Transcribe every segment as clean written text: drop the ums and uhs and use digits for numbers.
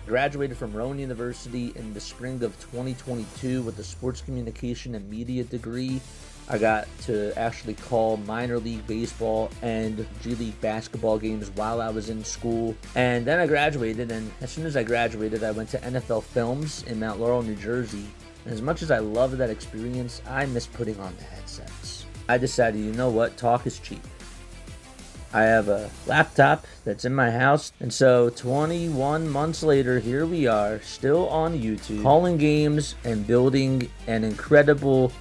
Graduated from Rowan University in the spring of 2022 with a sports communication and media degree. I got to actually call minor league baseball and G League basketball games while I was in school. And then I graduated, and as soon as I graduated, I went to NFL Films in Mount Laurel, New Jersey. And as much as I loved that experience, I miss putting on the headsets. I decided, you know what, talk is cheap. I have a laptop that's in my house, and so 21 months later, here we are, still on YouTube, calling games and building an incredible,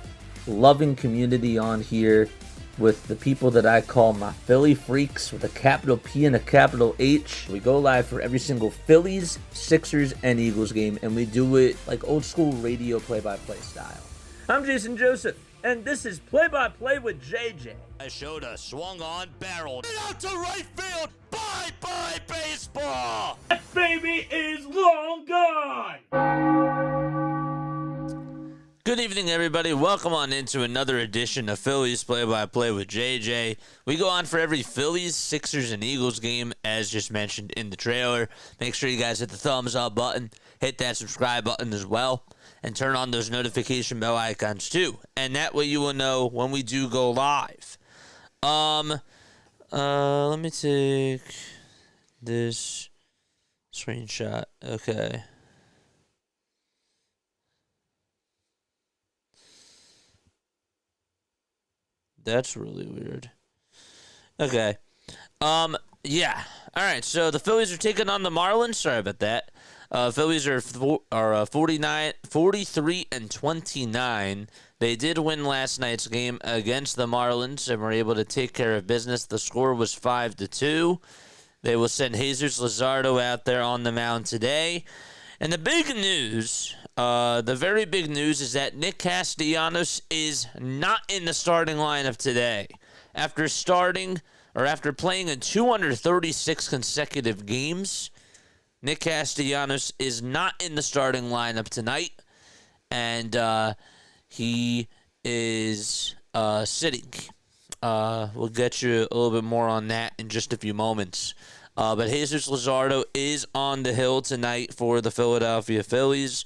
loving community on here with the people that I call my Philly freaks with a capital P and a capital H. We go live for every single Phillies, Sixers, and Eagles game, and we do it like old school radio play-by-play style. I'm Jason Joseph, and this is Play-by-Play with JJ. I showed a swung on barrel out to right field. Bye-bye baseball. That baby is long gone. Good evening, everybody. Welcome on into another edition of Phillies Play-by-Play with JJ. We go on for every Phillies, Sixers, and Eagles game, as just mentioned in the trailer. Make sure you guys hit the thumbs up button, hit that subscribe button as well, and turn on those notification bell icons too. And that way you will know when we do go live. Let me take this screenshot. Okay. That's really weird. Okay. Yeah. All right. So the Phillies are taking on the Marlins. Sorry about that. Phillies are 43 and 29. They did win last night's game against the Marlins and were able to take care of business. The score was 5-2. They will send Jesus Luzardo out there on the mound today. And the big news, the very big news is that Nick Castellanos is not in the starting lineup today. After playing in 236 consecutive games, Nick Castellanos is not in the starting lineup tonight, and he is sitting. We'll get you a little bit more on that in just a few moments. But Jesus Luzardo is on the hill tonight for the Philadelphia Phillies,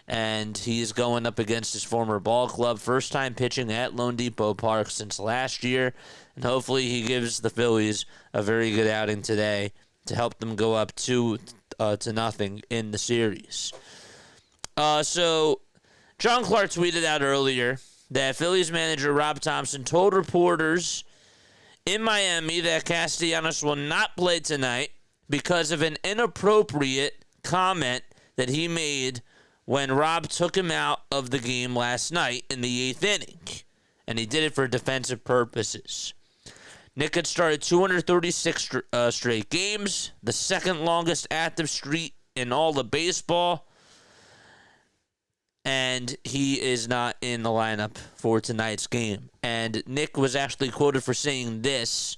and he's going up against his former ball club. First time pitching at Lone Depot Park since last year, and hopefully he gives the Phillies a very good outing today to help them go up 2-0 in the series. So John Clark tweeted out earlier that Phillies manager Rob Thompson told reporters in Miami that Castellanos will not play tonight because of an inappropriate comment that he made when Rob took him out of the game last night in the 8th inning, and he did it for defensive purposes. Nick had started 236 straight games, the second longest active streak in all of baseball, and he is not in the lineup for tonight's game. And Nick was actually quoted for saying this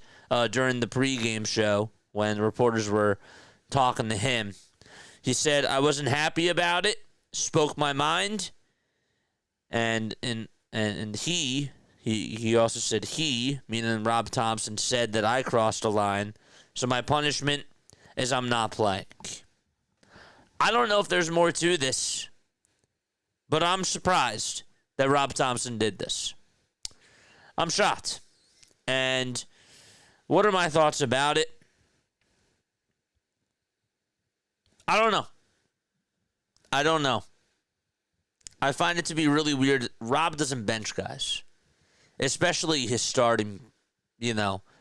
during the pregame show when reporters were talking to him. He said, "I wasn't happy about it, spoke my mind," and he also said he, meaning Rob Thompson, said that I crossed a line, so my punishment is I'm not playing. I don't know if there's more to this, but I'm surprised that Rob Thompson did this. I'm shocked. And what are my thoughts about it? I don't know. I find it to be really weird. Rob doesn't bench guys, especially his starting,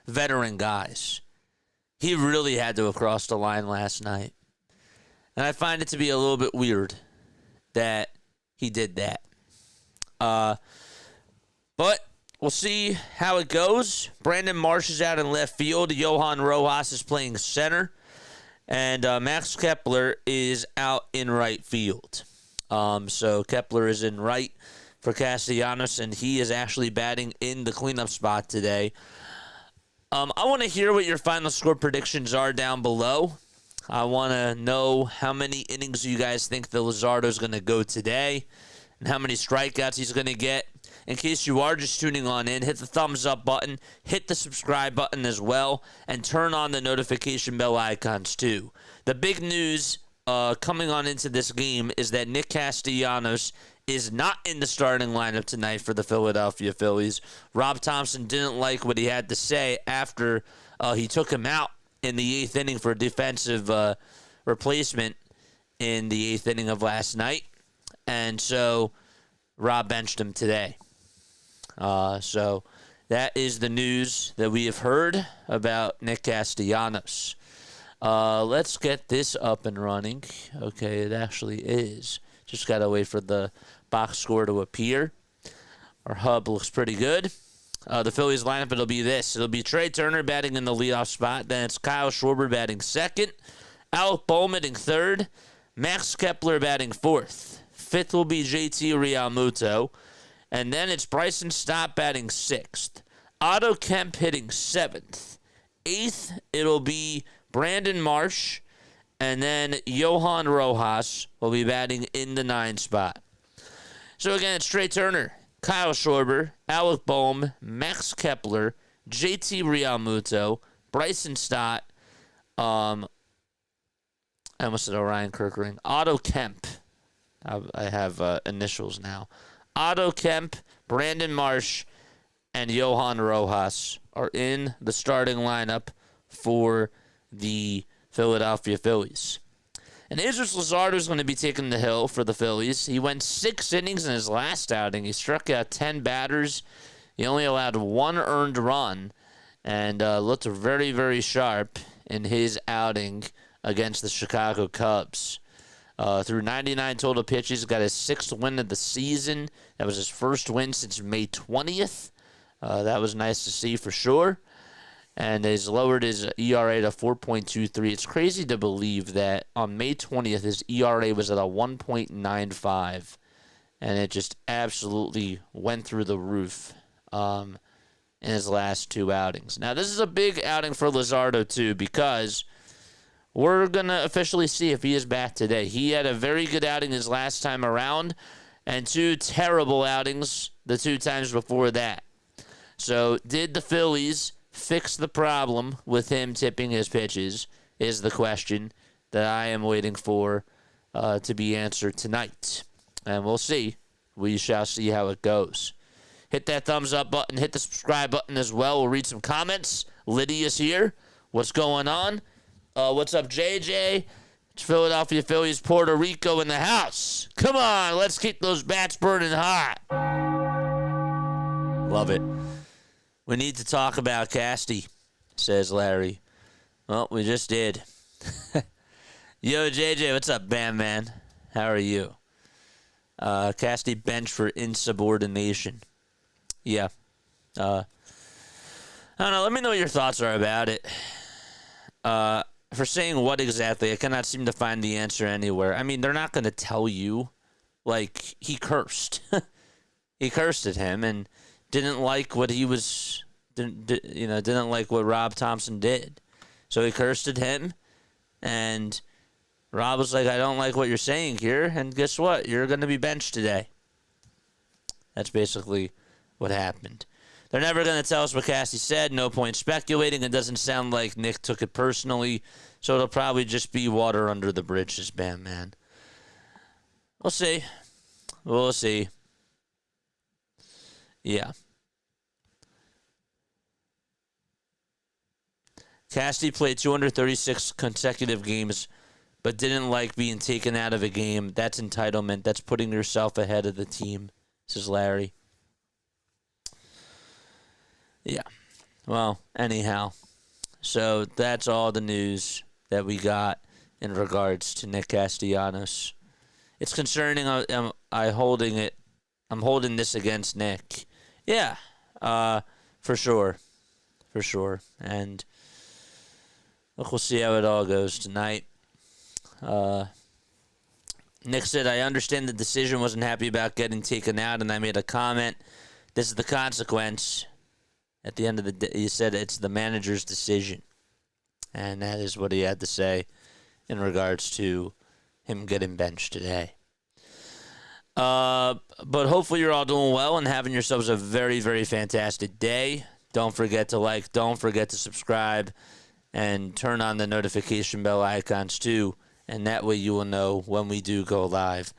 veteran guys. He really had to have crossed the line last night. And I find it to be a little bit weird that he did that. But we'll see how it goes. Brandon Marsh is out in left field. Johan Rojas is playing center. And Max Kepler is out in right field. So Kepler is in right for Castellanos, and he is actually batting in the cleanup spot today. I want to hear what your final score predictions are down below. I want to know how many innings you guys think the Luzardo is going to go today and how many strikeouts he's going to get. In case you are just tuning on in, hit the thumbs up button, hit the subscribe button as well, and turn on the notification bell icons too. The big news coming on into this game is that Nick Castellanos is not in the starting lineup tonight for the Philadelphia Phillies. Rob Thompson didn't like what he had to say after he took him out in the 8th inning for a defensive replacement in the 8th inning of last night. And so Rob benched him today. So that is the news that we have heard about Nick Castellanos. Let's get this up and running. Okay, it actually is. Just got to wait for the box score to appear. Our hub looks pretty good. The Phillies lineup, it'll be this. It'll be Trey Turner batting in the leadoff spot. Then it's Kyle Schwarber batting second. Alec Bohm batting third. Max Kepler batting fourth. Fifth will be JT Realmuto. And then it's Bryson Stott batting sixth. Otto Kemp hitting seventh. Eighth, it'll be Brandon Marsh. And then Johan Rojas will be batting in the 9 spot. So again, it's Trey Turner, Kyle Schwarber, Alec Bohm, Max Kepler, JT Realmuto, Bryson Stott, I almost said Orion Kirkring, Otto Kemp. I have initials now. Otto Kemp, Brandon Marsh, and Johan Rojas are in the starting lineup for the Philadelphia Phillies. And Jesus Luzardo is going to be taking the hill for the Phillies. He went 6 innings in his last outing. He struck out 10 batters. He only allowed 1 earned run and looked very, very sharp in his outing against the Chicago Cubs. Through 99 total pitches, got his 6th win of the season. That was his first win since May 20th. That was nice to see for sure. And he's lowered his ERA to 4.23. It's crazy to believe that on May 20th, his ERA was at a 1.95. And it just absolutely went through the roof in his last 2 outings. Now, this is a big outing for Luzardo, too, because we're going to officially see if he is back today. He had a very good outing his last time around and 2 terrible outings the 2 times before that. So, did the Phillies fix the problem with him tipping his pitches is the question that I am waiting for to be answered tonight. And we'll see. We shall see how it goes. Hit that thumbs up button. Hit the subscribe button as well. We'll read some comments. Lydia's here. What's going on? What's up, JJ? It's Philadelphia Phillies, Puerto Rico in the house. Come on, let's keep those bats burning hot. Love it. We need to talk about Casty, says Larry. Well, we just did. Yo, JJ, what's up, Bam Man? How are you? Casty bench for insubordination. Yeah. I don't know. Let me know what your thoughts are about it. For saying what exactly, I cannot seem to find the answer anywhere. I mean, they're not going to tell you. Like, he cursed. He cursed at him and didn't like what he was, didn't like what Rob Thompson did. So he cursed at him, and Rob was like, I don't like what you're saying here, and guess what? You're going to be benched today. That's basically what happened. They're never going to tell us what Cassie said. No point speculating. It doesn't sound like Nick took it personally, so it'll probably just be water under the bridges, Bam Man. We'll see. We'll see. Yeah. Casty played 236 consecutive games, but didn't like being taken out of a game. That's entitlement. That's putting yourself ahead of the team, says Larry. Yeah. Well, anyhow. So that's all the news that we got in regards to Nick Castellanos. It's concerning. I'm holding this against Nick. Yeah. For sure. For sure. And look, we'll see how it all goes tonight. Nick said, I understand the decision, wasn't happy about getting taken out, and I made a comment. This is the consequence. At the end of the day, he said it's the manager's decision. And that is what he had to say in regards to him getting benched today. But hopefully you're all doing well and having yourselves a very, very fantastic day. Don't forget to like, don't forget to subscribe, and turn on the notification bell icons too and that way you will know when we do go live.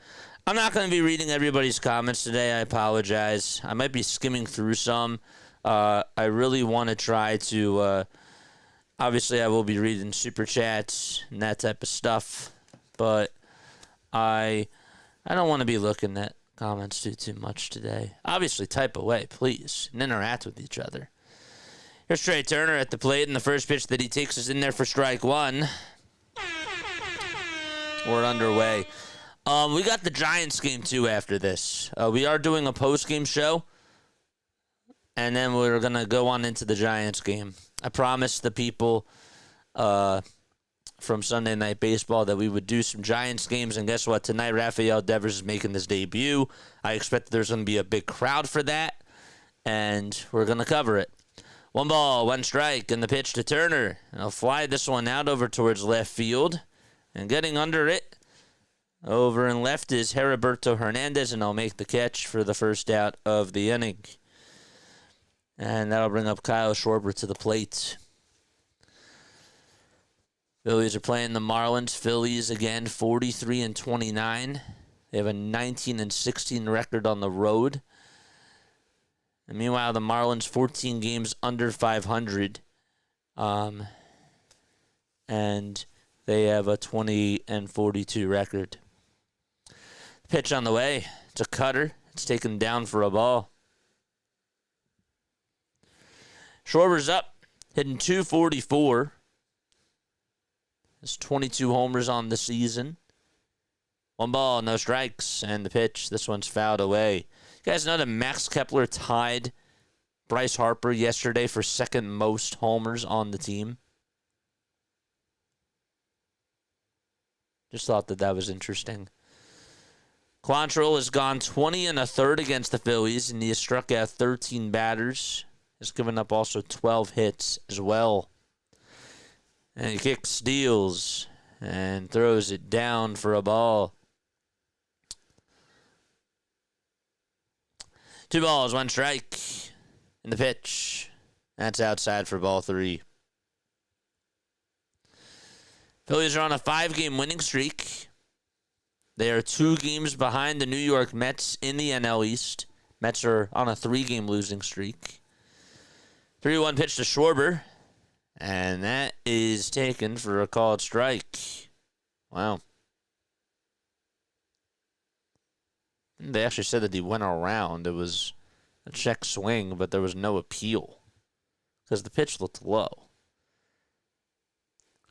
I'm not going to be reading everybody's comments today. I apologize. I might be skimming through some. I really want to try to... obviously, I will be reading super chats and that type of stuff, but I don't want to be looking at comments too much today. Obviously, type away, please, and interact with each other. Here's Trey Turner at the plate, and the first pitch that he takes is in there for strike one. We're underway. We got the Giants game, too, after this. We are doing a post-game show, and then we're going to go on into the Giants game. I promised the people from Sunday Night Baseball that we would do some Giants games, and guess what? Tonight, Rafael Devers is making his debut. I expect there's going to be a big crowd for that, and we're going to cover it. 1 ball, 1 strike, and the pitch to Turner. And I'll fly this one out over towards left field, and getting under it over in left is Heriberto Hernandez, and I'll make the catch for the first out of the inning. And that'll bring up Kyle Schwarber to the plate. Phillies are playing the Marlins. Phillies, again, 43-29. They have a 19-16 record on the road. And meanwhile, the Marlins, 14 games under 500. And they have a 20-42 record. Pitch on the way. It's a cutter. It's taken down for a ball. Schwarber's up, hitting .244. There's 22 homers on the season. 1 ball, no strikes, and the pitch. This one's fouled away. You guys know that Max Kepler tied Bryce Harper yesterday for second most homers on the team? Just thought that was interesting. Quantrill has gone 20 1/3 against the Phillies, and he has struck out 13 batters. Has given up also 12 hits as well. And he kicks, steals, and throws it down for a ball. 2 balls, 1 strike. And the pitch. That's outside for ball 3. Phillies are on a 5-game winning streak. They are 2 games behind the New York Mets in the NL East. Mets are on a 3-game losing streak. 3-1 pitch to Schwarber. And that is taken for a called strike. Wow. They actually said that he went around. It was a check swing, but there was no appeal because the pitch looked low.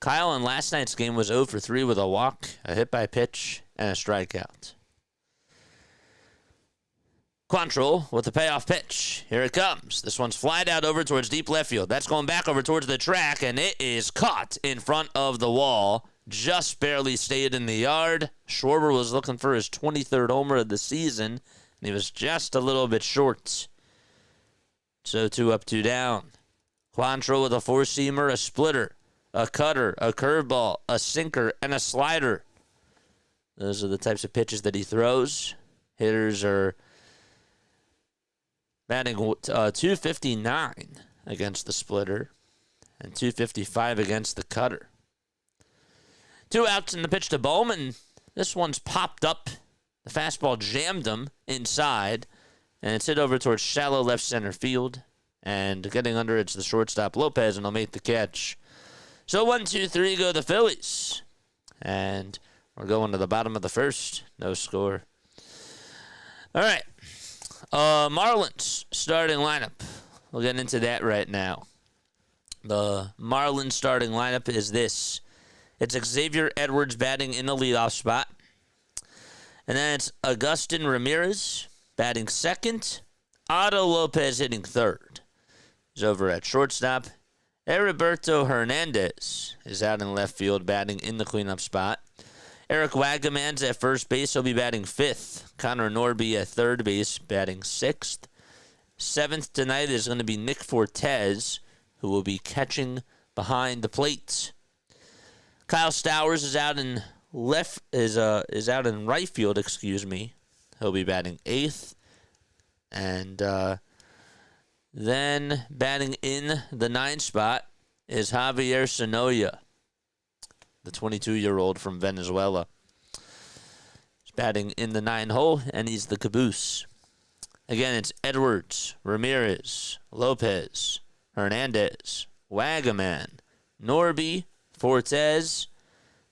Kyle in last night's game was 0 for 3 with a walk, a hit by pitch, and a strikeout. Quantrill with the payoff pitch. Here it comes. This one's flied out over towards deep left field. That's going back over towards the track, and it is caught in front of the wall. Just barely stayed in the yard. Schwarber was looking for his 23rd homer of the season, and he was just a little bit short. So 2 up, 2 down. Quantrill with a 4-seamer, a splitter, a cutter, a curveball, a sinker, and a slider. Those are the types of pitches that he throws. Hitters are batting .259 against the splitter and .255 against the cutter. 2 outs in the pitch to Bohm, and this one's popped up. The fastball jammed him inside, and it's hit over towards shallow left center field. And getting under it's the shortstop Lopez, and he'll make the catch. So 1, 2, 3 go the Phillies. And we're going to the bottom of the first. No score. All right. Marlins starting lineup. We'll get into that right now. The Marlins starting lineup is this. It's Xavier Edwards batting in the leadoff spot. And then it's Agustin Ramirez batting second. Otto Lopez hitting third. He's over at shortstop. Heriberto Hernandez is out in left field batting in the cleanup spot. Eric Wagaman's at first base. He'll be batting fifth. Connor Norby at third base batting sixth. Seventh tonight is going to be Nick Fortes, who will be catching behind the plate. Kyle Stowers is out in out in right field. He'll be batting eighth, and then batting in the ninth spot is Javier Sonoya. the 22-year-old from Venezuela. He's batting in the 9 hole, and he's the caboose. Again, it's Edwards, Ramirez, Lopez, Hernandez, Wagaman, Norby, Fortes,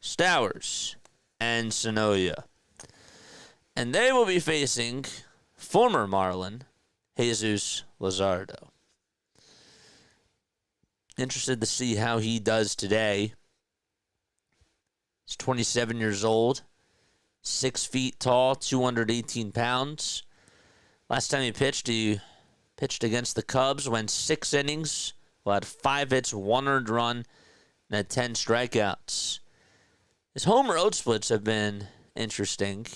Stowers, and Sonoya. And they will be facing former Marlin, Jesus Luzardo. Interested to see how he does today. He's 27 years old, 6 feet tall, 218 pounds. Last time he pitched against the Cubs, went 6 innings, had 5 hits, 1 earned run, and had 10 strikeouts. His home road splits have been interesting.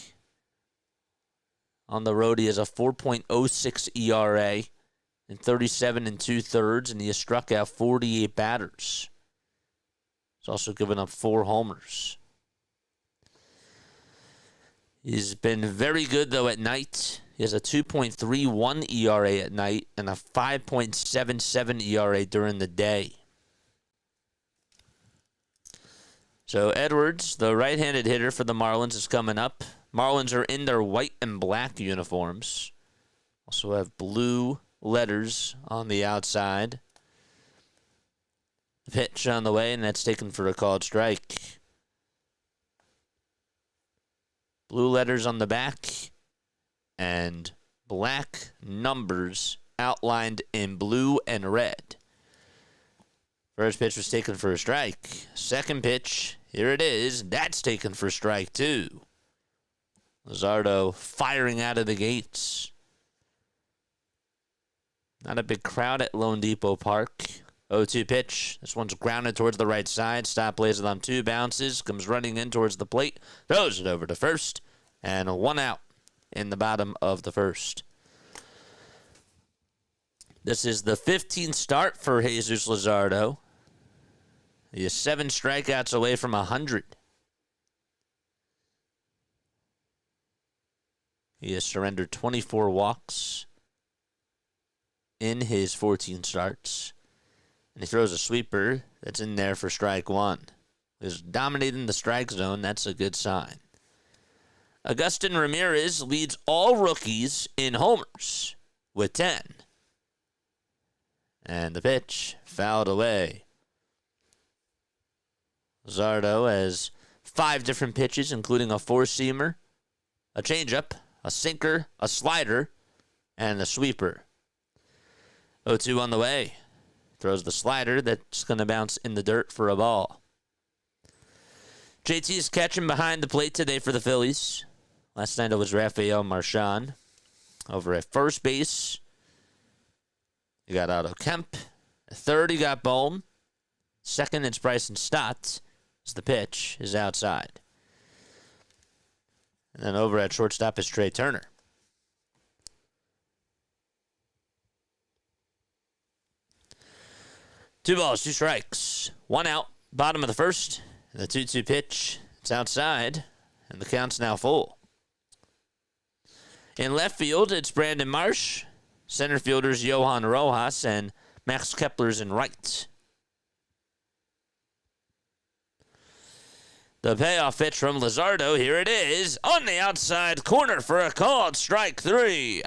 On the road, he has a 4.06 ERA in 37 2/3, and he has struck out 48 batters. He's also given up 4 homers. He's been very good, though, at night. He has a 2.31 ERA at night and a 5.77 ERA during the day. So Edwards, the right-handed hitter for the Marlins, is coming up. Marlins are in their white and black uniforms. Also have blue letters on the outside. The pitch on the way, and that's taken for a called strike. Blue letters on the back and black numbers outlined in blue and red. First pitch was taken for a strike. Second pitch, here it is. That's taken for strike 2. Luzardo firing out of the gates. Not a big crowd at Lone Depot Park. 0-2 pitch. This one's grounded towards the right side. Stop plays it on 2 bounces. Comes running in towards the plate. Throws it over to first. And 1 out in the bottom of the first. This is the 15th start for Jesus Luzardo. He is 7 strikeouts away from 100. He has surrendered 24 walks in his 14 starts. And he throws a sweeper that's in there for strike 1. He's dominating the strike zone. That's a good sign. Agustin Ramirez leads all rookies in homers with 10. And the pitch fouled away. Luzardo has 5 different pitches, including a 4-seamer, a changeup, a sinker, a slider, and a sweeper. 0-2 on the way. Throws the slider that's going to bounce in the dirt for a ball. JT is catching behind the plate today for the Phillies. Last night it was Rafael Marchand. Over at first base, you got Otto Kemp. At third, you got Bohm. Second, it's Bryson Stott. As the pitch is outside. And then over at shortstop is Trey Turner. Two balls, 2 strikes. 1 out, bottom of the first. And the 2-2 pitch, it's outside. And the count's now full. In left field, it's Brandon Marsh. Center fielders Johan Rojas and Max Kepler's in right. The payoff pitch from Luzardo, here it is, on the outside corner for a called strike 3.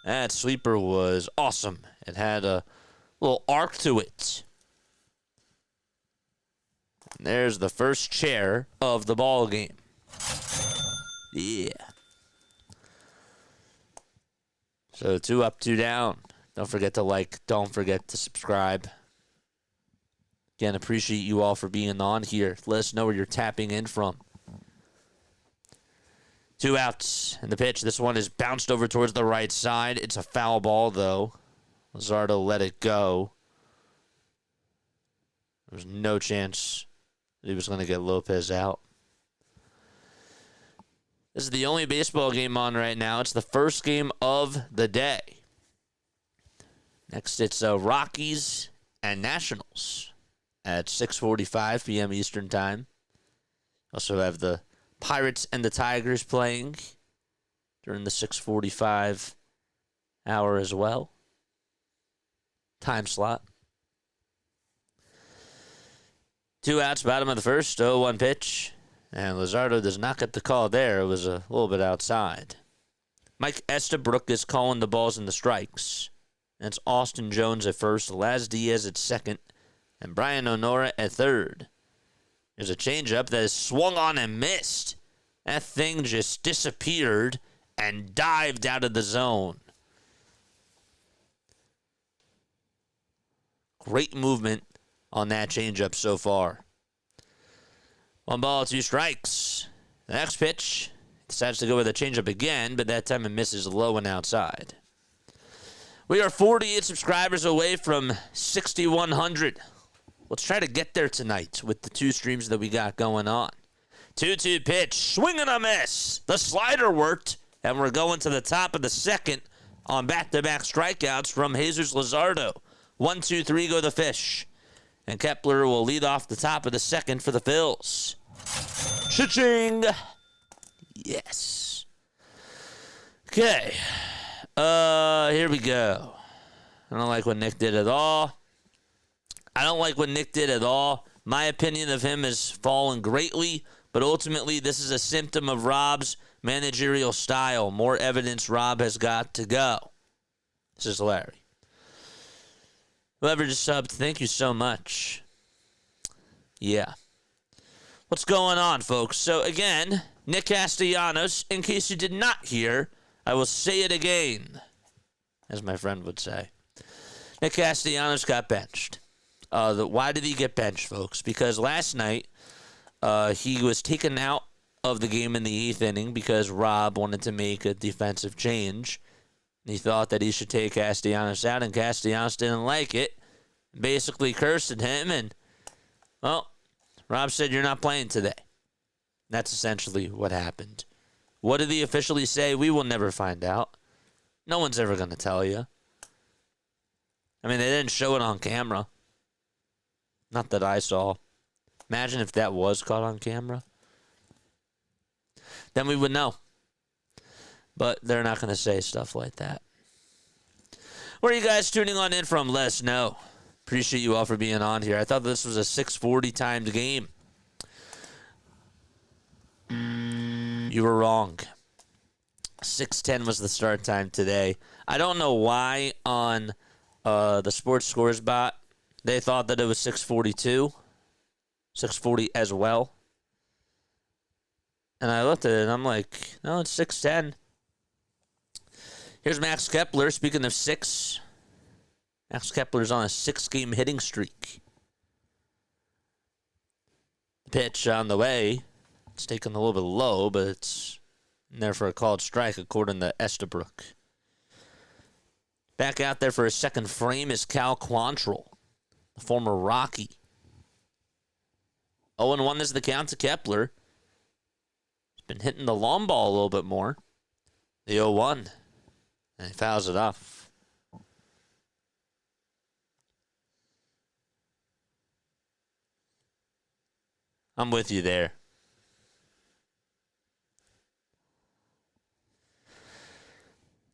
That sweeper was awesome. It had a little arc to it. And there's the first chair of the ball game. Yeah. So 2 up, 2 down. Don't forget to like. Don't forget to subscribe. Again, appreciate you all for being on here. Let us know where you're tapping in from. 2 outs in the pitch. This one is bounced over towards the right side. It's a foul ball, though. Luzardo let it go. There was no chance he was going to get Lopez out. This is the only baseball game on right now. It's the first game of the day. Next, it's Rockies and Nationals at 6:45 p.m. Eastern Time. Also have the Pirates and the Tigers playing during the 6:45 hour as well. Time slot. 2 outs, bottom of the first, 0-1 pitch. And Luzardo does not get the call there. It was a little bit outside. Mike Estabrook is calling the balls and the strikes. And it's Austin Jones at first, Laz Diaz at second, and Brian Honora at third. There's a changeup that is swung on and missed. That thing just disappeared and dived out of the zone. Great movement on that changeup so far. 1 ball, 2 strikes. The next pitch decides to go with a changeup again, but that time it misses low and outside. We are 48 subscribers away from 6,100. Let's try to get there tonight with the 2 streams that we got going on. 2-2 pitch, swing and a miss. The slider worked, and we're going to the top of the second on back-to-back strikeouts from Jesus Luzardo. 1-2-3 go the fish. And Kepler will lead off the top of the second for the Phils. Cha-ching! Yes. Okay. Here we go. I don't like what Nick did at all. My opinion of him has fallen greatly, but ultimately this is a symptom of Rob's managerial style. More evidence Rob has got to go. This is Larry. Whoever just subbed, thank you so much. Yeah. What's going on, folks? So, again, Nick Castellanos, in case you did not hear, I will say it again, as my friend would say. Nick Castellanos got benched. Why did he get benched, folks? Because last night, he was taken out of the game in the 8th inning because Rob wanted to make a defensive change. He thought that he should take Castellanos out, and Castellanos didn't like it. Basically cursed at him, and, well, Rob said, "You're not playing today." That's essentially what happened. What did he officially say? We will never find out. No one's ever going to tell you. I mean, they didn't show it on camera. Not that I saw. Imagine if that was caught on camera. Then we would know. But they're not going to say stuff like that. Where are you guys tuning on in from? Let us know. Appreciate you all for being on here. I thought this was a 6:40 timed game. You were wrong. 6:10 was the start time today. I don't know why on the Sports Scores bot they thought that it was 6:42. 6:40 as well. And I looked at it and I'm like, no, it's 6:10. Here's Max Kepler. Speaking of 6, Max Kepler's on a 6-game hitting streak. The pitch on the way. It's taken a little bit low, but it's in there for a called strike, according to Estabrook. Back out there for his second frame is Cal Quantrill, the former Rocky. 0-1 is the count to Kepler. He's been hitting the long ball a little bit more. The 0-1. And he fouls it off. I'm with you there.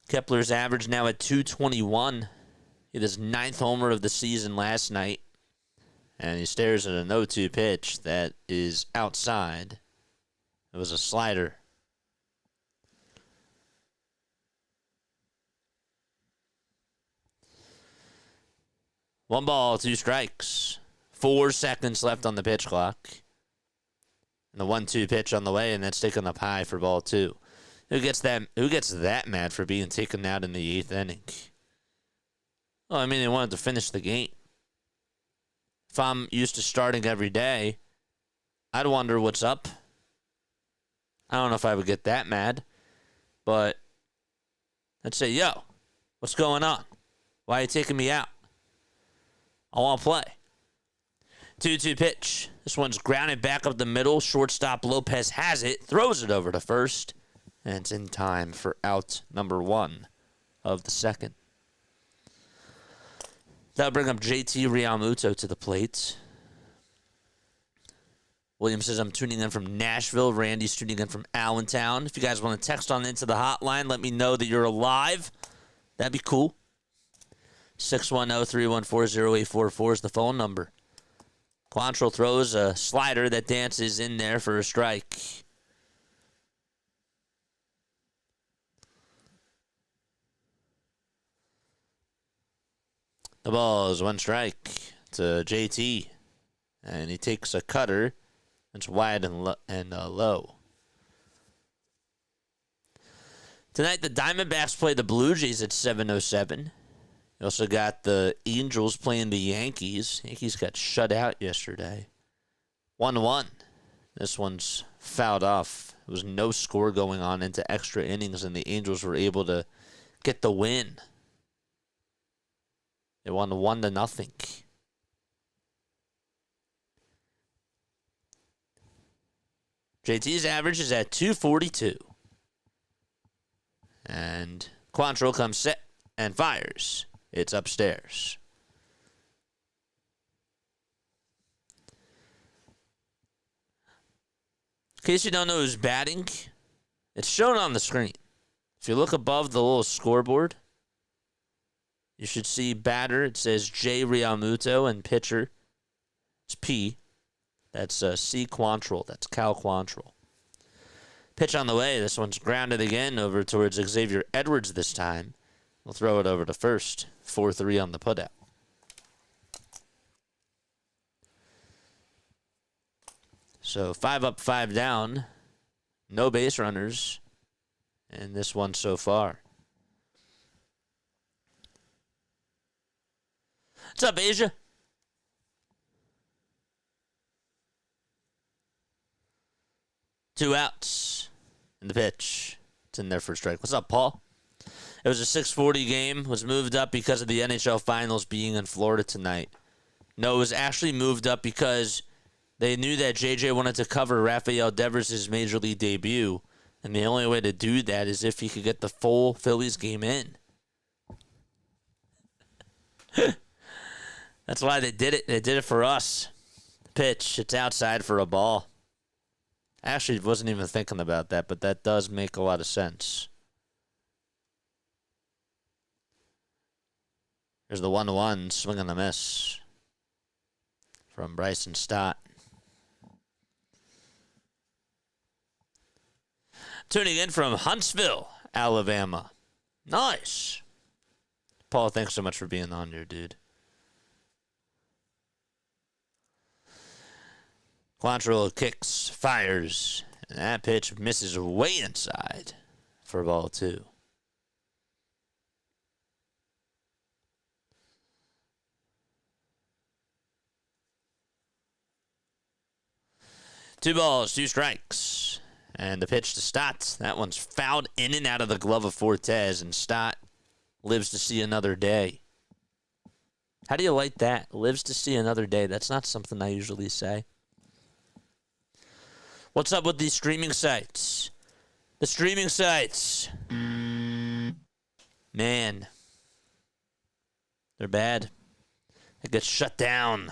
Kepler's average now at 221. Hit his 9th homer of the season last night. And he stares at a 0-2 pitch that is outside. It was a slider. One ball, 2 strikes. 4 seconds left on the pitch clock. And the 1-2 pitch on the way, and that's taken up high for ball 2. Who gets that mad for being taken out in the 8th inning? Well, I mean, they wanted to finish the game. If I'm used to starting every day, I'd wonder what's up. I don't know if I would get that mad, but I'd say, yo, what's going on? Why are you taking me out? I want to play. 2-2 pitch. This one's grounded back up the middle. Shortstop Lopez has it, throws it over to first, and it's in time for out number 1 of the second. That'll bring up JT Realmuto to the plate. William says, I'm tuning in from Nashville. Randy's tuning in from Allentown. If you guys want to text on into the hotline, let me know that you're alive. That'd be cool. 610-314-0844 is the phone number. Quantrill throws a slider that dances in there for a strike. The ball is one strike to JT, and he takes a cutter. It's wide and low. Tonight, the Diamondbacks play the Blue Jays at 7:07. You also got the Angels playing the Yankees. Yankees got shut out yesterday. 1-1. This one's fouled off. There was no score going on into extra innings, and the Angels were able to get the win. They won 1-0. JT's average is at 242. And Quantrill comes set and fires. It's upstairs. In case you don't know who's batting, it's shown on the screen. If you look above the little scoreboard, you should see batter. It says J. Realmuto, and pitcher, it's P. That's C. Quantrill. That's Cal Quantrill. Pitch on the way. This one's grounded again over towards Xavier Edwards this time. We'll throw it over to first. 4-3 on the putout. So 5 up, 5 down. No base runners in this one so far. What's up, Asia? Two outs in the pitch. It's in there for a strike. What's up, Paul? It was a 6:40 game. Was moved up because of the NHL Finals being in Florida tonight. No, it was actually moved up because they knew that JJ wanted to cover Rafael Devers' Major League debut, and the only way to do that is if he could get the full Phillies game in. That's why they did it. They did it for us. The pitch, it's outside for a ball. I actually wasn't even thinking about that, but that does make a lot of sense. Here's the 1-1, swing and a miss from Bryson Stott. Tuning in from Huntsville, Alabama. Nice. Paul, thanks so much for being on here, dude. Quantrill kicks, fires, and that pitch misses way inside for ball 2. Two balls, 2 strikes. And the pitch to Stott. That one's fouled in and out of the glove of Fortes, and Stott lives to see another day. How do you like that? Lives to see another day. That's not something I usually say. What's up with these streaming sites? The streaming sites. Man. They're bad. It gets shut down.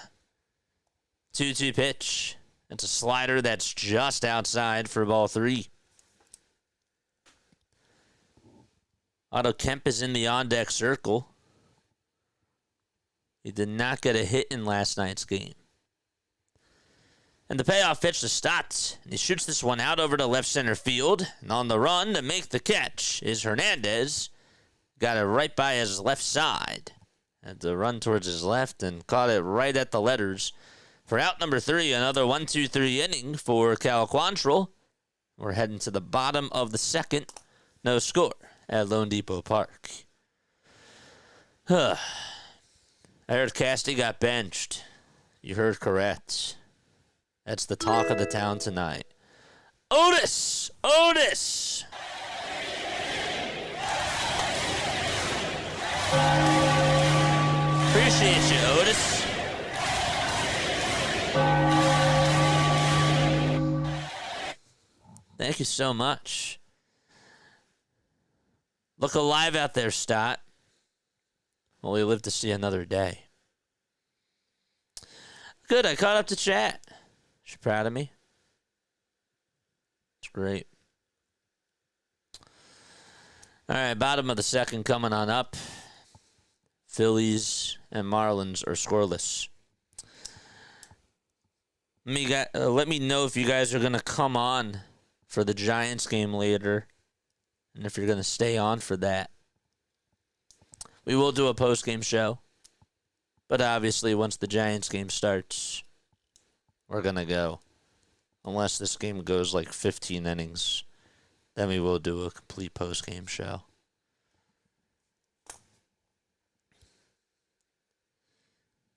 2-2 pitch. It's a slider that's just outside for ball 3. Otto Kemp is in the on-deck circle. He did not get a hit in last night's game. And the payoff pitch to Stott. And he shoots this one out over to left center field. And on the run to make the catch is Hernandez. Got it right by his left side. Had to run towards his left and caught it right at the letters. For out number 3, another 1-2-3 inning for Cal Quantrill. We're heading to the bottom of the second. No score at Lone Depot Park. I heard Casty got benched. You heard correct. That's the talk of the town tonight. Otis! Otis! Appreciate you, Otis. Thank you so much. Look alive out there, Stott. Well, we live to see another day. Good, I caught up to chat. You're proud of me? It's great. All right, bottom of the second coming on up. Phillies and Marlins are scoreless. Let me know if you guys are going to come on for the Giants game later, and if you're going to stay on for that. We will do a post-game show, but obviously once the Giants game starts, we're going to go. Unless this game goes like 15 innings, then we will do a complete post-game show.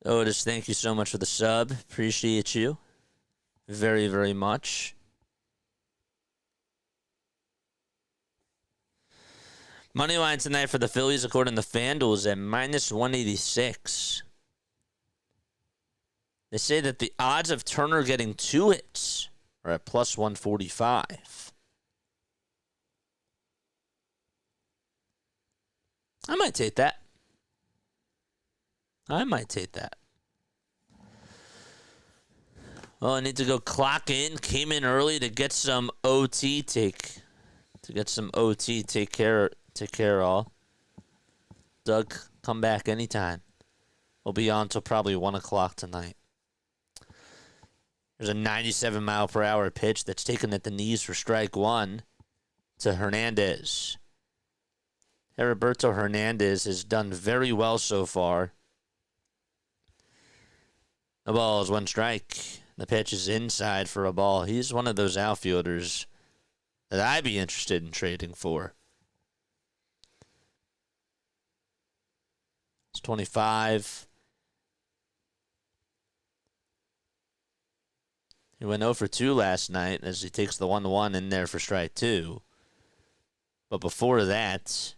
Otis, thank you so much for the sub. Appreciate you very, very much. Money line tonight for the Phillies, according to FanDuel, is at minus 186. They say that the odds of Turner getting 2 hits are at plus 145. I might take that. Well, I need to go clock in. Came in early to get some OT. Take care all. Doug, come back anytime. We'll be on till probably 1 o'clock tonight. There's a 97-mile-per-hour pitch that's taken at the knees for strike 1 to Hernandez. Heriberto Hernandez has done very well so far. The ball is 1 strike. The pitch is inside for a ball. He's one of those outfielders that I'd be interested in trading for. It's 25. He went 0 for 2 last night as he takes the 1-1 in there for strike 2. But before that,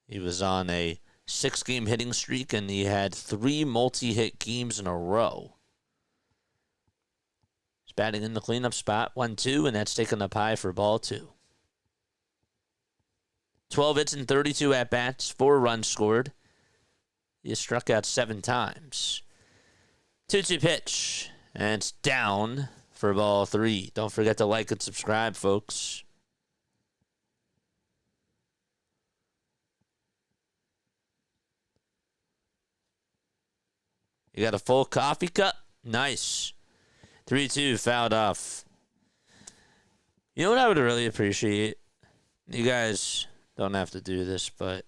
he was on a 6-game hitting streak, and he had 3 multi-hit games in a row. He's batting in the cleanup spot, 1-2, and that's taken up high for ball 2. 12 hits and 32 at-bats, 4 runs scored. He has struck out 7 times. 2-2 pitch, and it's down for ball 3. Don't forget to like and subscribe, folks. You got a full coffee cup? Nice. 3-2, fouled off. You know what I would really appreciate? You guys don't have to do this, but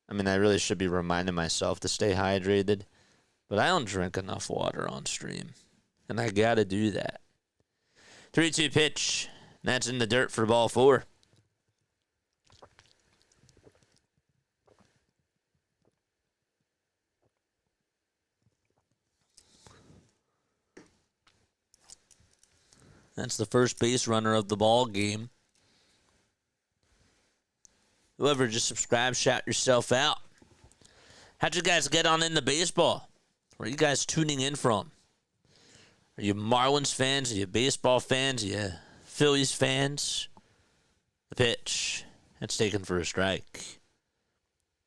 I mean, I really should be reminding myself to stay hydrated, but I don't drink enough water on stream, and I got to do that. 3-2 pitch. That's in the dirt for ball 4. That's the first base runner of the ball game. Whoever just subscribed, shout yourself out. How'd you guys get on into baseball? Where are you guys tuning in from? Are you Marlins fans? Are you baseball fans? Are you Phillies fans? The pitch. That's taken for a strike.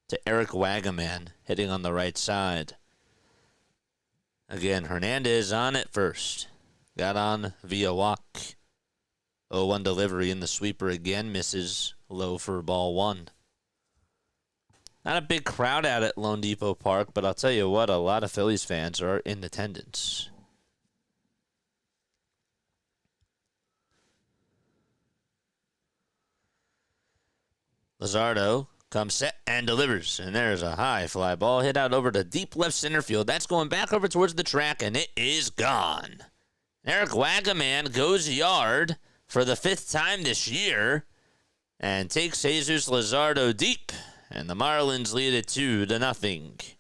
To Eric Wagaman, hitting on the right side. Again, Hernandez on at first. Got on via walk. 0-1 delivery in the sweeper again. Misses low for ball 1. Not a big crowd out at Lone Depot Park, but I'll tell you what, a lot of Phillies fans are in attendance. Luzardo comes set and delivers. And there's a high fly ball hit out over to deep left center field. That's going back over towards the track, and it is gone. Eric Wagaman goes yard for the 5th time this year and takes Jesus Luzardo deep. And the Marlins lead it 2-0.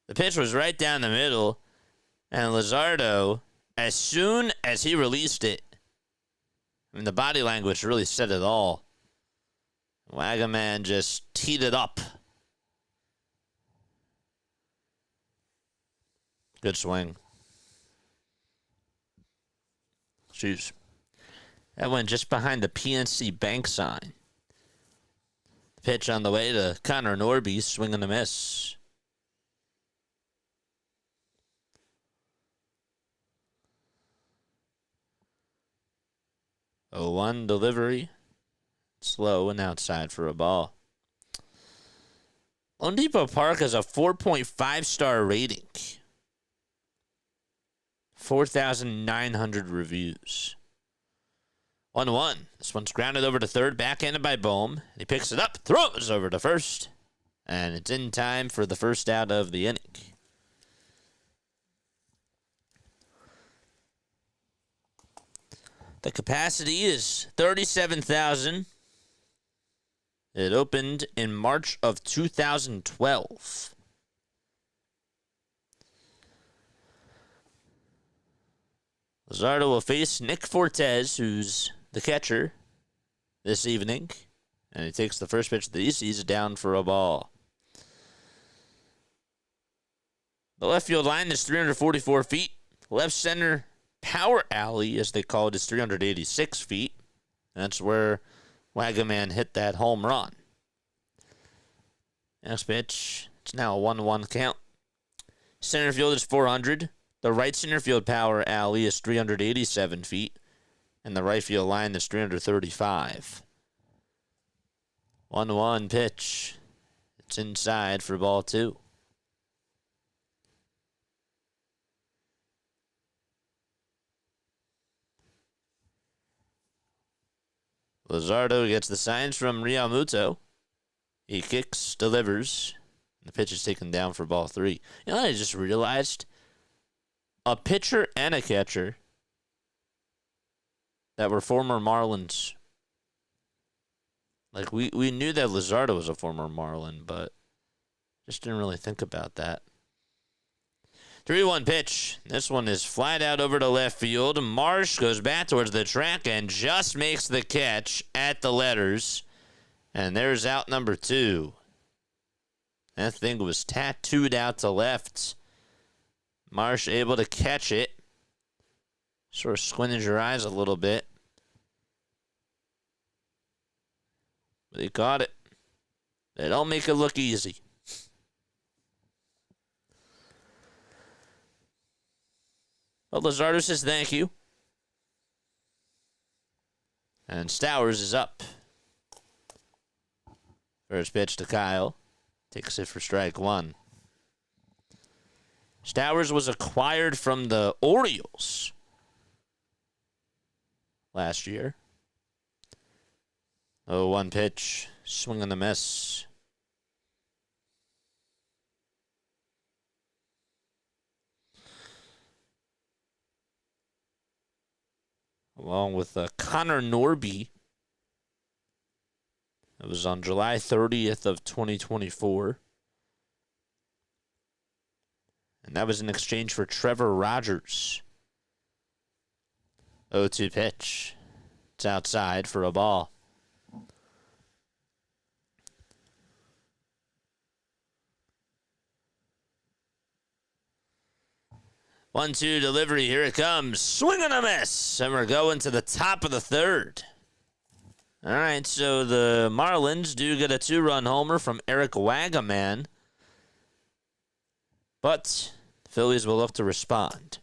The pitch was right down the middle, and Luzardo, as soon as he released it, I mean, the body language really said it all. Wagaman just teed it up. Good swing. Jeez. That went just behind the PNC Bank sign. Pitch on the way to Connor Norby, swing and a miss. Oh, 1 delivery. Slow and outside for a ball. Lone Depot Park has a 4.5-star rating. 4,900 reviews. 1-1. This one's grounded over to third, backhanded by Bohm. He picks it up, throws over to first, and it's in time for the first out of the inning. The capacity is 37,000. It opened in March of 2012. Luzardo will face Nick Fortes, who's the catcher this evening. And he takes the first pitch that he sees down for a ball. The left field line is 344 feet. Left center power alley, as they call it, is 386 feet. That's where Wagaman hit that home run. Next pitch, it's now a 1-1 count. Center field is 400. The right center field power alley is 387 feet. And the right field line is 335. 1-1 pitch. It's inside for ball 2. Luzardo gets the signs from realmuto. He kicks, delivers. The pitch is taken down for ball 3. You know what I just realized? A pitcher and a catcher that were former Marlins. Like, we knew that Luzardo was a former Marlin, but just didn't really think about that. 3-1 pitch. This one is flied out over to left field. Marsh goes back towards the track and just makes the catch at the letters. And there's out number 2. That thing was tattooed out to left. Marsh able to catch it. Sort of squinted your eyes a little bit. But he caught it. They don't make it look easy. But Luzardo says thank you. And Stowers is up. First pitch to Kyle. Takes it for strike 1. Stowers was acquired from the Orioles last year. 0-1 pitch. Swing and a miss. Along with Connor Norby. It was on July 30th of 2024. And that was in exchange for Trevor Rogers. 0-2 pitch. It's outside for a ball. One-two delivery. Here it comes. Swing and a miss. And we're going to the top of the third. All right, so the Marlins do get a 2-run homer from Eric Wagaman. But the Phillies will look to respond.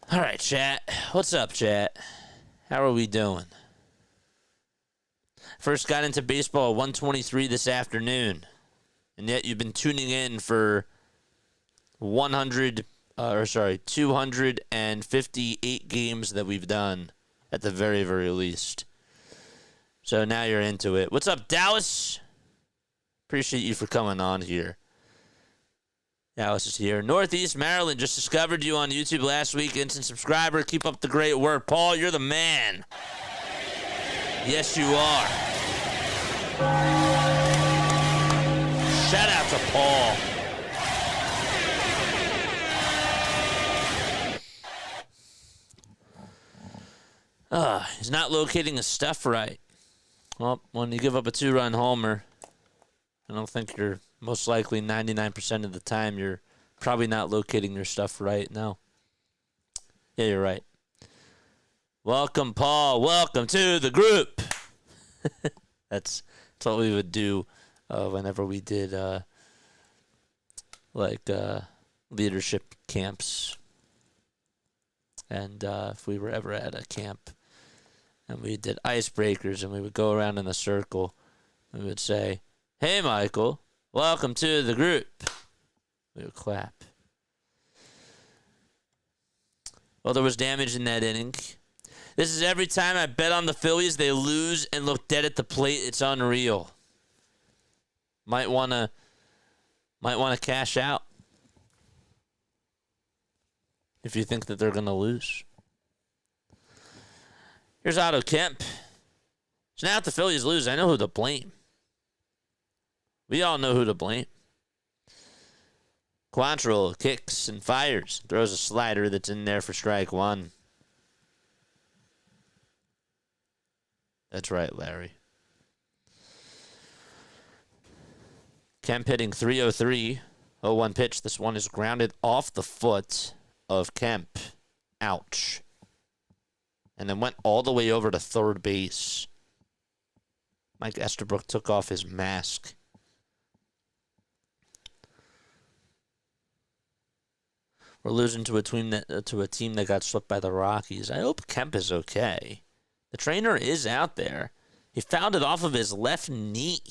All right, chat. What's up, chat? How are we doing? First got into baseball at 1:23 this afternoon. And yet you've been tuning in for 258 games that we've done at the very, very least. So now you're into it. What's up, Dallas? Appreciate you for coming on here. Dallas is here. Northeast Maryland just discovered you on YouTube last week. Instant subscriber. Keep up the great work. Paul, you're the man. Yes, you are. Shout out to Paul. He's not locating his stuff right. Well, when you give up a 2-run homer, I don't think you're most likely 99% of the time you're probably not locating your stuff right. No. Yeah, you're right. Welcome, Paul. Welcome to the group. That's what we would do whenever we did leadership camps. And if we were ever at a camp and we did icebreakers and we would go around in a circle, we would say, Hey, Michael. Welcome to the group. We'll clap. Well, there was damage in that inning. This is every time I bet on the Phillies, they lose and look dead at the plate. It's unreal. Might wanna cash out if you think that they're gonna lose. Here's Otto Kemp. So now if the Phillies lose, I know who to blame. We all know who to blame. Quantrill kicks and fires. Throws a slider that's in there for strike one. That's right, Larry. Kemp hitting 303. 0-1 pitch. This one is grounded off the foot of Kemp. Ouch. And then went all the way over to third base. Mike Estabrook took off his mask. We're losing to a team that got swept by the Rockies. I hope Kemp is okay. The trainer is out there. He fouled it off of his left knee,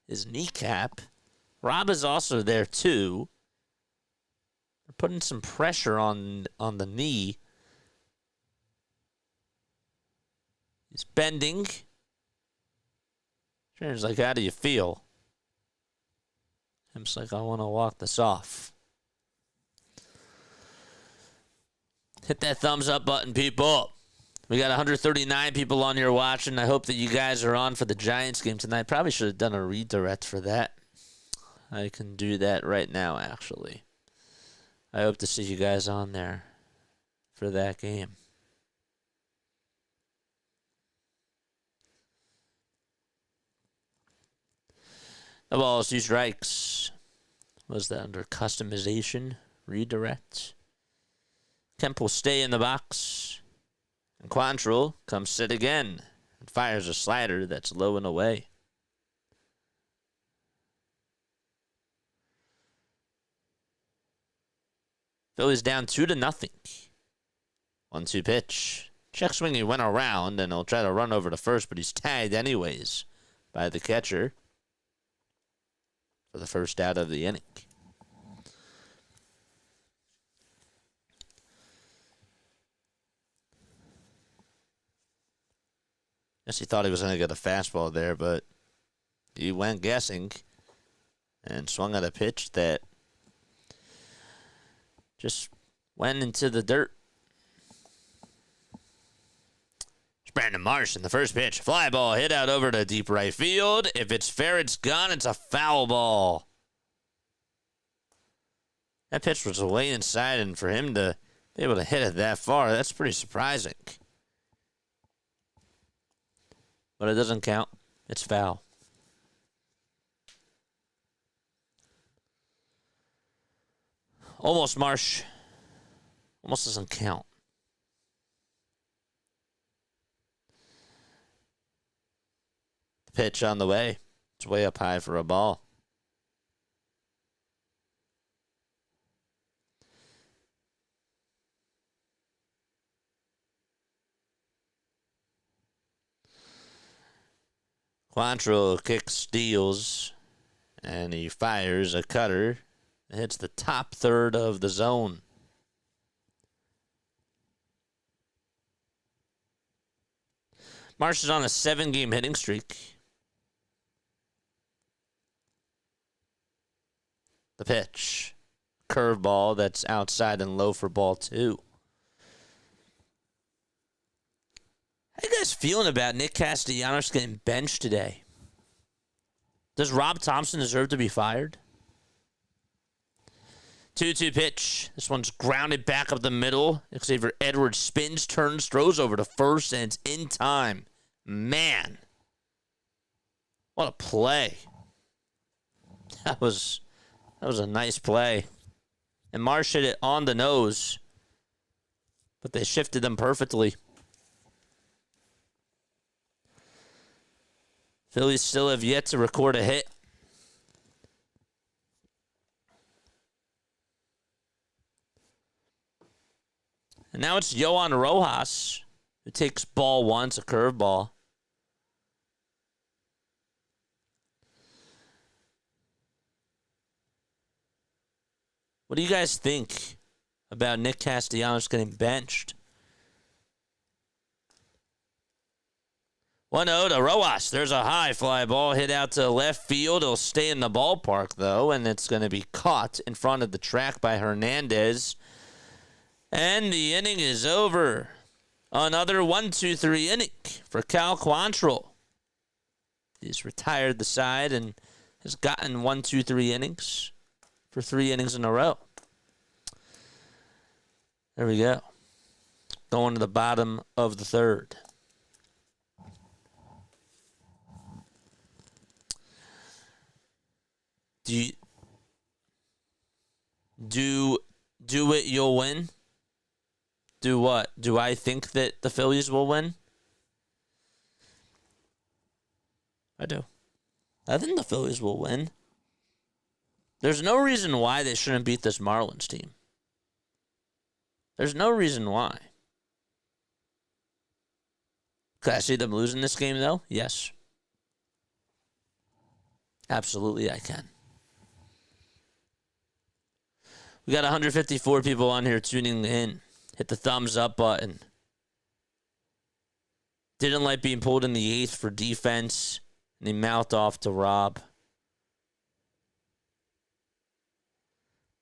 his kneecap. Rob is also there too. They're putting some pressure on the knee. He's bending. Trainer's like, how do you feel? Kemp's like, I want to walk this off. Hit that thumbs up button, people. We got 139 people on here watching. I hope that you guys are on for the Giants game tonight. Probably should have done a redirect for that. I can do that right now, actually. I hope to see you guys on there for that game. No balls, 2 strikes. Was that under customization? Redirect? Kemp will stay in the box. And Quantrill comes sit again and fires a slider that's low and away. Phillies down 2-0. 1-2 pitch. Check swing, he went around and he'll try to run over to first, but he's tagged anyways by the catcher for the first out of the inning. Guess he thought he was going to get a fastball there, but he went guessing and swung at a pitch that just went into the dirt. It's Brandon Marsh in the first pitch. Fly ball hit out over to deep right field. If it's fair, it's gone. It's a foul ball. That pitch was way inside, and for him to be able to hit it that far, that's pretty surprising. But it doesn't count. It's foul. Almost Marsh. Almost doesn't count. The pitch on the way. It's way up high for a ball. Quantrill kicks, steals, and he fires a cutter. It hits the top third of the zone. Marsh is on a 7-game hitting streak. The pitch. Curveball that's outside and low for ball 2. How you guys feeling about Nick Castellanos getting benched today? Does Rob Thompson deserve to be fired? 2-2 pitch. This one's grounded back up the middle. Xavier Edwards spins, turns, throws over to first, and it's in time. Man. What a play. That was a nice play. And Marsh hit it on the nose. But they shifted them perfectly. Phillies still have yet to record a hit. And now it's Yohan Rojas who takes ball 1, it's a curveball. What do you guys think about Nick Castellanos getting benched? 1-0 to Rojas. There's a high fly ball hit out to left field. It'll stay in the ballpark, though, and it's going to be caught in front of the track by Hernandez. And the inning is over. Another 1-2-3 inning for Cal Quantrill. He's retired the side and has gotten 1-2-3 innings for 3 innings in a row. There we go. Going to the bottom of the third. Do it, you'll win? Do what? Do I think that the Phillies will win? I do. I think the Phillies will win. There's no reason why they shouldn't beat this Marlins team. There's no reason why. Could I see them losing this game, though? Yes. Absolutely, I can. We got 154 people on here tuning in. Hit the thumbs up button. Didn't like being pulled in the 8th for defense. And he mouthed off to Rob.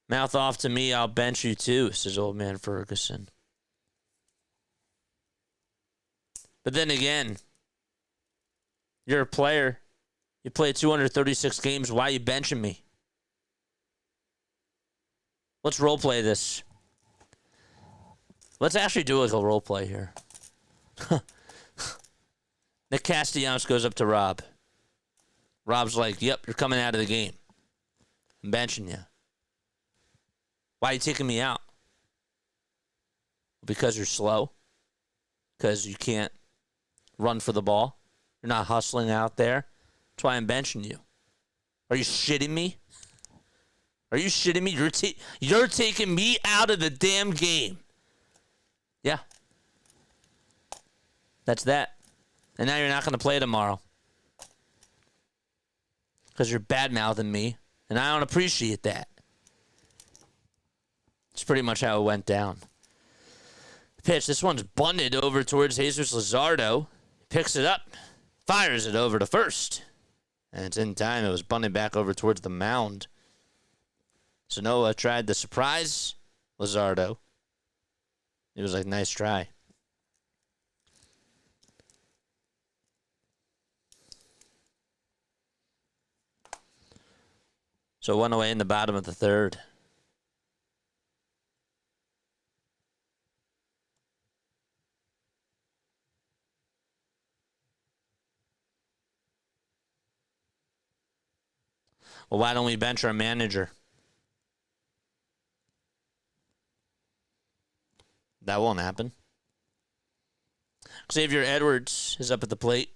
Mouth off to me, I'll bench you too, says old man Ferguson. But then again, you're a player. You played 236 games. Why are you benching me? Let's role play this. Let's actually do like a role play here. Nick Castellanos goes up to Rob. Rob's like, yep, you're coming out of the game. I'm benching you. Why are you taking me out? Because you're slow. Because you can't run for the ball. You're not hustling out there. That's why I'm benching you. Are you shitting me? Are you shitting me? You're taking me out of the damn game. Yeah. That's that. And now you're not going to play tomorrow. Because you're bad-mouthing me. And I don't appreciate that. It's pretty much how it went down. Pitch. This one's bunted over towards Jesus Luzardo. Picks it up. Fires it over to first. And it's in time. It was bunted back over towards the mound. Sanoa tried to surprise Luzardo. He was like, nice try. So 1 away in the bottom of the third. Well, why don't we bench our manager? That won't happen. Xavier Edwards is up at the plate.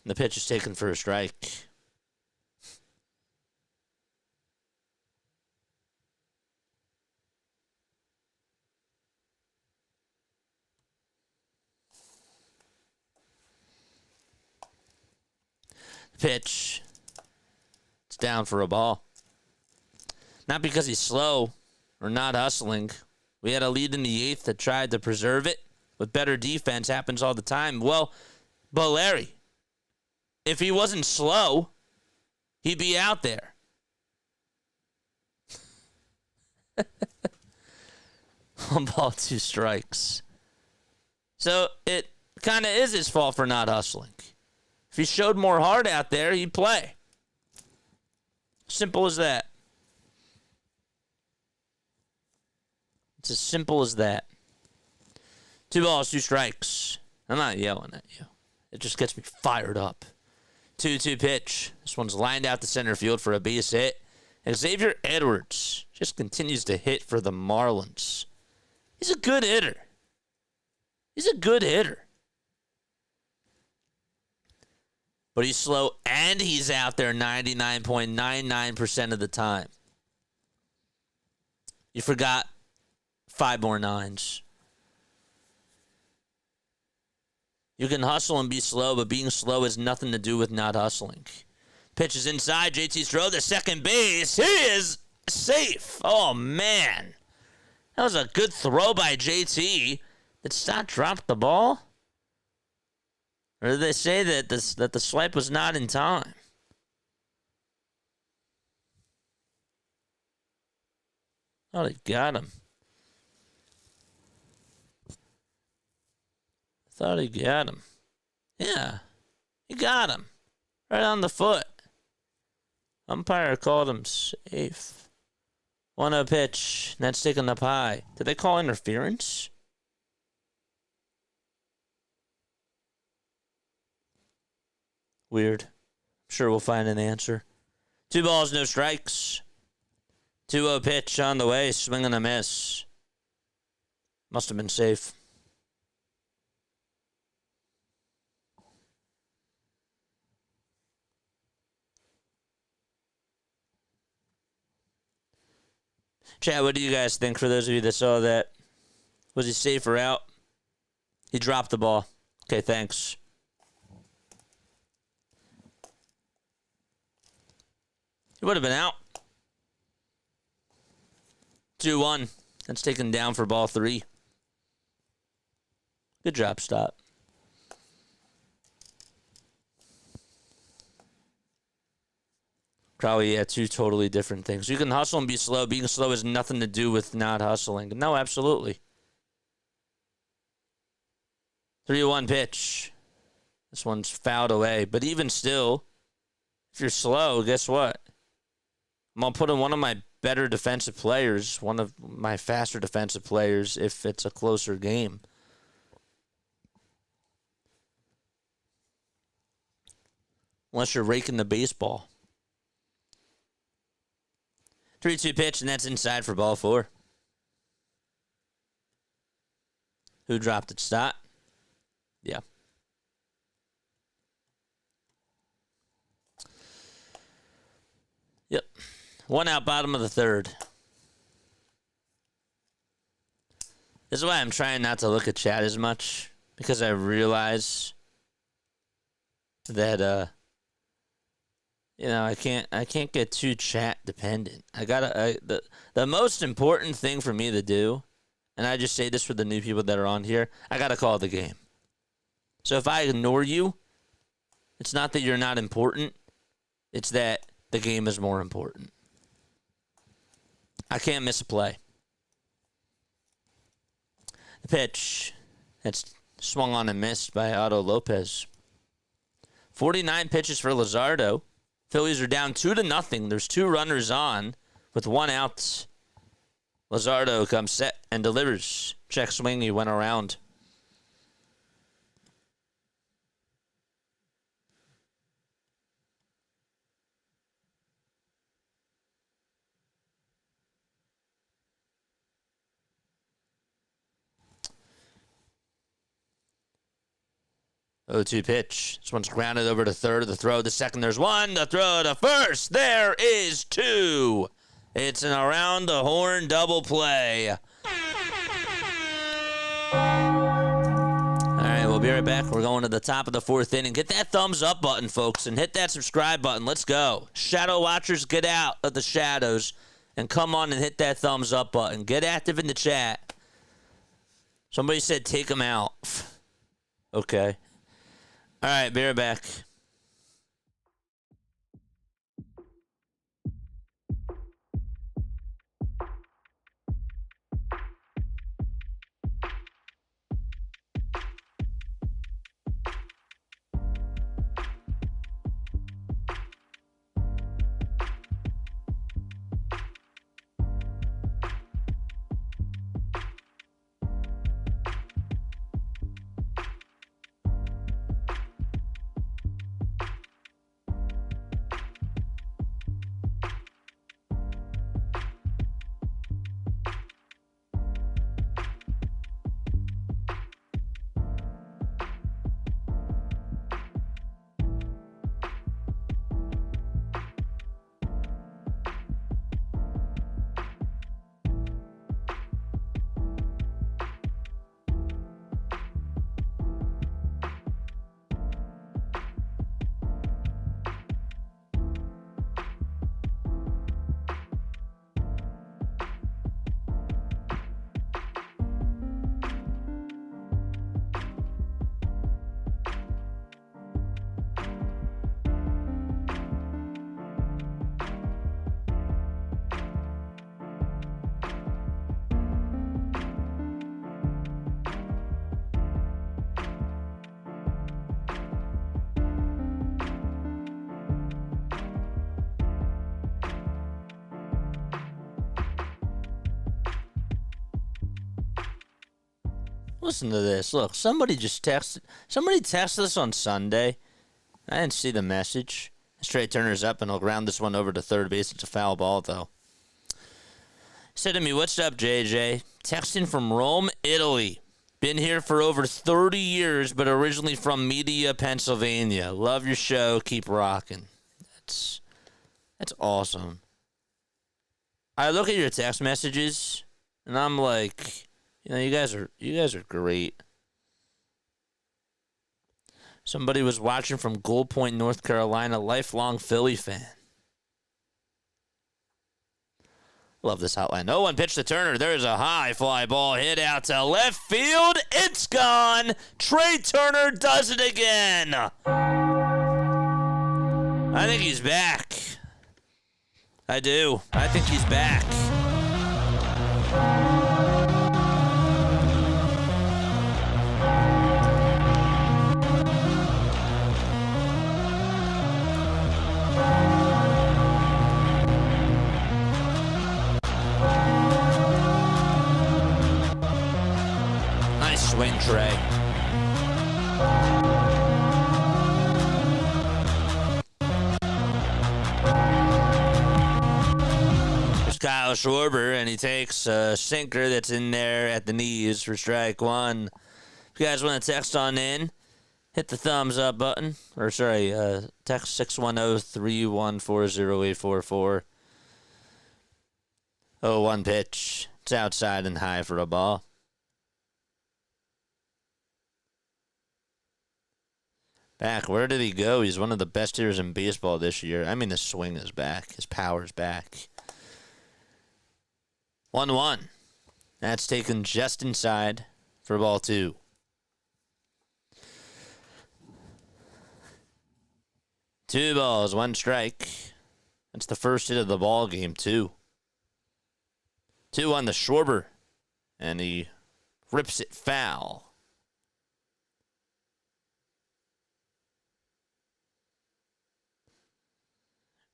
The pitch is taken for a strike. Pitch. It's down for a ball. Not because he's slow or not hustling. We had a lead in the 8th that tried to preserve it. With better defense, happens all the time. Well, but Larry, if he wasn't slow, he'd be out there. 1 ball, 2 strikes. So it kind of is his fault for not hustling. If he showed more heart out there, he'd play. Simple as that. It's as simple as that. 2 balls, 2 strikes. I'm not yelling at you. It just gets me fired up. 2-2 pitch. This one's lined out to center field for a base hit. And Xavier Edwards just continues to hit for the Marlins. He's a good hitter. He's a good hitter. But he's slow, and he's out there 99.99% of the time. You forgot 5 more 9s. You can hustle and be slow, but being slow has nothing to do with not hustling. Pitch is inside. JT's throw to second base. He is safe. Oh, man. That was a good throw by JT. Did Stott drop the ball? Or did they say that the swipe was not in time? Oh, he got him. Thought he got him. Yeah, he got him. Right on the foot. Umpire called him safe. 1-0 pitch. That's taken up high. Did they call interference? Weird. I'm sure we'll find an answer. 2 balls, no strikes. 2-0 pitch on the way. Swing and a miss. Must have been safe. Chat, what do you guys think for those of you that saw that? Was he safe or out? He dropped the ball. Okay, thanks. He would have been out. 2-1. That's taken down for ball 3. Good job, Stott. Probably, yeah, 2 totally different things. You can hustle and be slow. Being slow has nothing to do with not hustling. No, absolutely. 3-1 pitch. This one's fouled away. But even still, if you're slow, guess what? I'm going to put in one of my better defensive players, one of my faster defensive players, if it's a closer game. Unless you're raking the baseball. 3-2 pitch, and that's inside for ball 4. Who dropped it? Stott? Yeah. Yep. 1 out, bottom of the 3rd. This is why I'm trying not to look at chat as much, because I realize that I can't get too chat dependent. The most important thing for me to do, and I just say this for the new people that are on here, I gotta call the game. So if I ignore you, it's not that you're not important, it's that the game is more important. I can't miss a play. The pitch, that's swung on and missed by Otto Lopez. 49 pitches for Luzardo. Phillies are down 2-0. There's 2 runners on with 1 out. Luzardo comes set and delivers. Check swing, he went around. Oh, 2 pitch. This one's grounded over to 3rd. The throw to 2nd. There's 1. The throw to 1st. There is 2. It's an around the horn double play. All right, we'll be right back. We're going to the top of the 4th inning. Get that thumbs up button, folks, and hit that subscribe button. Let's go. Shadow watchers, get out of the shadows and come on and hit that thumbs up button. Get active in the chat. Somebody said take them out. Okay. All right, be right back. Listen to this. Look, somebody texted us on Sunday. I didn't see the message. Trey Turner's up, and he'll ground this one over to third base. It's a foul ball, though. Said to me, "What's up, JJ? Texting from Rome, Italy. Been here for over 30 years, but originally from Media, Pennsylvania. Love your show. Keep rocking." That's awesome. I look at your text messages, and I'm like, you guys are great. Somebody was watching from Gold Point, North Carolina, lifelong Philly fan. Love this hotline. 0-1 pitch to Turner. There's a high fly ball hit out to left field. It's gone. Trey Turner does it again. I think he's back. I do. I think he's back. Nice swing, Trey. Kyle Schwarber, and he takes a sinker that's in there at the knees for strike one. If you guys want to text on in, hit the thumbs up button. Or, sorry, text 610-314-0844. 0-1 pitch. It's outside and high for a ball. Back. Where did he go? He's one of the best hitters in baseball this year. I mean, his swing is back. His power's back. 1-1. That's taken just inside for ball two. Two balls, one strike. That's the first hit of the ball game, too. 2 on the Schwarber, and he rips it foul.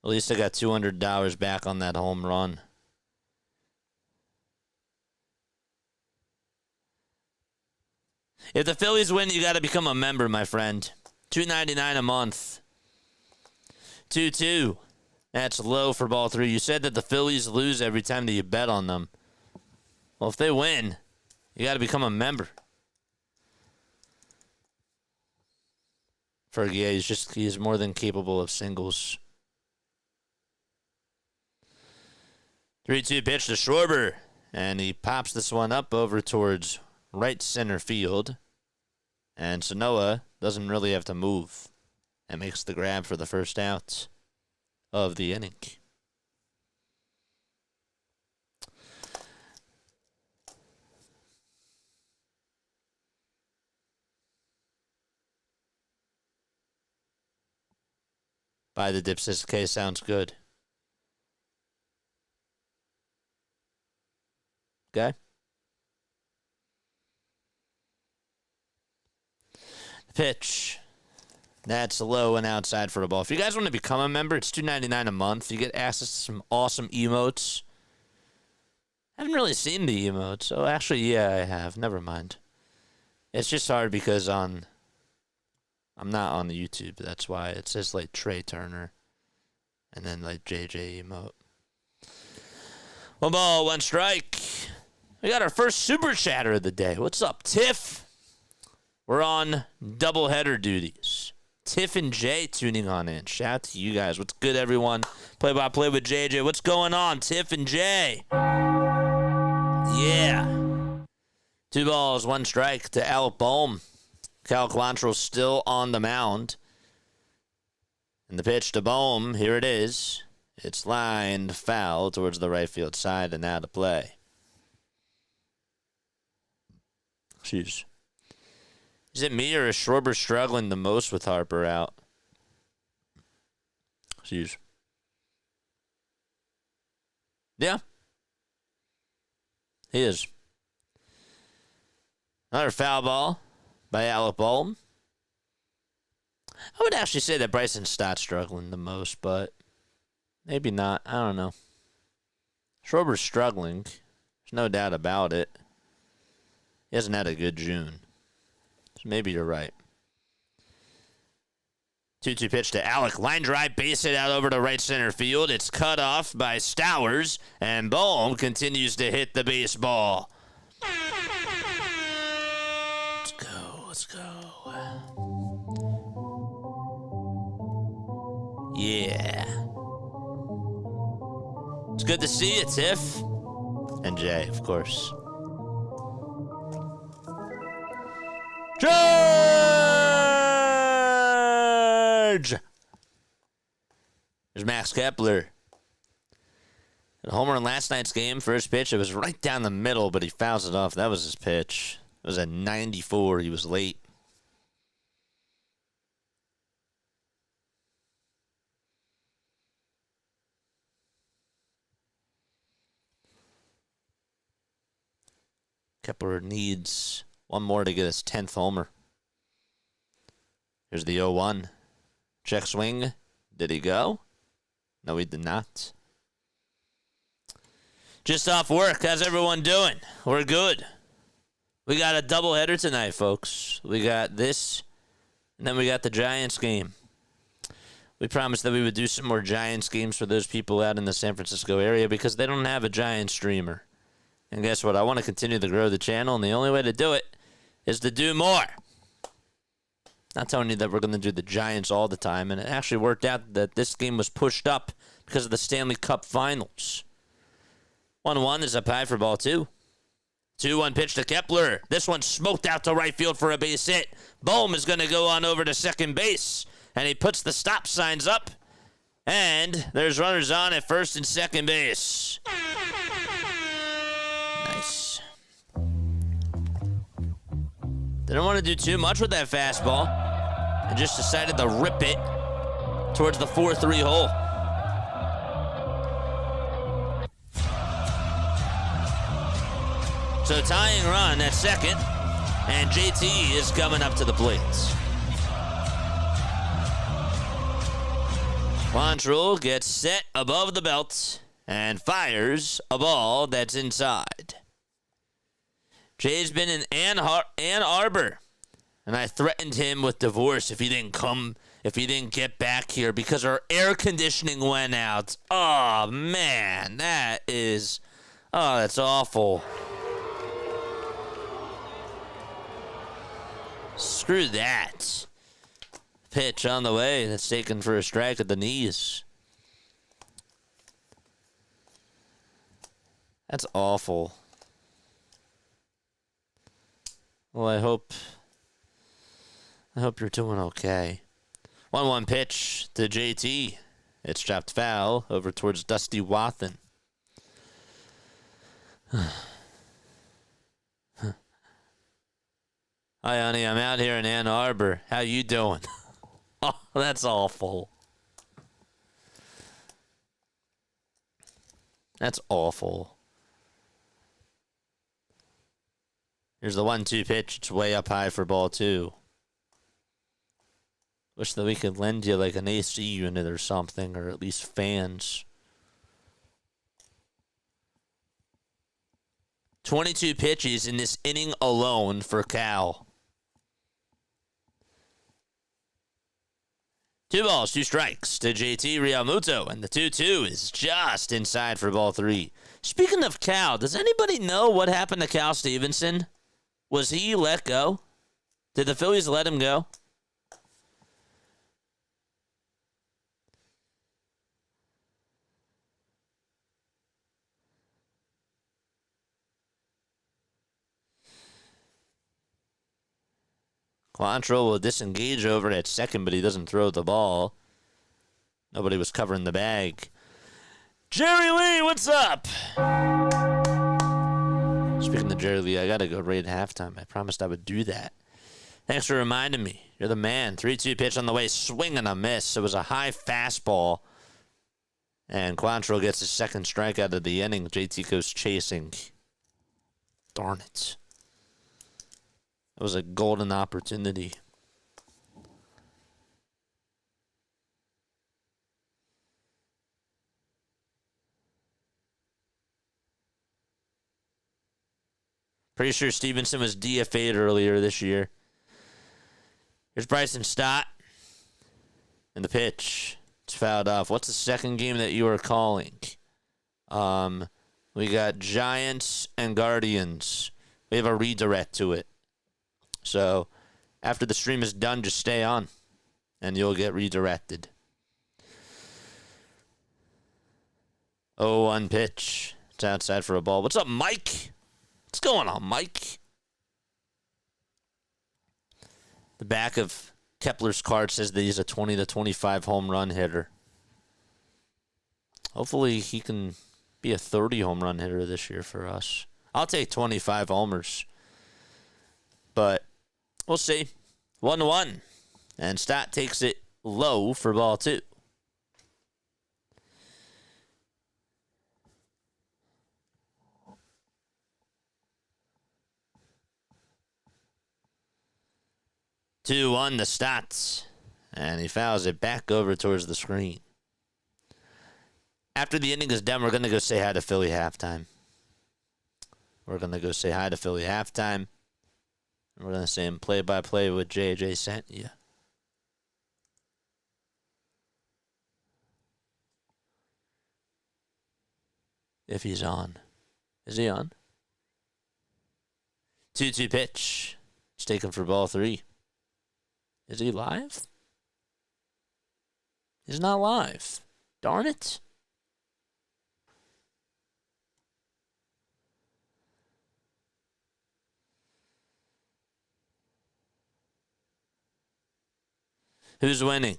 At least I got $200 back on that home run. If the Phillies win, you got to become a member, my friend. $2.99 a month. 2-2. That's low for ball three. You said that the Phillies lose every time that you bet on them. Well, if they win, you got to become a member. Fergie, he's more than capable of singles. 3-2 pitch to Schwarber, and he pops this one up over towards right center field, and Sanoa doesn't really have to move and makes the grab for the first out of the inning. By the Dipsis case sounds good. Okay. Pitch. That's low and outside for a ball. If you guys want to become a member, it's $2.99 a month. You get access to some awesome emotes. I haven't really seen the emotes. Oh, actually, yeah, I have. Never mind. It's just hard because I'm not on the YouTube. That's why it says like Trey Turner and then like JJ emote. 1 ball, 1 strike. We got our first super chatter of the day. What's up, Tiff? We're on doubleheader duties. Tiff and Jay tuning on in. Shout out to you guys. What's good, everyone? Play-by-play with JJ. What's going on, Tiff and Jay? Yeah. 2 balls, 1 strike to Alec Bohm. Cal Quantrill still on the mound. And the pitch to Bohm, here it is. It's lined foul towards the right field side and out of play. Jeez. Is it me or is Schwarber struggling the most with Harper out? Jeez. Yeah. He is. Another foul ball by Alec Bohm. I would actually say that Bryson Stott's struggling the most, but maybe not. I don't know. Schwarber's struggling. There's no doubt about it. He hasn't had a good June. So maybe you're right. 2-2 pitch to Alec. Line drive, base hit out over to right center field. It's cut off by Stowers, and Bohm continues to hit the baseball. Let's go. Let's go. Yeah. It's good to see you, Tiff. And Jay, of course. George! There's Max Kepler. A homer in last night's game, first pitch. It was right down the middle, but he fouls it off. That was his pitch. It was at 94. He was late. Kepler needs one more to get his 10th homer. Here's the 0-1. Check swing. Did he go? No, he did not. Just off work. How's everyone doing? We're good. We got a doubleheader tonight, folks. We got this, and then we got the Giants game. We promised that we would do some more Giants games for those people out in the San Francisco area because they don't have a Giants streamer. And guess what? I want to continue to grow the channel, and the only way to do it is to do more. Not telling you that we're going to do the Giants all the time, and it actually worked out that this game was pushed up because of the Stanley Cup Finals. 1-1 is up high for ball 2. 2-1 pitch to Kepler. This one smoked out to right field for a base hit. Bohm is going to go on over to second base, and he puts the stop signs up, and there's runners on at first and second base. Nice. Didn't want to do too much with that fastball and just decided to rip it towards the 4-3 hole. So tying run at second, and JT is coming up to the plate. Quantrill gets set above the belt and fires a ball that's inside. Jay's been in Ann Arbor, and I threatened him with divorce if he didn't get back here because our air conditioning went out. Oh, man, that's awful. Screw that. Pitch on the way. That's taken for a strike at the knees. That's awful. Well, I hope you're doing okay. 1-1 pitch to JT. It's chopped foul over towards Dusty Wathan. Hi, honey. I'm out here in Ann Arbor. How you doing? Oh, that's awful. That's awful. Here's the 1-2 pitch. It's way up high for ball 2. Wish that we could lend you like an AC unit or something, or at least fans. 22 pitches in this inning alone for Cal. 2 balls, 2 strikes to JT Realmuto, and the 2-2 is just inside for ball 3. Speaking of Cal, does anybody know what happened to Cal Stevenson? Was he let go? Did the Phillies let him go? Quantrill will disengage over at second, but he doesn't throw the ball. Nobody was covering the bag. Jerry Lee, what's up? Speaking of Jerry Lee, I got to go right at halftime. I promised I would do that. Thanks for reminding me. You're the man. 3-2 pitch on the way. Swing and a miss. It was a high fastball. And Quantrill gets his second strikeout of the inning. JT goes chasing. Darn it. It was a golden opportunity. Pretty sure Stevenson was DFA'd earlier this year. Here's Bryson Stott. And the pitch. It's fouled off. What's the second game that you are calling? We got Giants and Guardians. We have a redirect to it. So after the stream is done, just stay on. And you'll get redirected. 0-1 pitch. It's outside for a ball. What's up, Mike? What's going on, Mike? The back of Kepler's card says that he's a 20 to 25 home run hitter. Hopefully he can be a 30 home run hitter this year for us. I'll take 25 homers. But we'll see. 1-1. And Stott takes it low for ball 2. Two on the Stotts, and he fouls it back over towards the screen. After the inning is done, we're going to go say hi to Philly halftime. We're going to go say hi to Philly halftime. We're going to say him play-by-play with JJ sent you. If he's on. Is he on? 2-2 pitch. It's taken for ball 3. Is he live? He's not live. Darn it. Who's winning?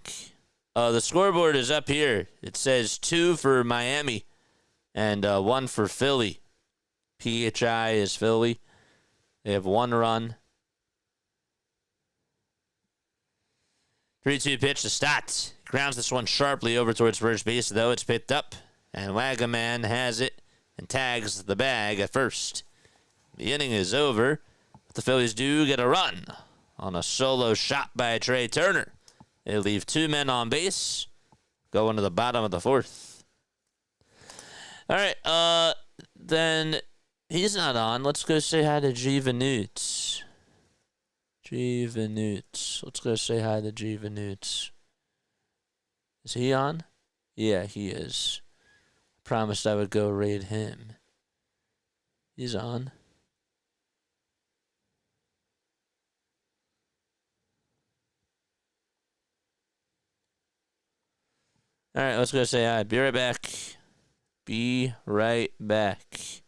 The scoreboard is up here. It says 2 for Miami and 1 for Philly. PHI is Philly. They have 1 run. 3-2 pitch to Stott. Grounds this one sharply over towards first base, though. It's picked up, and Wagaman has it and tags the bag at first. The inning is over, but the Phillies do get a run on a solo shot by Trey Turner. They leave 2 men on base, going to the bottom of the 4th. All right, then he's not on. Let's go say hi to G. Vanutes. G. Vanutes. Let's go say hi to G. Vanutes. Is he on? Yeah, he is. Promised I would go raid him. He's on. All right, let's go say hi. Be right back. Be right back.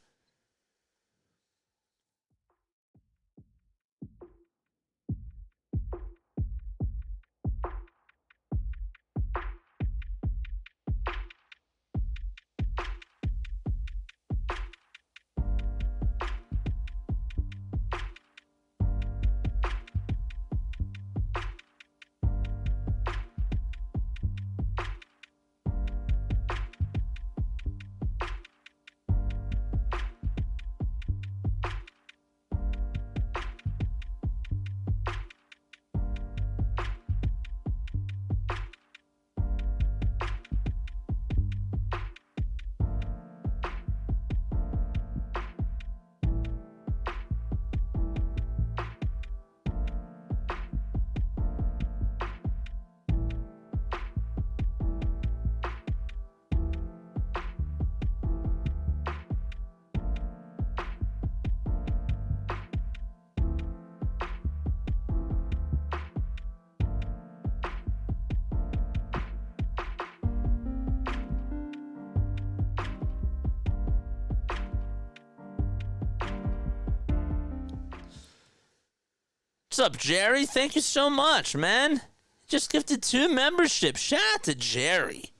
What's up, Jerry? Thank you so much, man. Just gifted 2 memberships. Shout out to Jerry.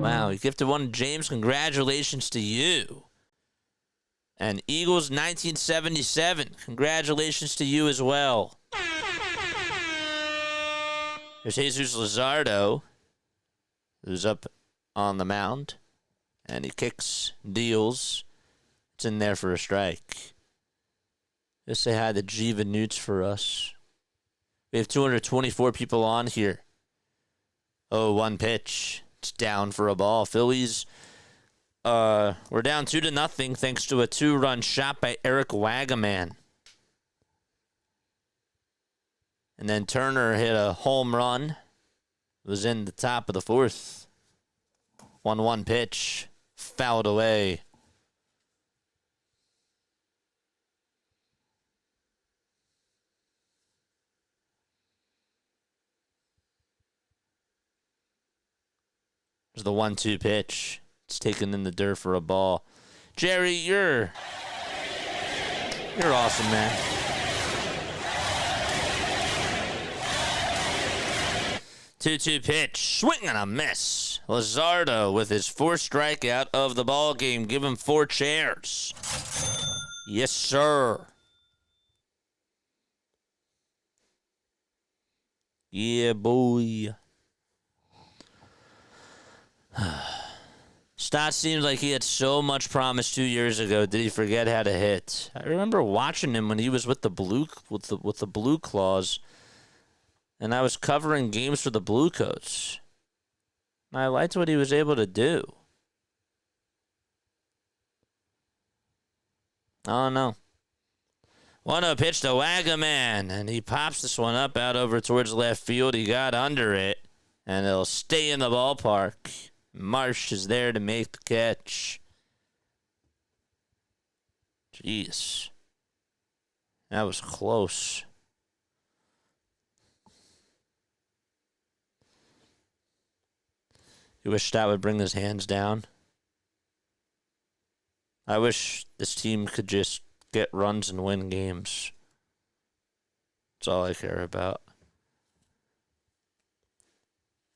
Wow, he gifted 1 to James. Congratulations to you. And Eagles 1977. Congratulations to you as well. There's Jesus Luzardo, who's up on the mound. And he kicks, deals. It's in there for a strike. Just say hi to G. Vanutes for us. We have 224 people on here. 0-1 pitch. It's down for a ball. Phillies we're down 2-0 thanks to a 2-run shot by Eric Wagaman. And then Turner hit a home run. It was in the top of the fourth. 1-1 pitch. Fouled away. There's the 1-2 pitch. It's taken in the dirt for a ball. Jerry, you're awesome, man. 2-2 pitch. Swing and a miss. Luzardo with his 4th strikeout of the ball game. Give him 4 chairs. Yes, sir. Yeah, boy. Stott seems like he had so much promise 2 years ago. Did he forget how to hit? I remember watching him when he was with the Blue Claws, and I was covering games for the Blue Coats. And I liked what he was able to do. I don't know. 1-0 pitch to Wagaman, and he pops this one up out over towards left field. He got under it, and it'll stay in the ballpark. Marsh is there to make the catch. Jeez. That was close. You wish Stott would bring his hands down? I wish this team could just get runs and win games. That's all I care about.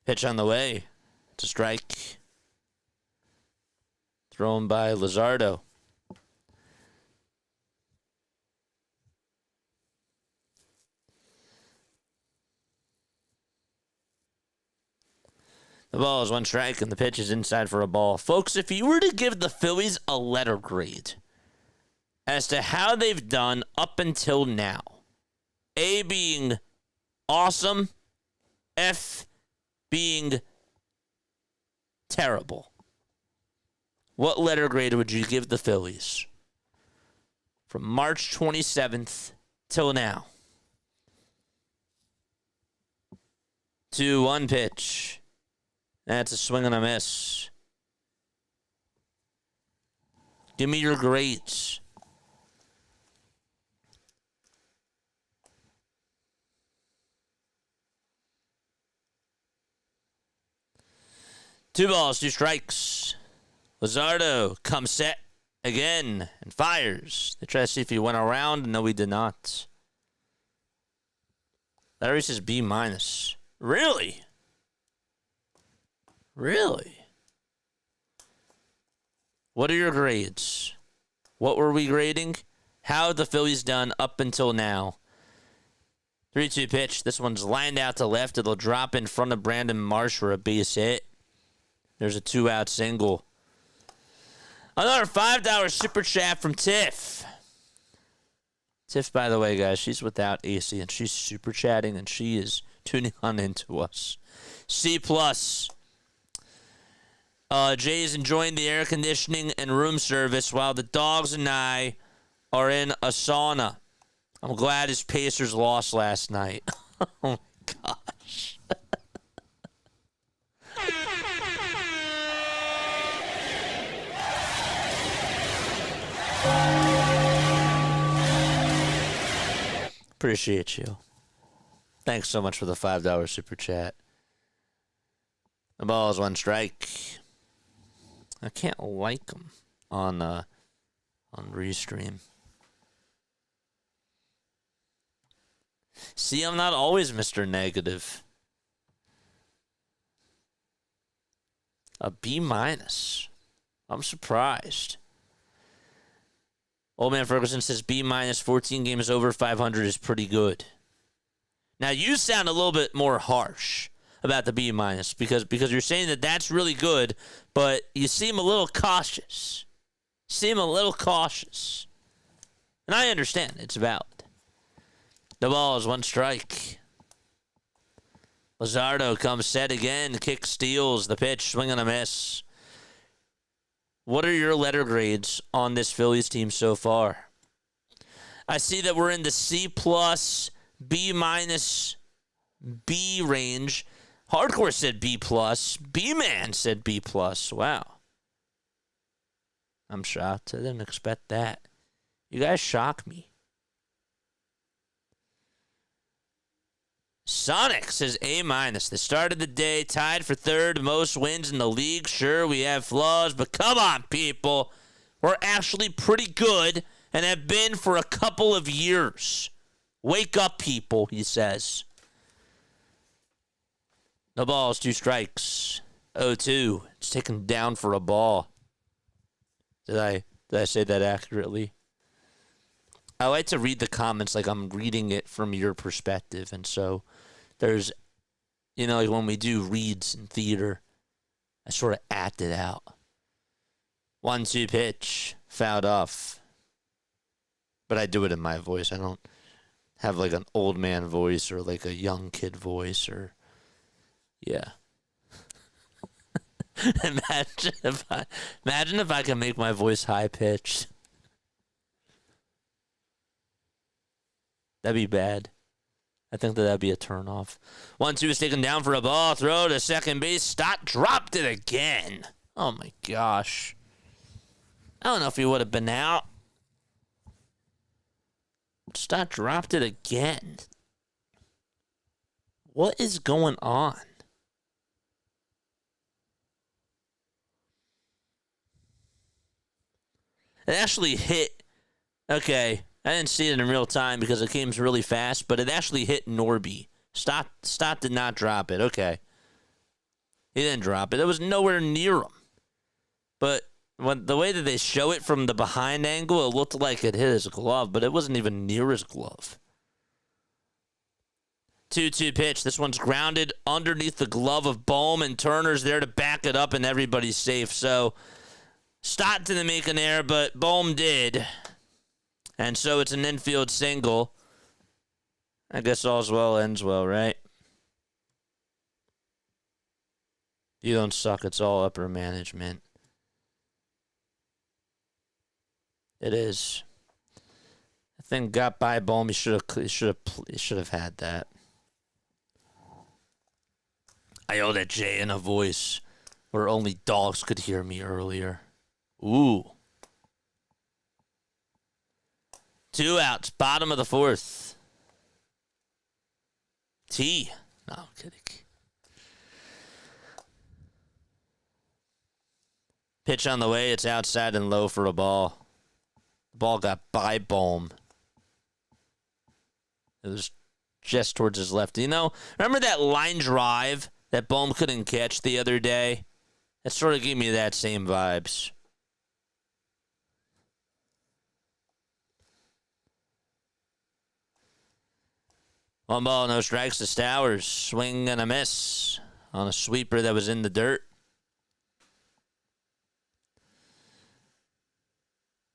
Pitch on the way. It's a strike. Thrown by Luzardo. The ball is 1 strike, and the pitch is inside for a ball. Folks, if you were to give the Phillies a letter grade as to how they've done up until now, A being awesome, F being terrible, what letter grade would you give the Phillies from March 27th till now? 2-1 pitch. That's a swing and a miss. Give me your grades. Two balls, 2 strikes. Luzardo comes set again and fires. They try to see if he went around. No, he did not. Larry says B-. Really? Really? What are your grades? What were we grading? How have the Phillies done up until now? 3-2 pitch. This one's lined out to left. It'll drop in front of Brandon Marsh for a base hit. There's a 2-out single. Another $5 super chat from Tiff. Tiff, by the way, guys, she's without AC, and she's super chatting, and she is tuning on into us. C+. Jay is enjoying the air conditioning and room service while the dogs and I are in a sauna. I'm glad his Pacers lost last night. Oh, my gosh. Appreciate you. Thanks so much for the $5 super chat. The ball is 1 strike. I can't like them on Restream. See, I'm not always Mr. Negative. A B-. I'm surprised. Old Man Ferguson says B-, 14 games over 500 is pretty good. Now, you sound a little bit more harsh about the B- because you're saying that that's really good, but you seem a little cautious. And I understand. It's valid. The ball is 1 strike. Luzardo comes set again. Kick steals the pitch. Swing and a miss. what are your letter grades on this Phillies team so far? I see that we're in the C+, B-, B range. Hardcore said B+. B-Man said B+. Wow. I'm shocked. I didn't expect that. You guys shock me. Sonic says A-. The start of the day, tied for third most wins in the league. Sure, we have flaws, but come on, people. We're actually pretty good and have been for a couple of years. Wake up, people, he says. No balls, 2 strikes. 0-2. It's taken down for a ball. Did I say that accurately? I like to read the comments like I'm reading it from your perspective. And so there's, like when we do reads in theater, I sort of act it out. 1-2 pitch, fouled off. But I do it in my voice. I don't have like an old man voice or like a young kid voice or, yeah. Imagine if I can make my voice high pitched. That'd be bad. I think that'd be a turnoff. 1-2 is taken down for a ball. Throw to second base. Stott dropped it again. Oh my gosh. I don't know if he would have been out. Stott dropped it again. What is going on? It actually hit. Okay, I didn't see it in real time because it came really fast, but it actually hit Norby. Stott did not drop it. Okay. He didn't drop it. It was nowhere near him. But the way that they show it from the behind angle, it looked like it hit his glove, but it wasn't even near his glove. 2-2 pitch. This one's grounded underneath the glove of Bohm, and Turner's there to back it up, and everybody's safe. So Stott didn't make an error, but Bohm did. And so it's an infield single. I guess all's well ends well, right? You don't suck. It's all upper management. It is. I think got by Bohm. He should have had that. I yelled at Jay in a voice where only dogs could hear me earlier. Ooh. 2 outs. Bottom of the 4th. T. No, I'm kidding. Pitch on the way. It's outside and low for a ball. The ball got by Bohm. It was just towards his left. Remember that line drive that Bohm couldn't catch the other day? That sort of gave me that same vibes. One ball, no strikes to Stowers. Swing and a miss on a sweeper that was in the dirt.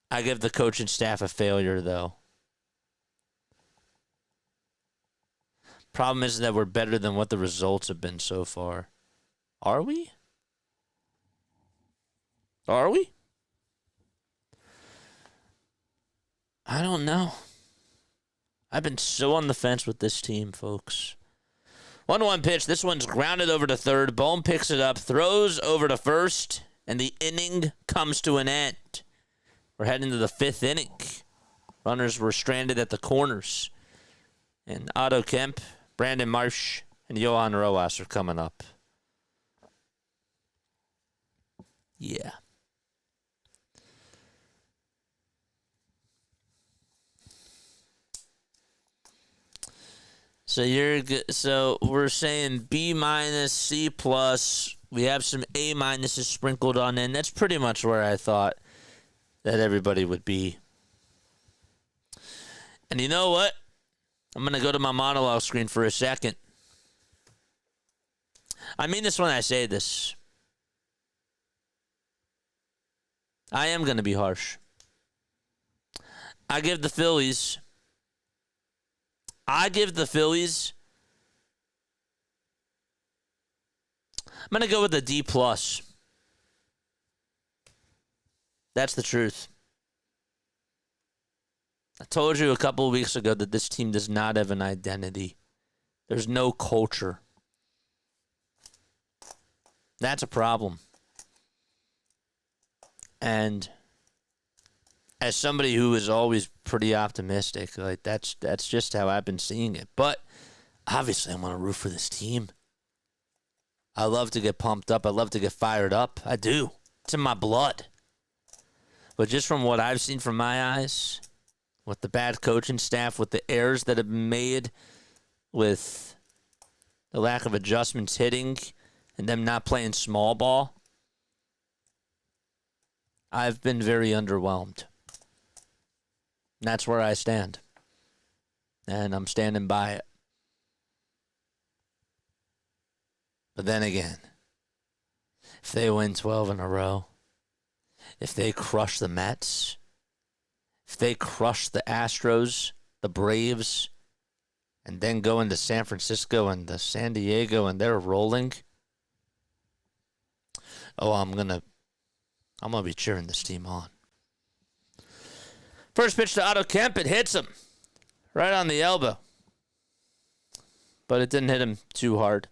I give the coaching staff a failure, though. Problem is that we're better than what the results have been so far. Are we? Are we? I don't know. I've been so on the fence with this team, folks. 1-1 pitch. This one's grounded over to third. Bohm picks it up, throws over to first, and the inning comes to an end. We're heading to the 5th inning. Runners were stranded at the corners. And Otto Kemp, Brandon Marsh, and Johan Rojas are coming up. Yeah. So we're saying B-, C+. We have some A- sprinkled on in. That's pretty much where I thought that everybody would be. And you know what? I'm going to go to my monologue screen for a second. I mean this when I say this. I am going to be harsh. I give the Phillies. I'm going to go with a D+. That's the truth. I told you a couple of weeks ago that this team does not have an identity. There's no culture. That's a problem. And as somebody who is always pretty optimistic, like that's just how I've been seeing it. But obviously I want to root for this team. I love to get pumped up. I love to get fired up. I do. It's in my blood. But just from what I've seen from my eyes, with the bad coaching staff, with the errors that have been made, with the lack of adjustments hitting, and them not playing small ball, I've been very underwhelmed. And that's where I stand. And I'm standing by it. But then again, if they win 12 in a row, if they crush the Mets, if they crush the Astros, the Braves, and then go into San Francisco and the San Diego and they're rolling, I'm gonna be cheering this team on. First pitch to Otto Kemp, it hits him right on the elbow. But it didn't hit him too hard.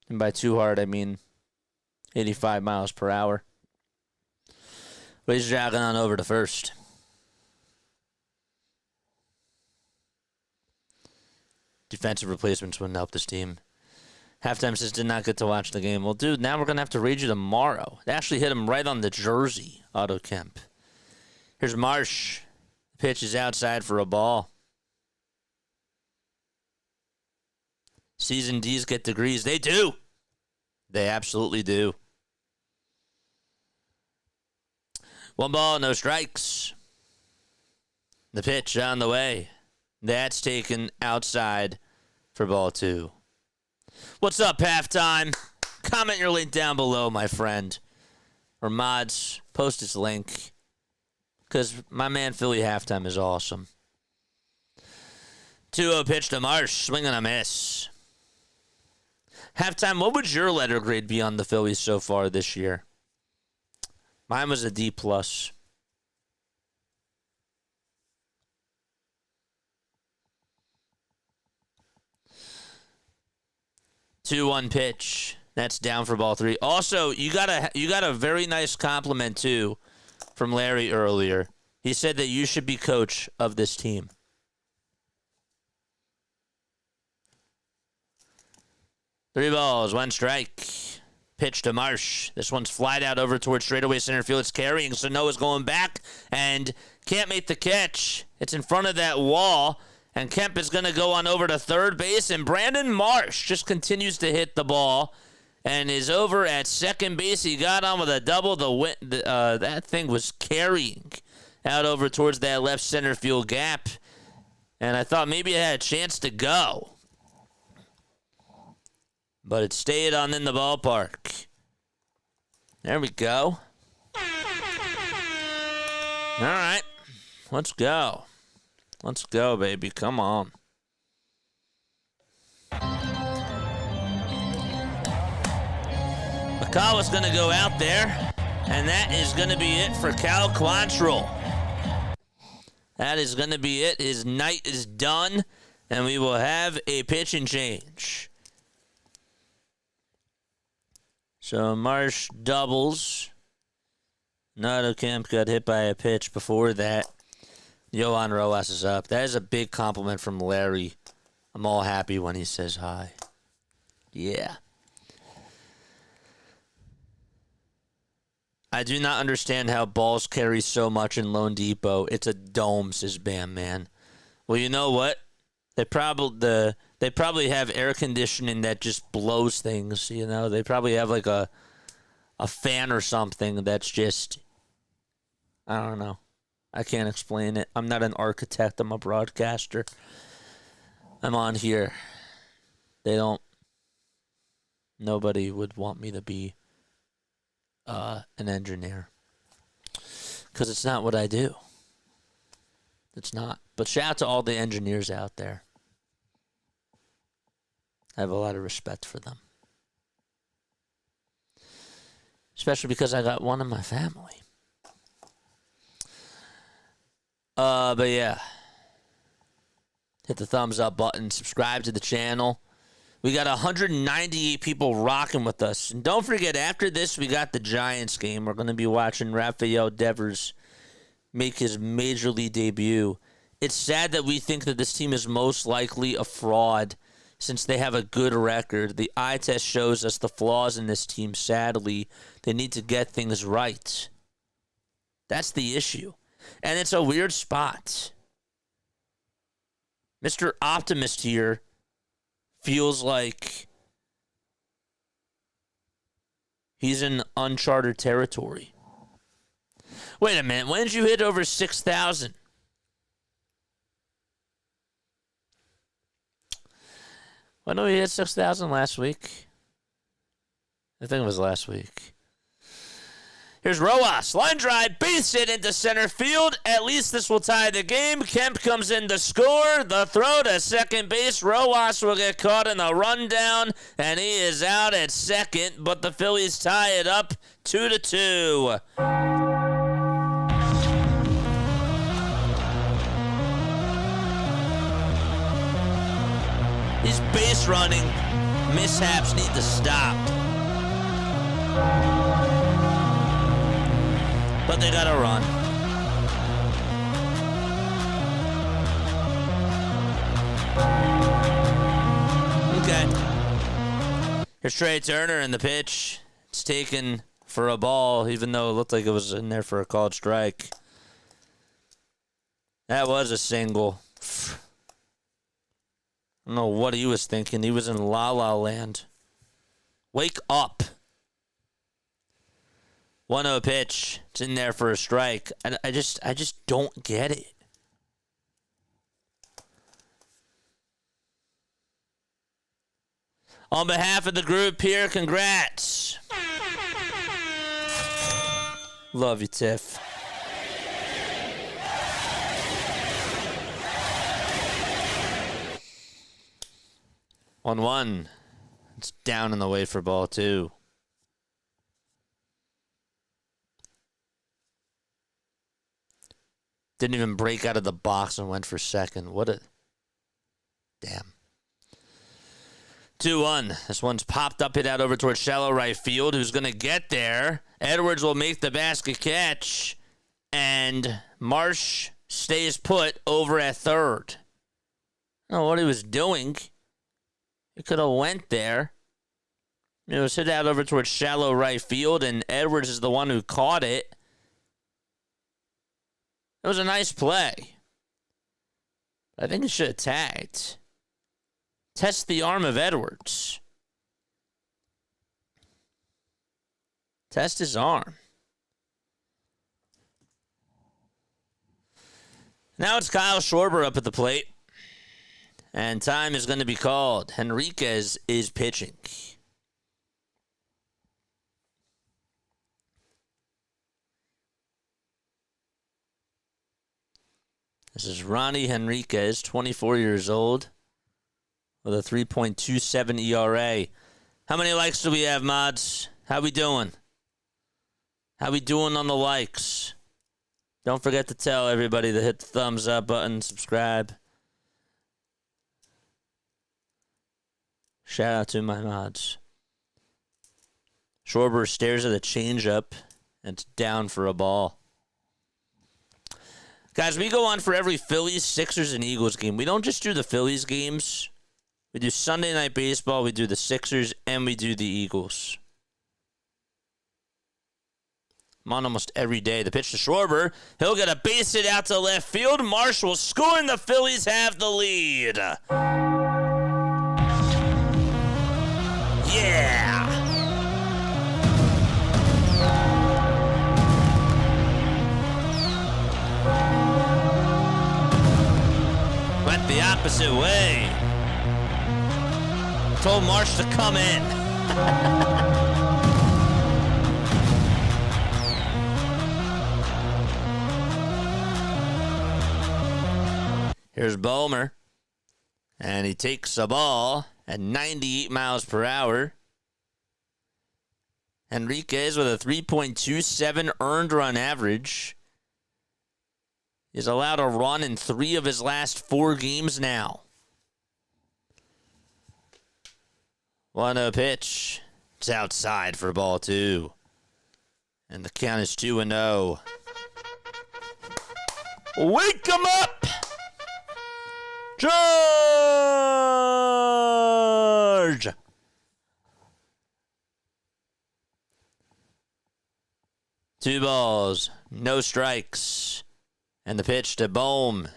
And by too hard, I mean 85 miles per hour. But he's jogging on over to first. Defensive replacements wouldn't help this team. Halftime says did not get to watch the game. Well, dude, now we're going to have to read you tomorrow. It actually hit him right on the jersey, Otto Kemp. Here's Marsh. The pitch is outside for a ball. Season D's get degrees. They do. They absolutely do. 1 ball, no strikes. The pitch on the way. That's taken outside for ball 2. What's up, halftime? Comment your link down below, my friend. Or mods, post his link. Because my man Philly halftime is awesome. 2-0 pitch to Marsh. Swing and a miss. Halftime, what would your letter grade be on the Phillies so far this year? Mine was a D+. 2-1 pitch. That's down for ball 3. Also, you got a very nice compliment too from Larry earlier. He said that you should be coach of this team. Three balls, 1 strike. Pitch to Marsh. This one's flied out over towards straightaway center field. It's carrying, so Noah's going back and can't make the catch. It's in front of that wall, and Kemp is going to go on over to third base, and Brandon Marsh just continues to hit the ball and is over at second base. He got on with a double. That thing was carrying out over towards that left center field gap, and I thought maybe it had a chance to go. But it stayed on in the ballpark. There we go. All right. Let's go. Let's go, baby. Come on. McCall is going to go out there. And that is going to be it for Cal Quantrill. That is going to be it. His night is done. And we will have a pitch and change. So Marsh doubles. Otto Kemp got hit by a pitch before that. Yohan Rojas is up. That is a big compliment from Larry. I'm all happy when he says hi. Yeah. I do not understand how balls carry so much in Lone Depot. It's a dome, says Bam Man. Well, you know what? They probably have air conditioning that just blows things, you know? They probably have like a fan or something that's just, I don't know. I can't explain it. I'm not an architect. I'm a broadcaster. I'm on here. Nobody would want me to be an engineer. Because it's not what I do. It's not. But shout out to all the engineers out there. I have a lot of respect for them. Especially because I got one in my family. But yeah. Hit the thumbs up button. Subscribe to the channel. We got 198 people rocking with us. And don't forget, after this, we got the Giants game. We're going to be watching Rafael Devers make his major league debut. It's sad that we think that this team is most likely a fraud since they have a good record. The eye test shows us the flaws in this team, sadly. They need to get things right. That's the issue. And it's a weird spot. Mr. Optimist here feels like he's in uncharted territory. Wait a minute. When did you hit over 6,000? When did we hit 6,000 last week? I think it was last week. Here's Rojas. Line drive, base hit into center field. At least this will tie the game. Kemp comes in to score. The throw to second base. Rojas will get caught in the rundown, and he is out at second. But the Phillies tie it up 2-2. These base running mishaps need to stop. But they got to run. Okay. Here's Trey Turner in the pitch. It's taken for a ball, even though it looked like it was in there for a called strike. That was a single. I don't know what he was thinking. He was in La La Land. Wake up. 1-0 pitch. It's in there for a strike. I just don't get it. On behalf of the group here, congrats. Love you, Tiff. On 1. It's down in the way for ball 2. Didn't even break out of the box and went for second. What a... Damn. 2-1. This one's popped up, hit out over towards shallow right field. Who's going to get there? Edwards will make the basket catch. And Marsh stays put over at third. I don't know what he was doing. He could have went there. It was hit out over towards shallow right field, and Edwards is the one who caught it. It was a nice play. I think it should have tagged. Test the arm of Edwards. Test his arm. Now it's Kyle Schwarber up at the plate. And time is going to be called. Henriquez is pitching. This is Ronnie Henriquez, 24 years old, with a 3.27 ERA. How many likes do we have, mods? How we doing? How we doing on the likes? Don't forget to tell everybody to hit the thumbs up button, subscribe. Shout out to my mods. Schwarber stares at a changeup, and it's down for a ball. Guys, we go on for every Phillies, Sixers, and Eagles game. We don't just do the Phillies games. We do Sunday Night Baseball, we do the Sixers, and we do the Eagles. I'm on almost every day. The pitch to Schwarber. He'll get a base hit out to left field. Marsh will score, and the Phillies have the lead. Yeah! Went the opposite way. Told Marsh to come in. Here's Boehmer. And he takes a ball at 98 miles per hour. Henriquez with a 3.27 earned run average He's allowed a run in 3 of his last 4 games now. 1-0 pitch. It's outside for ball 2. And the count is 2-0. Wake him up! George! 2 balls, no strikes. And the pitch to Bohm.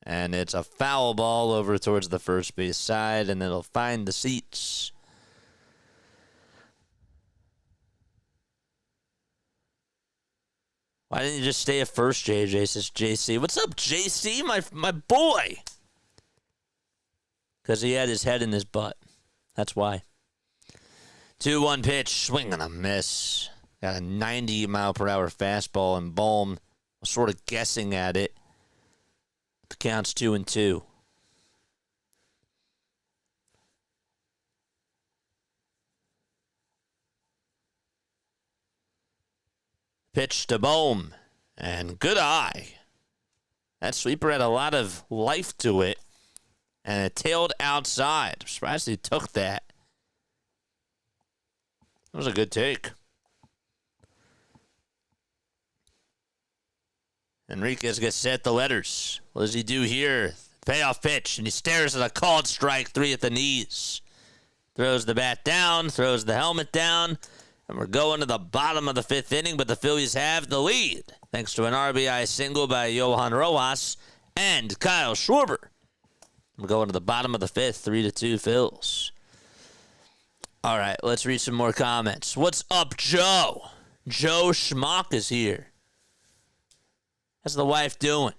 And it's a foul ball over towards the first base side, and it'll find the seats. Why didn't you just stay at first, JJ? Says JC. What's up, JC? My boy. Because he had his head in his butt. That's why. 2-1 pitch. Swing and a miss. Got a 90-mile-per-hour fastball, and Bohm was sort of guessing at it. The count's 2-2. Pitch to Bohm, and good eye. That sweeper had a lot of life to it, and it tailed outside. I'm surprised he took that. That was a good take. Enriquez gets set the letters. What does he do here? Payoff pitch, and he stares at a called strike 3 at the knees. Throws the bat down, throws the helmet down, and we're going to the bottom of the 5th inning, but the Phillies have the lead, thanks to an RBI single by Johan Rojas and Kyle Schwarber. We're going to the bottom of the 5th, 3-2 Phils. All right, let's read some more comments. What's up, Joe? Joe Schmock is here. How's the wife doing?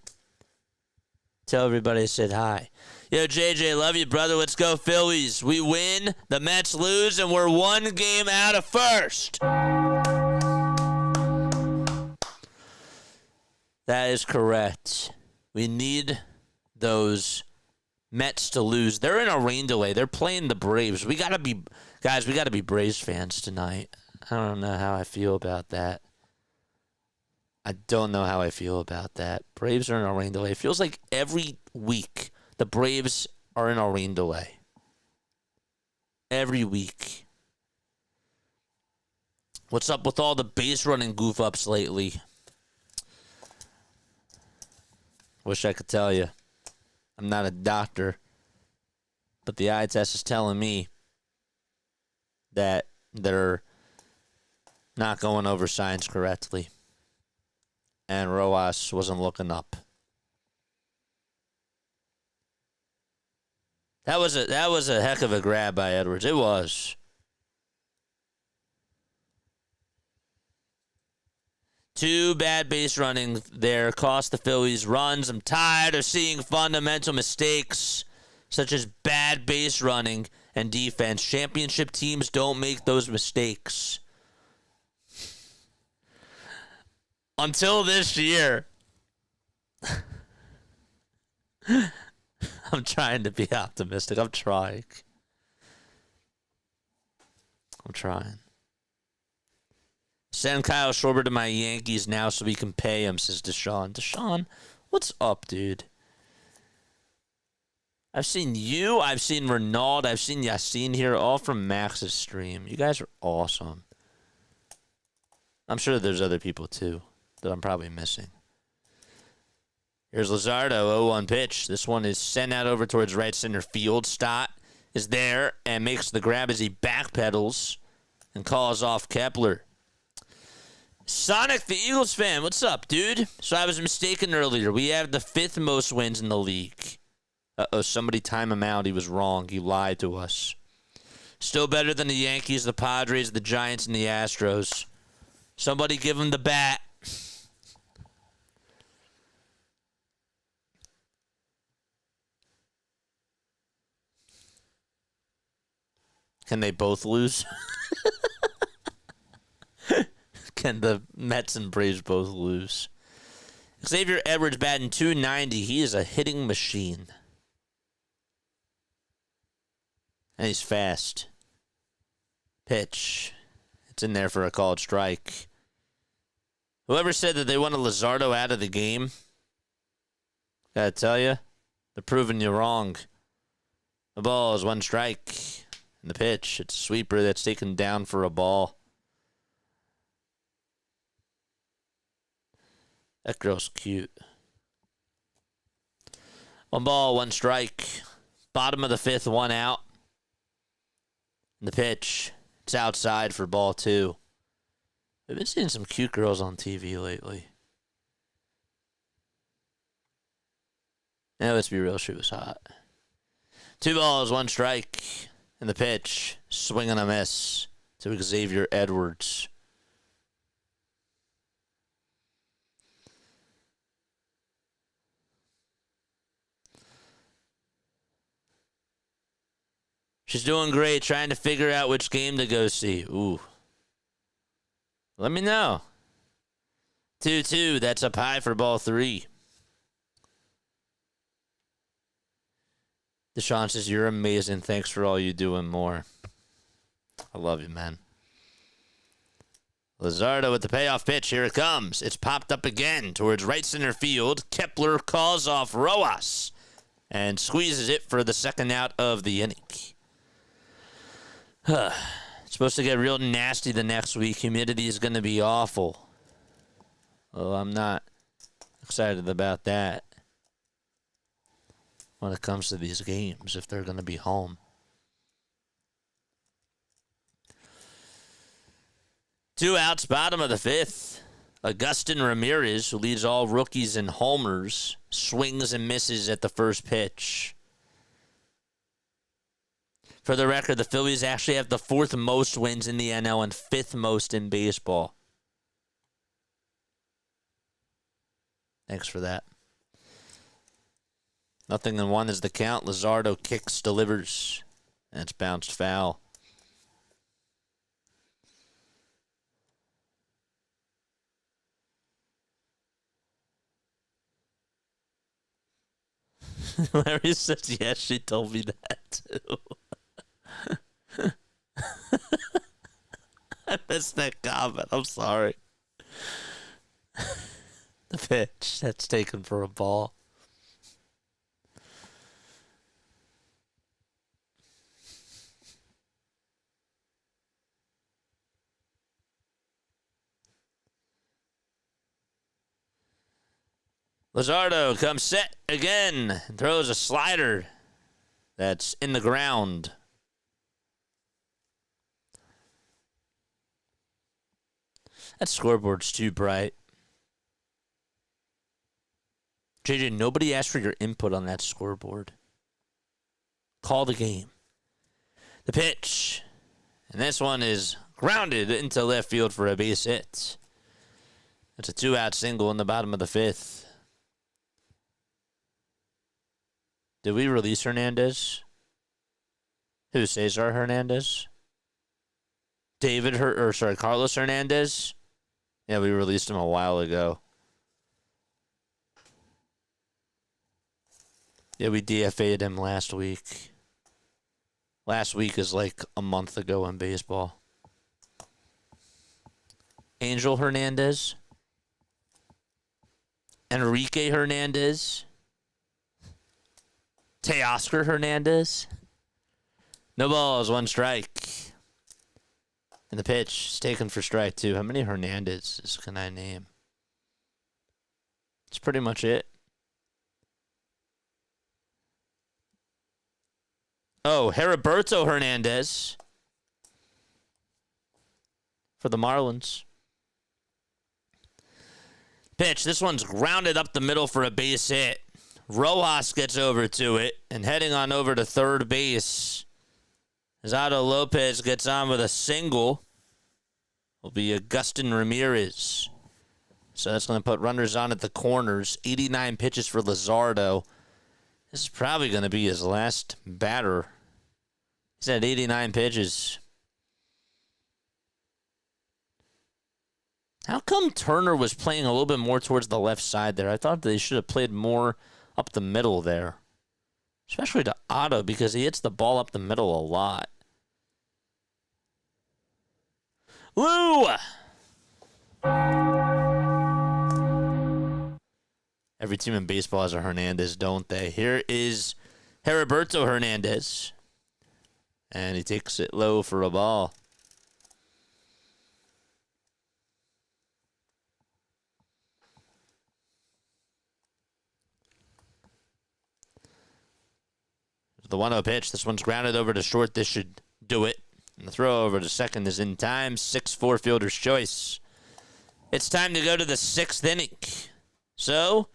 Tell everybody I said hi. Yo, JJ, love you, brother. Let's go, Phillies. We win, the Mets lose, and we're 1 game out of first. That is correct. We need those Mets to lose. They're in a rain delay. They're playing the Braves. We got to be Braves fans tonight. I don't know how I feel about that. Braves are in a rain delay. It feels like every week the Braves are in a rain delay. Every week. What's up with all the base running goof ups lately? Wish I could tell you. I'm not a doctor. But the eye test is telling me that they're not going over signs correctly. And Rojas wasn't looking up. That was a heck of a grab by Edwards. It was. 2 bad base running there cost the Phillies runs. I'm tired of seeing fundamental mistakes such as bad base running and defense. Championship teams don't make those mistakes. Until this year. I'm trying to be optimistic. I'm trying. Send Kyle Schwarber to my Yankees now so we can pay him, says Deshaun. Deshaun, what's up, dude? I've seen you. I've seen Renaud. I've seen Yassine here, all from Max's stream. You guys are awesome. I'm sure there's other people, too, that I'm probably missing. Here's Luzardo, 0-1 pitch. This one is sent out over towards right center field. Stott is there and makes the grab as he backpedals and calls off Kepler. Sonic, the Eagles fan, what's up, dude? So I was mistaken earlier. We have the 5th most wins in the league. Uh-oh, somebody time him out. He was wrong. He lied to us. Still better than the Yankees, the Padres, the Giants, and the Astros. Somebody give him the bat. Can they both lose? Can the Mets and Braves both lose? Xavier Edwards batting .290. He is a hitting machine. And he's fast. Pitch. It's in there for a called strike. Whoever said that they wanted Luzardo out of the game, Gotta tell you, they're proving you wrong. The ball is 1 strike. And the pitch, it's a sweeper that's taken down for a ball. That girl's cute. 1 ball, 1 strike. Bottom of the 5th, 1 out. And the pitch, it's outside for ball 2. I've been seeing some cute girls on TV lately. Now let's be real, she was hot. 2 balls, 1 strike. And the pitch, swing and a miss to Xavier Edwards. She's doing great, trying to figure out which game to go see. Ooh. Let me know. 2-2, that's up high for ball 3. Deshaun says, you're amazing. Thanks for all you do and more. I love you, man. Luzardo with the payoff pitch. Here it comes. It's popped up again towards right center field. Kepler calls off Rojas and squeezes it for the 2nd out of the inning. It's supposed to get real nasty the next week. Humidity is going to be awful. Oh, I'm not excited about that when it comes to these games, if they're going to be home. 2 outs, bottom of the 5th. Agustin Ramirez, who leads all rookies in homers, swings and misses at the first pitch. For the record, the Phillies actually have the 4th most wins in the NL and 5th most in baseball. Thanks for that. 0-1 is the count. Luzardo kicks, delivers, and it's bounced foul. Larry says, yes, she told me that too. I missed that comment. I'm sorry. The pitch, that's taken for a ball. Luzardo comes set again. Throws a slider that's in the ground. That scoreboard's too bright. JJ, nobody asked for your input on that scoreboard. Call the game. The pitch. And this one is grounded into left field for a base hit. It's a 2-out single in the bottom of the 5th. Did we release Hernandez? Who, Cesar Hernandez? Carlos Hernandez? Yeah, we released him a while ago. Yeah, we DFA'd him last week. Last week is like a month ago in baseball. Angel Hernandez. Enrique Hernandez. Teoscar Hernandez. No balls, 1 strike. And the pitch is taken for strike 2. How many Hernandezes can I name? That's pretty much it. Oh, Heriberto Hernandez for the Marlins. Pitch. This one's grounded up the middle for a base hit. Rojas gets over to it, and heading on over to third base, as Otto Lopez gets on with a single, will be Agustin Ramirez. So that's going to put runners on at the corners. 89 pitches for Luzardo. This is probably going to be his last batter. He's had 89 pitches. How come Turner was playing a little bit more towards the left side there? I thought they should have played more up the middle there. Especially to Otto, because he hits the ball up the middle a lot. Woo! Every Every team in baseball has a Hernandez, don't they? Here is Heriberto Hernandez. And he takes it low for a ball. The 1-0 pitch. This one's grounded over to short. This should do it. And the throw over to second is in time. 6-4 fielder's choice. It's time to go to the 6th inning. So,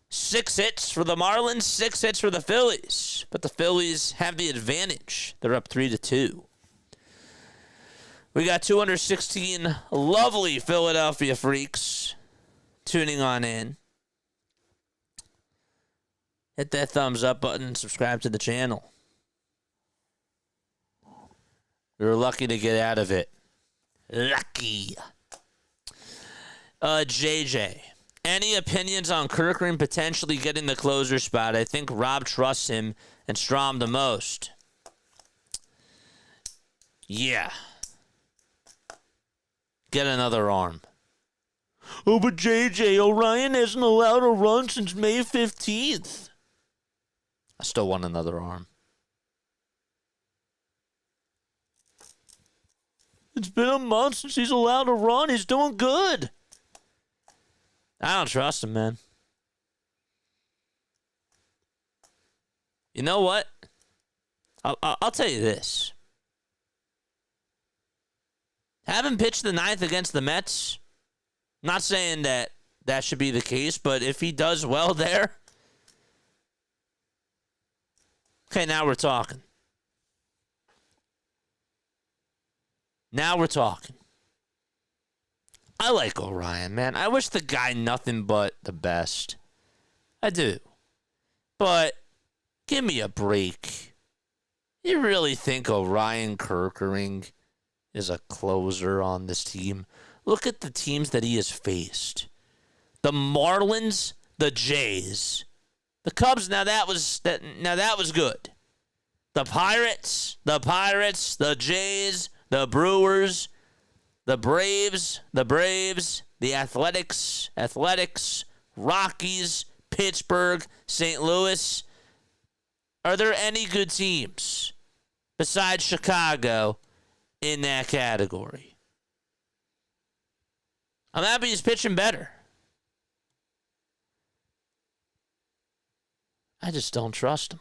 6 hits for the Marlins, 6 hits for the Phillies. But the Phillies have the advantage. They're up 3-2. We got 216 lovely Philadelphia freaks tuning on in. Hit that thumbs up button and subscribe to the channel. We were lucky to get out of it. Lucky. JJ. Any opinions on Kerkering potentially getting the closer spot? I think Rob trusts him and Strom the most. Yeah. Get another arm. Oh, but JJ, Orion hasn't allowed a run since May 15th. I still want another arm. It's been a month since he's allowed a run. He's doing good. I don't trust him, man. You know what? I'll tell you this. Having pitched the 9th against the Mets, not saying that should be the case, but if he does well there, okay, now we're talking. Now we're talking. I like Orion, man. I wish the guy nothing but the best. I do. But give me a break. You really think Orion Kerkering is a closer on this team? Look at the teams that he has faced. The Marlins, the Jays, the Cubs. Now that was good. The Pirates, the Jays, the Brewers, the Braves, the Athletics, Rockies, Pittsburgh, St. Louis. Are there any good teams besides Chicago in that category? I'm happy he's pitching better. I just don't trust him.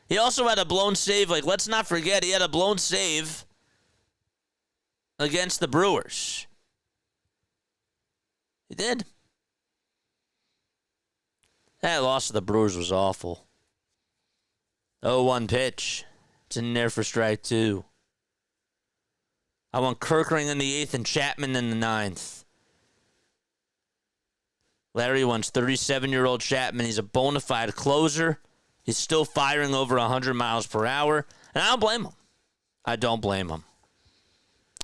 He also had a blown save. Like, let's not forget, he had a blown save against the Brewers. He did. That loss to the Brewers was awful. 0-1 pitch. It's in there for strike 2. I want Kerkering in the 8th and Chapman in the 9th. Larry wants 37-year-old Chapman. He's a bona fide closer. He's still firing over 100 miles per hour. And I don't blame him. I don't blame him.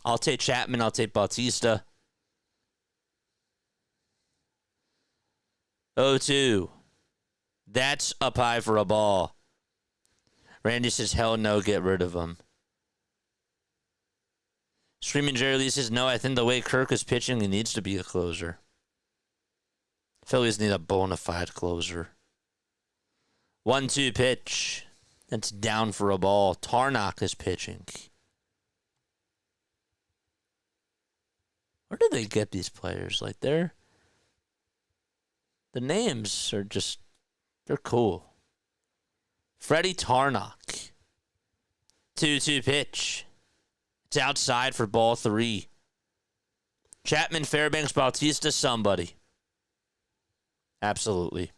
I'll take Chapman. I'll take Bautista. 0-2. That's up high for a ball. Randy says, hell no, get rid of him. Screaming Jerry Lee says, no, I think the way Kirk is pitching, he needs to be a closer. Phillies need a bona fide closer. 1-2 pitch. That's down for a ball. Tarnock is pitching. Where do they get these players? Like, the names are just, they're cool. Freddie Tarnock. 2-2 pitch. It's outside for ball 3. Chapman, Fairbanks, Bautista, somebody. Absolutely.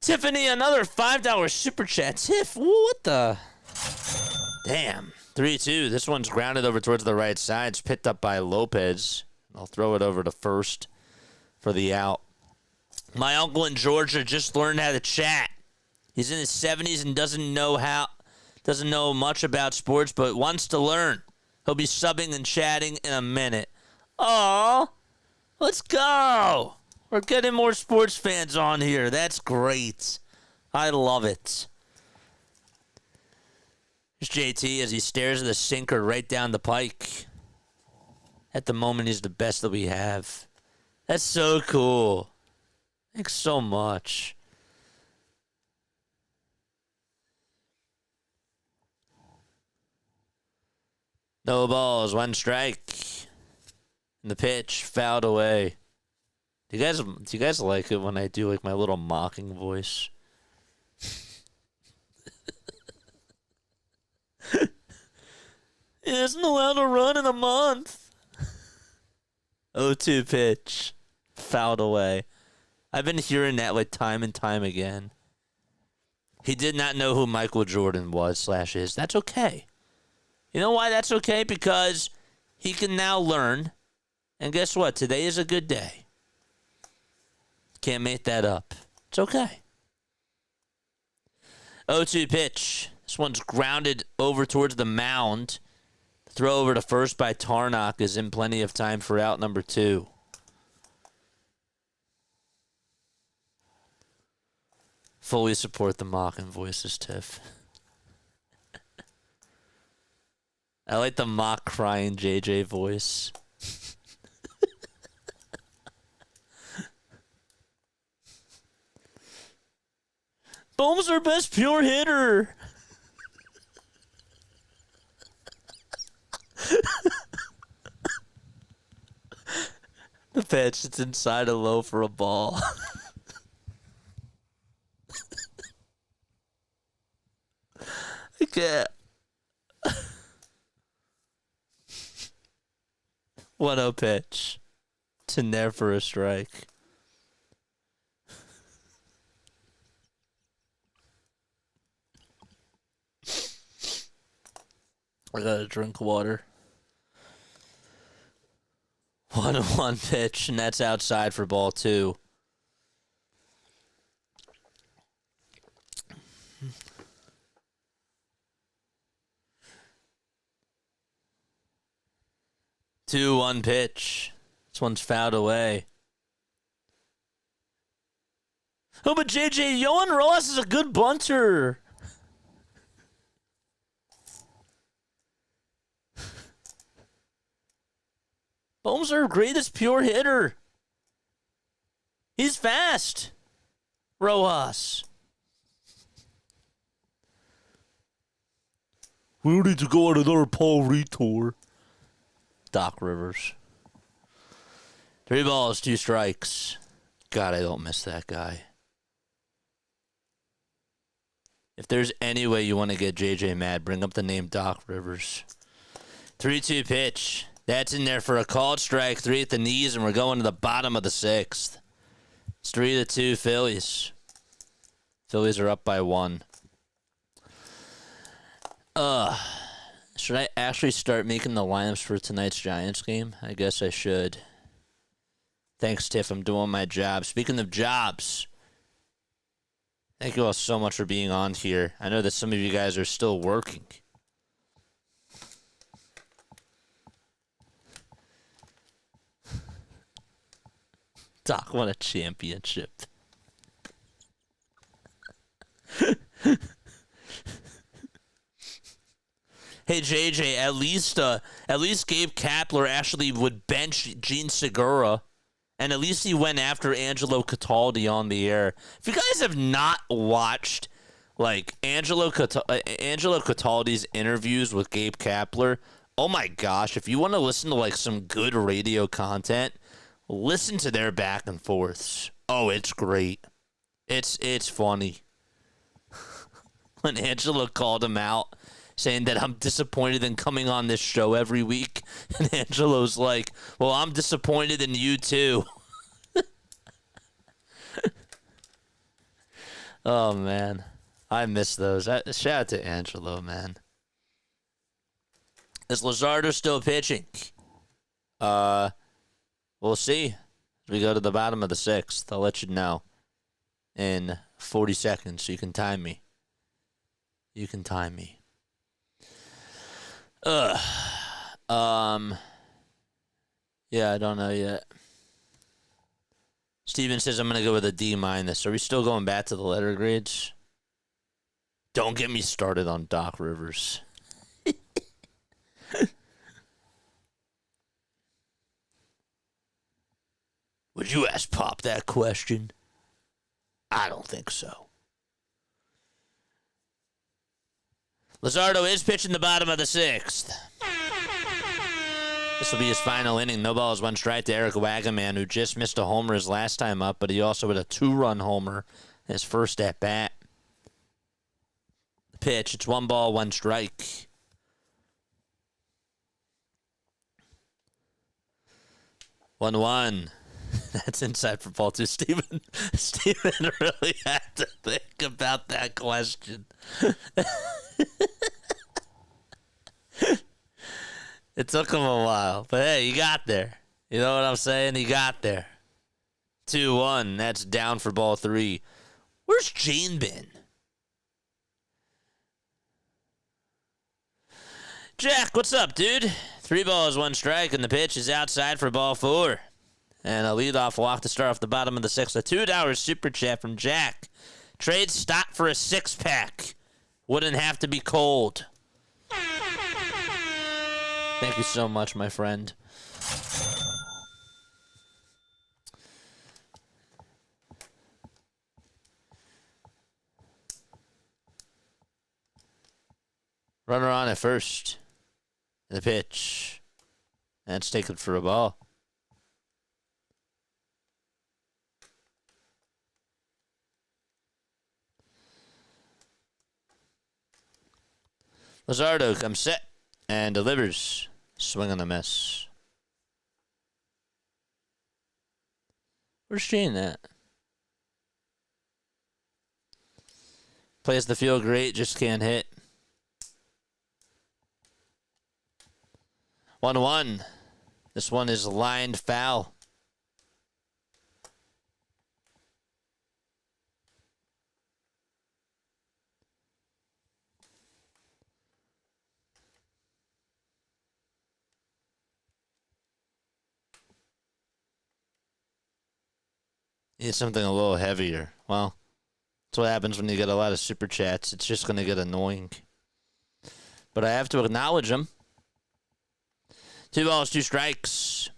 Tiffany, another $5 super chat. Tiff, what the? Damn. 3-2. This one's grounded over towards the right side. It's picked up by Lopez. I'll throw it over to first for the out. My uncle in Georgia just learned how to chat. He's in his 70s and doesn't know much about sports, but wants to learn. He'll be subbing and chatting in a minute. Aw, let's go. We're getting more sports fans on here. That's great. I love it. Here's JT as he stares at the sinker right down the pike. At the moment, he's the best that we have. That's so cool. Thanks so much. No balls, 1 strike. And the pitch fouled away. Do you guys like it when I do like my little mocking voice? He isn't allowed to run in a month. 0-2 pitch. Fouled away. I've been hearing that like time and time again. He did not know who Michael Jordan was / is. That's okay. You know why that's okay? Because he can now learn. And guess what? Today is a good day. Can't make that up. It's okay. 0-2 pitch. This one's grounded over towards the mound. Throw over to first by Tarnock is in plenty of time for out number 2. Fully support the mocking voices, Tiff. I like the mock crying JJ voice. Bohm's our best pure hitter. The pitch, it's inside a low for a ball. I can't. 1-0 pitch. It's in there for a strike. I gotta drink water. 1-1 pitch, and that's outside for ball 2. Two 1 pitch. This one's fouled away. Oh, but JJ Yohan Ross is a good bunter. Bohm's our greatest pure hitter. He's fast. Rojas. We need to go on another Paul Reed tour. Doc Rivers. 3 balls, 2 strikes. God, I don't miss that guy. If there's any way you want to get JJ mad, bring up the name Doc Rivers. 3-2 pitch. That's in there for a called strike. 3 at the knees, and we're going to the bottom of the 6th. It's 3-2 Phillies. Phillies are up by 1. Should I actually start making the lineups for tonight's Giants game? I guess I should. Thanks, Tiff. I'm doing my job. Speaking of jobs, thank you all so much for being on here. I know that some of you guys are still working. Doc won a championship. Hey JJ, at least Gabe Kapler actually would bench Gene Segura, and at least he went after Angelo Cataldi on the air. If you guys have not watched like Angelo Cataldi's interviews with Gabe Kapler, oh my gosh! If you want to listen to like some good radio content, listen to their back and forths. Oh, it's great. It's funny. When Angelo called him out, saying that I'm disappointed in coming on this show every week. And Angelo's like, well, I'm disappointed in you too. Oh, man. I miss those. Shout out to Angelo, man. Is Luzardo still pitching? We'll see. As we go to the bottom of the 6th, I'll let you know in 40 seconds so you can time me. You can time me. Yeah, I don't know yet. Steven says I'm going to go with a D-. Are we still going back to the letter grades? Don't get me started on Doc Rivers. Would you ask Pop that question? I don't think so. Luzardo is pitching the bottom of the 6th. This will be his final inning. No balls, 1 strike to Eric Wagaman, who just missed a homer his last time up, but he also had a 2-run homer in his first at bat. The pitch, it's 1 ball, 1 strike. One. That's inside for ball 2. Steven really had to think about that question. It took him a while, but hey, you got there. You know what I'm saying? He got there. 2-1. That's down for ball 3. Where's Jane been? Jack, what's up, dude? 3 balls, 1 strike, and the pitch is outside for ball 4. And a leadoff walk to start off the bottom of the 6th. A $2 super chat from Jack. Trade stock for a 6-pack. Wouldn't have to be cold. Thank you so much, my friend. Runner on at first. The pitch. That's taken for a ball. Luzardo comes set and delivers. Swing and a miss. Where's Shane at? Plays the field great, just can't hit. 1-1. This one is lined foul. Need something a little heavier. Well, that's what happens when you get a lot of super chats. It's just going to get annoying. But I have to acknowledge them. 2 balls, 2 strikes.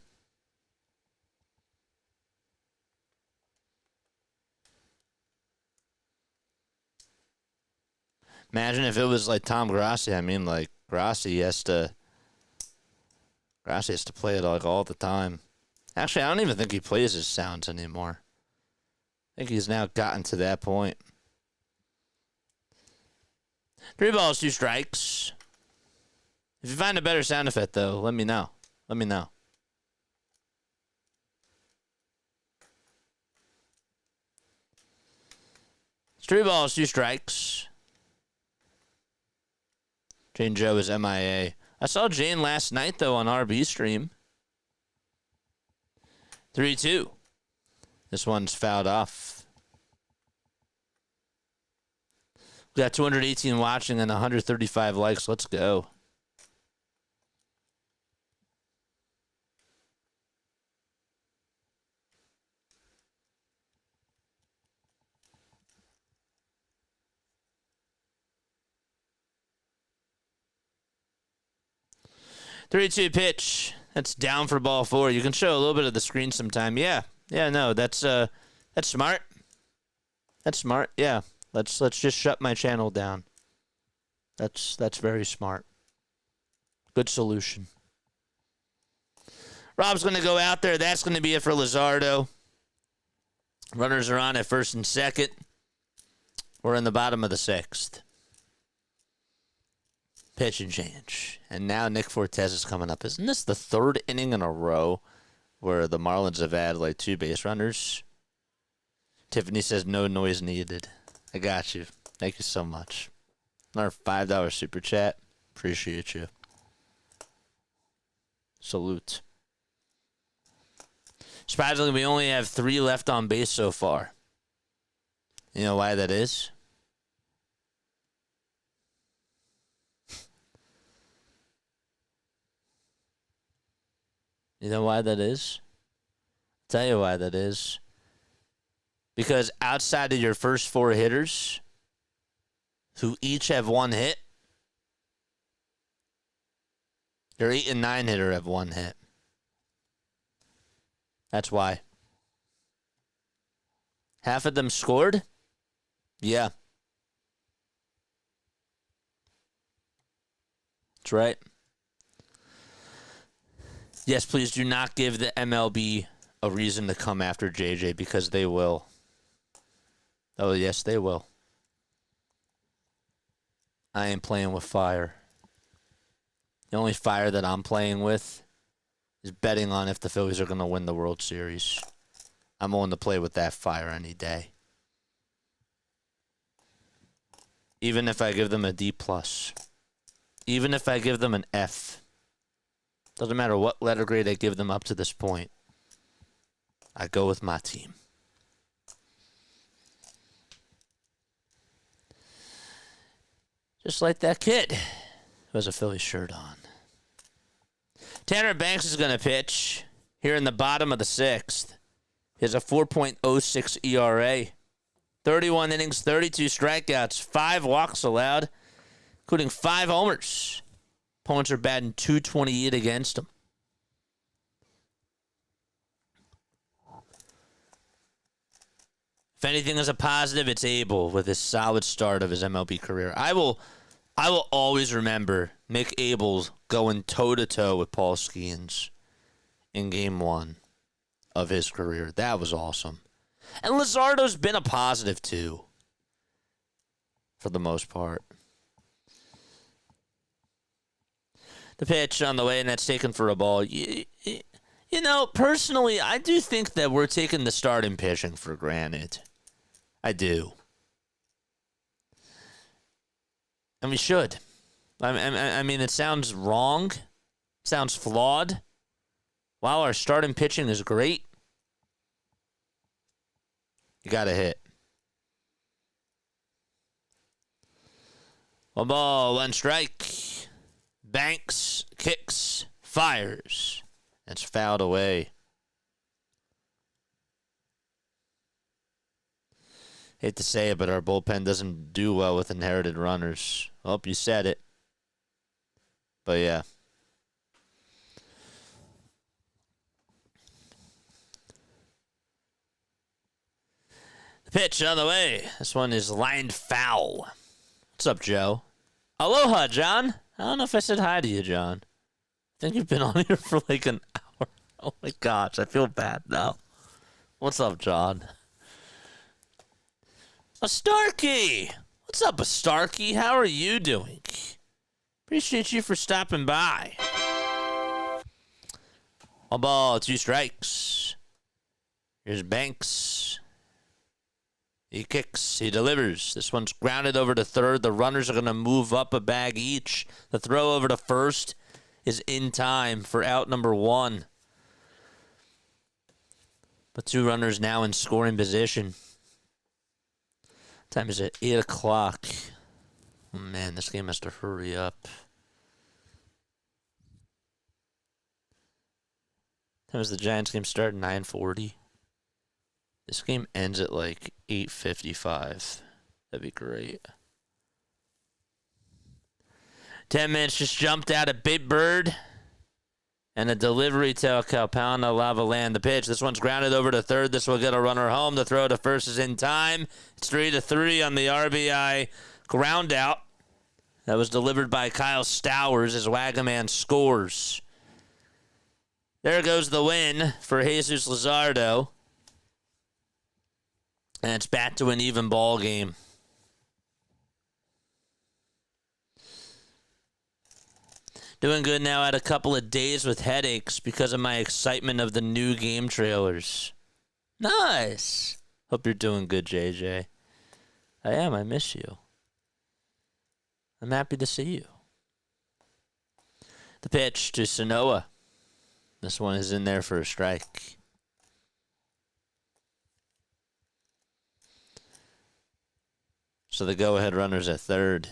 Imagine if it was like Tom Grassi. I mean, like, Grassi has to play it like all the time. Actually, I don't even think he plays his sounds anymore. I think he's now gotten to that point. 3 balls, 2 strikes. If you find a better sound effect, though, let me know. Let me know. It's 3 balls, 2 strikes. Jane Joe is MIA. I saw Jane last night, though, on RB stream. 3-2. This one's fouled off. We got 218 watching and 135 likes. Let's go. Three-two pitch. That's down for ball 4. You can show a little bit of the screen sometime. Yeah, no, that's smart. That's smart. Yeah, let's just shut my channel down. That's very smart. Good solution. Rob's going to go out there. That's going to be it for Luzardo. Runners are on at first and second. We're in the bottom of the 6th. Pitch and change. And now Nick Fortes is coming up. Isn't this the 3rd inning in a row where the Marlins have had like 2 base runners? Tiffany says no noise needed. I got you. Thank you so much. Another $5 super chat. Appreciate you. Salute. Surprisingly, we only have 3 left on base so far. You know why that is? You know why that is? I'll tell you why that is. Because outside of your first 4 hitters, who each have 1 hit, your 8 and 9 hitter have 1 hit. That's why. Half of them scored? Yeah. That's right. Yes, please do not give the MLB a reason to come after JJ, because they will. Oh, yes, they will. I am playing with fire. The only fire that I'm playing with is betting on if the Phillies are going to win the World Series. I'm willing to play with that fire any day. Even if I give them a D+. Even if I give them an F. Doesn't matter what letter grade I give them up to this point. I go with my team. Just like that kid who has a Phillies shirt on. Tanner Banks is going to pitch here in the bottom of the 6th. He has a 4.06 ERA. 31 innings, 32 strikeouts, 5 walks allowed, including 5 homers. Opponents are batting .228 against him. If anything is a positive, it's Abel with his solid start of his MLB career. I will always remember Mick Abel going toe-to-toe with Paul Skeens in Game 1 of his career. That was awesome. And Luzardo's been a positive, too, for the most part. The pitch on the way, and that's taken for a ball. You know, personally, I do think that we're taking the starting pitching for granted. I do. And we should. I mean, it sounds wrong. It sounds flawed. While our starting pitching is great, you got to hit. 1 ball, 1 strike. Banks, kicks, fires. It's fouled away. Hate to say it, but our bullpen doesn't do well with inherited runners. Oh, you said it. But yeah. The pitch on the way. This one is lined foul. What's up, Joe? Aloha, John. I don't know if I said hi to you, John. I think you've been on here for like an hour. Oh my gosh, I feel bad now. What's up, John? Starkey! What's up, Starkey? How are you doing? Appreciate you for stopping by. 1 ball, 2 strikes. Here's Banks. He kicks. He delivers. This one's grounded over to third. The runners are going to move up a bag each. The throw over to first is in time for out number 1. But 2 runners now in scoring position. Time is at 8 o'clock. Oh, man, this game has to hurry up. Time does the Giants game start? 9:40. This game ends at like 8:55. That'd be great. 10 minutes just jumped out of Big Bird. And a delivery to Calpana Lava Land. The pitch. This one's grounded over to third. This will get a runner home. The throw to first is in time. It's 3-3 on the RBI ground out. That was delivered by Kyle Stowers as Wagaman scores. There goes the win for Jesus Luzardo. And it's back to an even ball game. Doing good now. Had a couple of days with headaches because of my excitement of the new game trailers. Nice. Hope you're doing good, JJ. I am. I miss you. I'm happy to see you. The pitch to Sanoa. This one is in there for a strike. So the go-ahead runner's at third.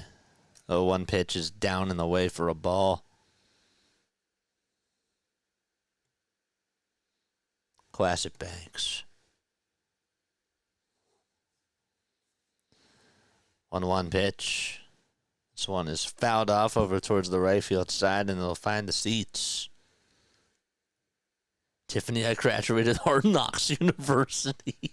0-1 pitch is down in the way for a ball. Classic Banks. 1-1 pitch. This one is fouled off over towards the right field side, and they'll find the seats. Tiffany, I graduated Hard Knocks University.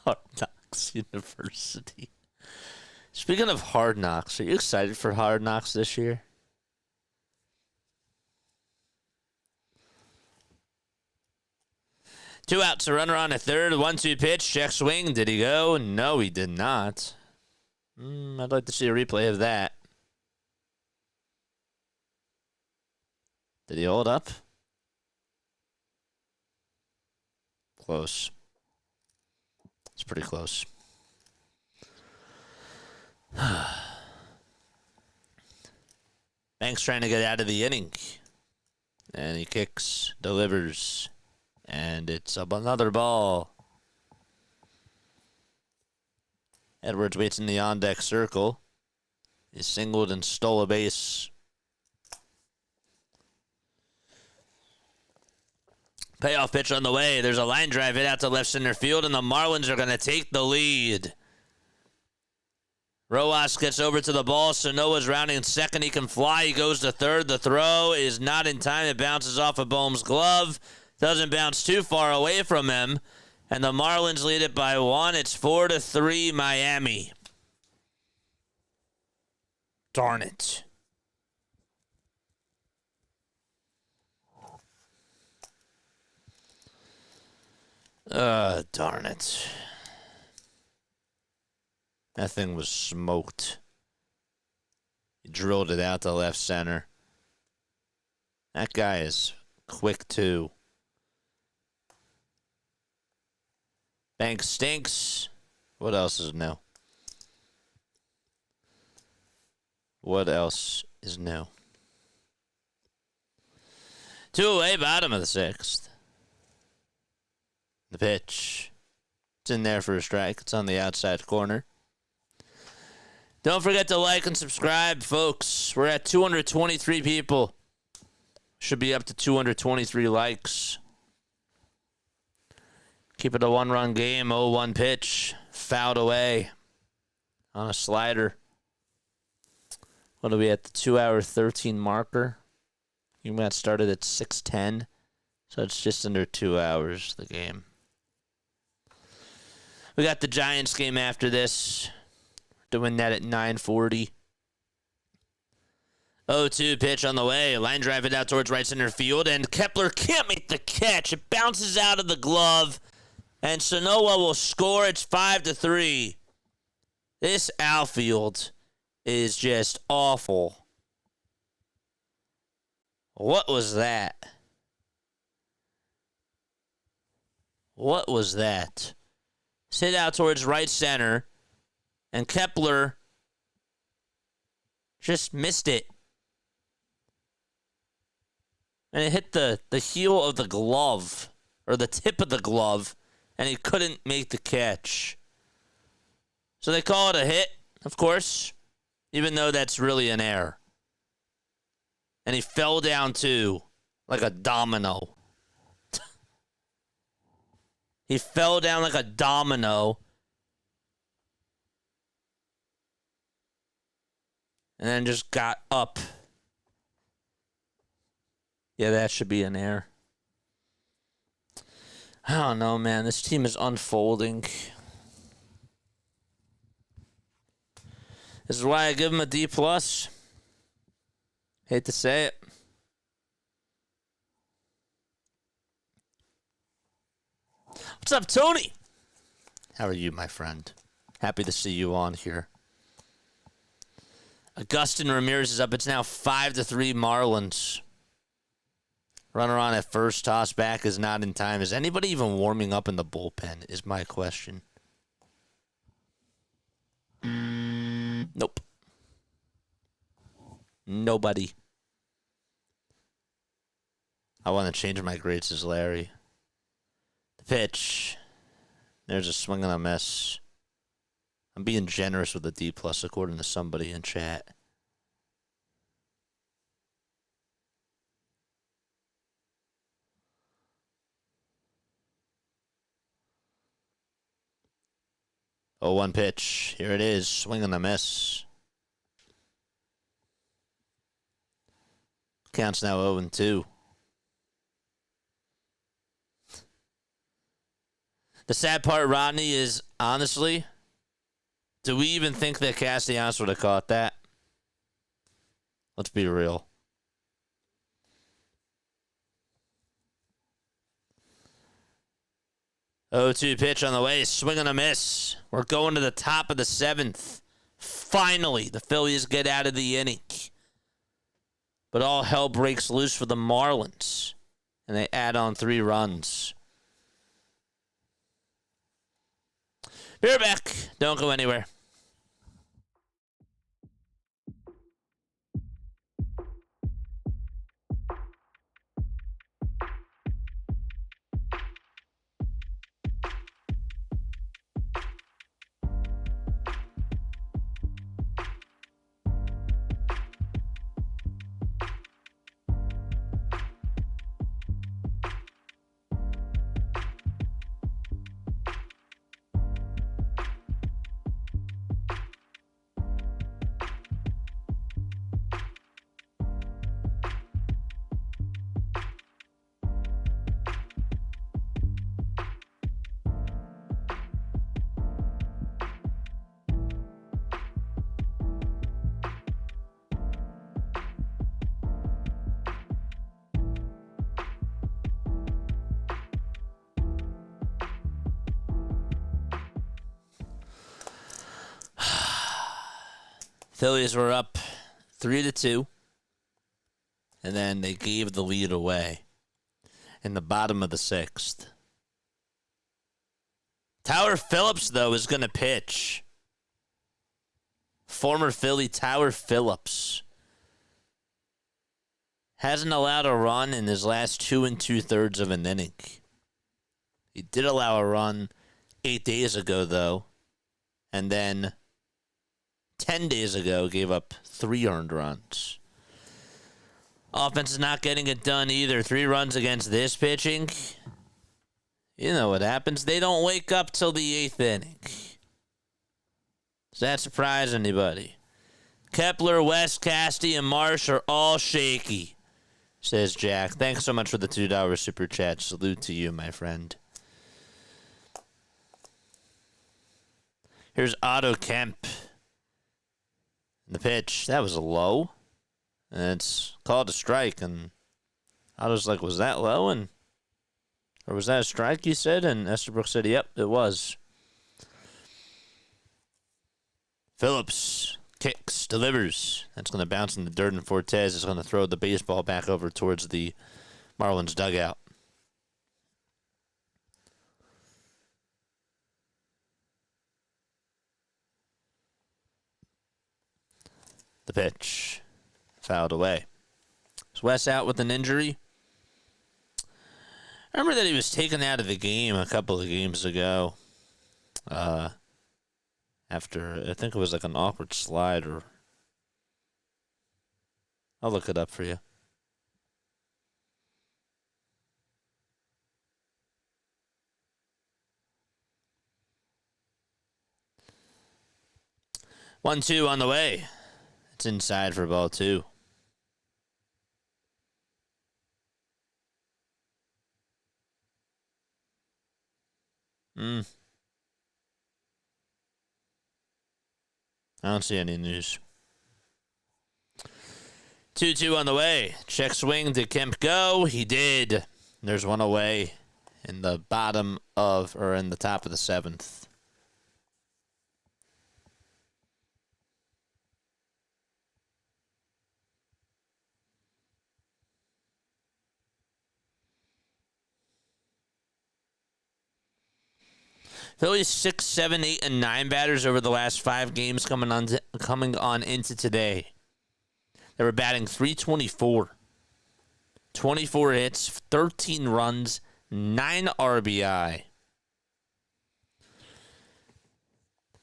Hard Knocks University. Speaking of Hard Knocks, are you excited for Hard Knocks this year? Two outs, a runner on a third, 1-2 pitch, check swing. Did he go? No, he did not. I'd like to see a replay of that. Did he hold up? Close. It's pretty close. Banks trying to get out of the inning. And he kicks, delivers, and it's another ball. Edwards waits in the on-deck circle. He singled and stole a base. Payoff pitch on the way. There's a line drive hit out to left center field, and the Marlins are going to take the lead. Rojas gets over to the ball. Sanoa's rounding second. He can fly. He goes to third. The throw is not in time. It bounces off of Bohm's glove. Doesn't bounce too far away from him. And the Marlins lead it by 1. It's 4-3 Miami. Darn it. Darn it. That thing was smoked. He drilled it out to left center. That guy is quick, too. Banks stinks. What else is new? What else is new? 2 away, bottom of the 6th. The pitch. It's in there for a strike. It's on the outside corner. Don't forget to like and subscribe, folks. We're at 223 people. Should be up to 223 likes. Keep it a 1-run game. 0-1 pitch. Fouled away on a slider. What are we at? The 2-hour 13 marker. You got started at 6:10. So it's just under 2 hours, the game. We got the Giants game after this. Doing that at 9:40. 0-2 pitch on the way. Line drive it out towards right center field. And Kepler can't make the catch. It bounces out of the glove. And Sanoa will score. It's 5-3. This outfield is just awful. What was that? What was that? Hit out towards right center. And Kepler just missed it. And it hit the heel of the glove, or the tip of the glove, and he couldn't make the catch. So they call it a hit, of course, even though that's really an error. And he fell down too, like a domino. He fell down like a domino. And then just got up. Yeah, that should be an error. I don't know, man. This team is unfolding. This is why I give him a D+. Hate to say it. What's up, Tony? How are you, my friend? Happy to see you on here. Augustin Ramirez is up. It's now 5-3 Marlins. Runner on at first. Toss back is not in time. Is anybody even warming up in the bullpen is my question. Nope. Nobody. I want to change my grades as Larry. The pitch. There's a swing and a miss. I'm being generous with a D+ according to somebody in chat. Oh, 1 pitch. Here it is. Swing and a miss. Counts now 0-2. The sad part, Rodney, is honestly, do we even think that Castellanos would have caught that? Let's be real. Oh, 2 pitch on the way. Swing and a miss. We're going to the top of the 7th. Finally, the Phillies get out of the inning. But all hell breaks loose for the Marlins. And they add on 3 runs. Be right back. Don't go anywhere. Phillies were up 3-2, and then they gave the lead away in the bottom of the 6th. Tower Phillips, though, is going to pitch. Former Philly Tower Phillips hasn't allowed a run in his last 2 2/3 of an inning. He did allow a run 8 days ago, though, and then 10 days ago gave up 3 earned runs. Offense is not getting it done either. 3 runs against this pitching. You know what happens. They don't wake up till the 8th inning. Does that surprise anybody? Kepler, West, Casty, and Marsh are all shaky, says Jack. Thanks so much for the $2 super chat. Salute to you, my friend. Here's Otto Kemp. The pitch, that was a low. And it's called a strike. And I was like, was that low? Or was that a strike, you said? And Estabrook said, yep, it was. Phillips kicks, delivers. That's going to bounce in the dirt, and Fortes is going to throw the baseball back over towards the Marlins dugout. The pitch. Fouled away. Is Wes out with an injury? I remember that he was taken out of the game a couple of games ago. After, I think it was like an awkward slide, or I'll look it up for you. One, two on the way. It's inside for ball 2. I don't see any news. 2-2 on the way. Check swing. Did Kemp go? He did. There's one away in the bottom of, or in the top of the 7th. Phillies 6, 7, 8, and 9 batters over the last 5 games coming on into today. They were batting .324. 24 hits, 13 runs, 9 RBI.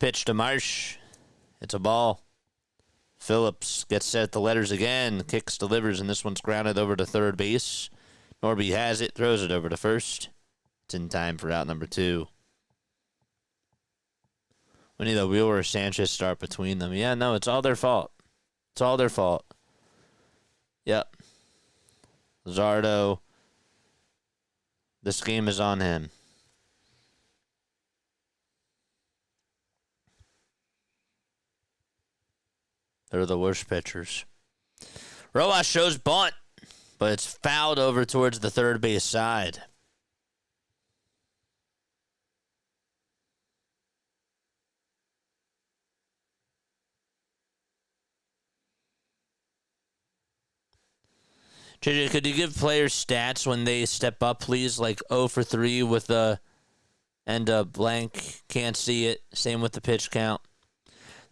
Pitch to Marsh. It's a ball. Phillips gets set at the letters again. Kicks, delivers, and this one's grounded over to third base. Norby has it, throws it over to first. It's in time for out number 2. We need a Wheeler or Sanchez start between them. Yeah, no, it's all their fault. It's all their fault. Yep. Luzardo. This game is on him. They're the worst pitchers. Rojas shows bunt, but it's fouled over towards the third base side. JJ, could you give players stats when they step up, please? Like 0 for 3 with a and a blank. Can't see it. Same with the pitch count.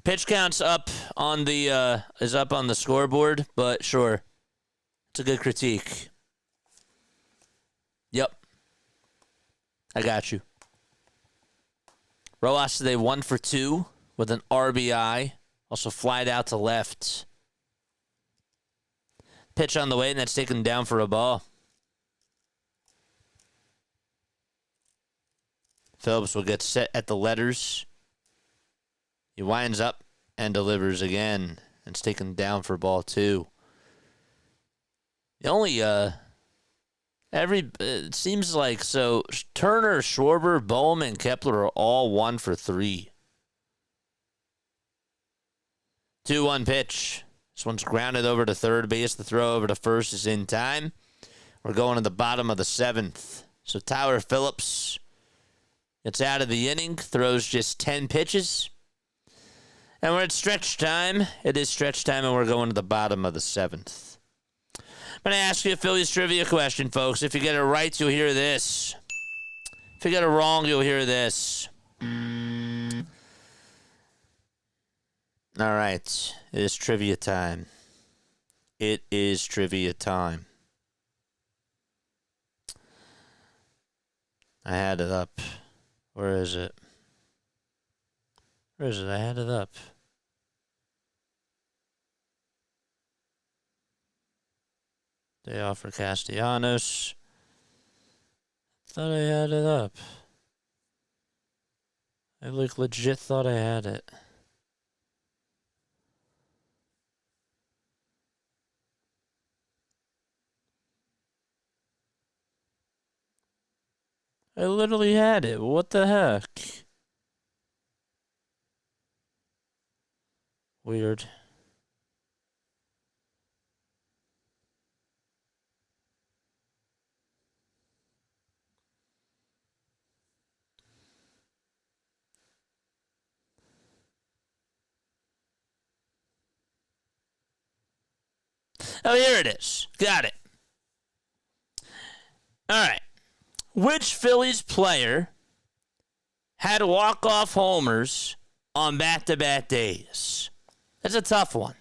Pitch count's up on the is up on the scoreboard, but sure, it's a good critique. Yep, I got you. Rojas today 1 for 2 with an RBI. Also flied out to left. Pitch on the way, and that's taken down for a ball. Phillips will get set at the letters. He winds up and delivers again. It's taken down for ball 2. The only, it seems like, so Turner, Schwarber, Bohm, and Kepler are all 1 for 3. 2-1 pitch. This one's grounded over to third base. The throw over to first is in time. We're going to the bottom of the 7th. So Tyler Phillips gets out of the inning, throws just 10 pitches. And we're at stretch time. It is stretch time, and we're going to the bottom of the 7th. I'm going to ask you a Phillies trivia question, folks. If you get it right, you'll hear this. If you get it wrong, you'll hear this. All right. It is trivia time. It is trivia time. I had it up. Where is it? Where is it? I had it up. Day off for Castellanos. Thought I had it up. I legit thought I had it. I literally had it. What the heck? Weird. Oh, here it is. Got it. All right. Which Phillies player had walk-off homers on back-to-back days? That's a tough one.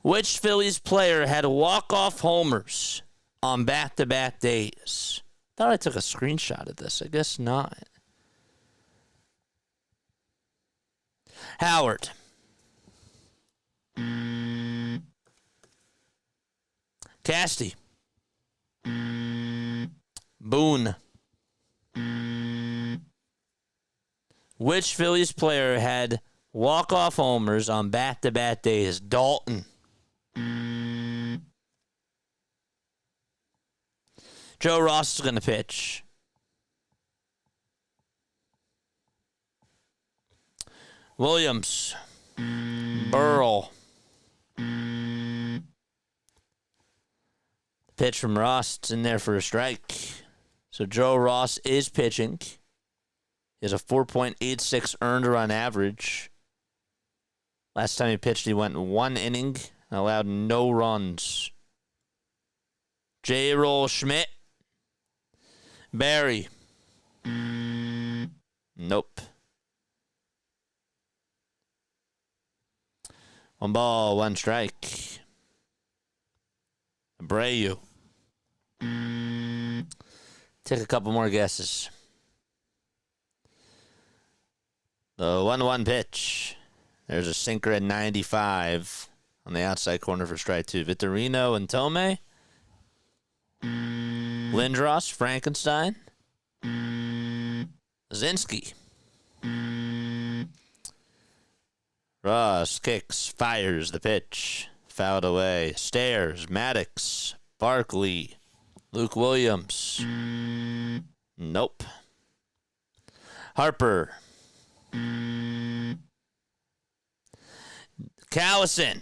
Which Phillies player had walk-off homers on back-to-back days? Thought I took a screenshot of this. I guess not. Howard. Casty. Boone. Which Phillies player had walk-off homers on back-to-back days? Dalton. Joe Ross is going to pitch. Williams. Burrell. Pitch from Ross. It's in there for a strike. So Joe Ross is pitching. He has a 4.86 earned run average. Last time he pitched, he went 1 inning and allowed no runs. J. Roll Schmidt. Barry. Nope. 1 ball, 1 strike. Abreu. Take a couple more guesses. The 1-1 pitch. There's a sinker at 95 on the outside corner for strike 2. Vitorino and Tomei. Lindros, Frankenstein. Zinski. Ross kicks, fires the pitch. Fouled away. Stairs, Maddox, Barkley, Luke Williams. Nope. Harper. Callison.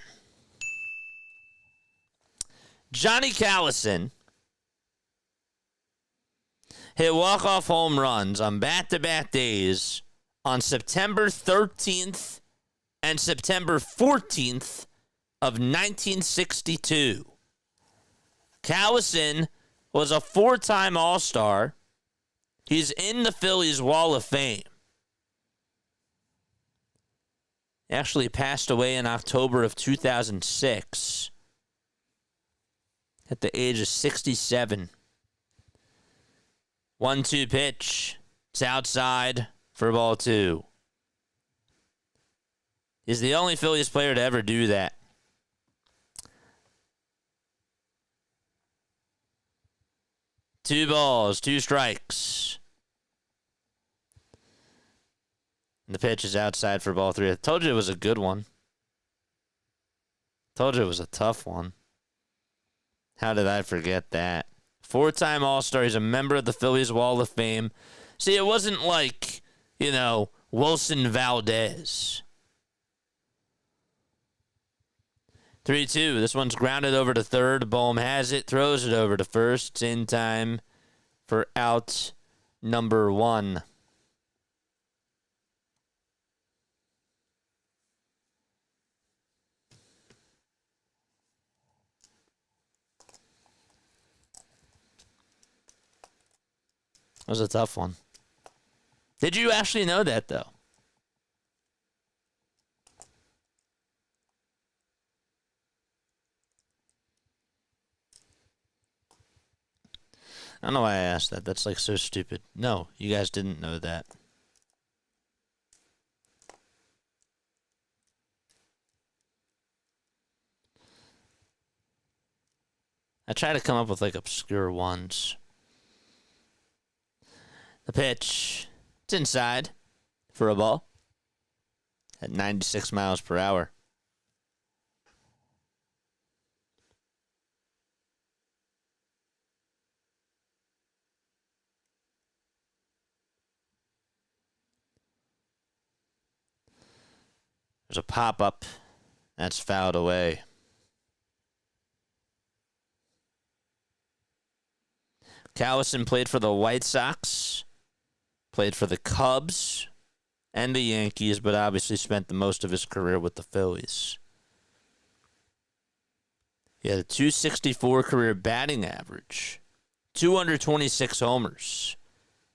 Johnny Callison hit walk-off home runs on back-to-back days on September 13th and September 14th of 1962. Callison was a four-time All-Star. He's in the Phillies Wall of Fame. He actually passed away in October of 2006 at the age of 67. 1-2 pitch. It's outside for ball 2. He's the only Phillies player to ever do that. Two balls, 2 strikes. And the pitch is outside for ball 3. I told you it was a good one. Told you it was a tough one. How did I forget that? 4-time All-Star. He's a member of the Phillies Wall of Fame. See, it wasn't like, Wilson Valdez. 3-2. This one's grounded over to third. Bohm has it, throws it over to first. It's in time for out number 1. That was a tough one. Did you actually know that, though? I don't know why I asked that. That's like so stupid. No, you guys didn't know that. I try to come up with like obscure ones. The pitch. It's inside for a ball at 96 miles per hour. There's a pop-up. That's fouled away. Callison played for the White Sox, played for the Cubs and the Yankees, but obviously spent the most of his career with the Phillies. He had a .264 career batting average, 226 homers,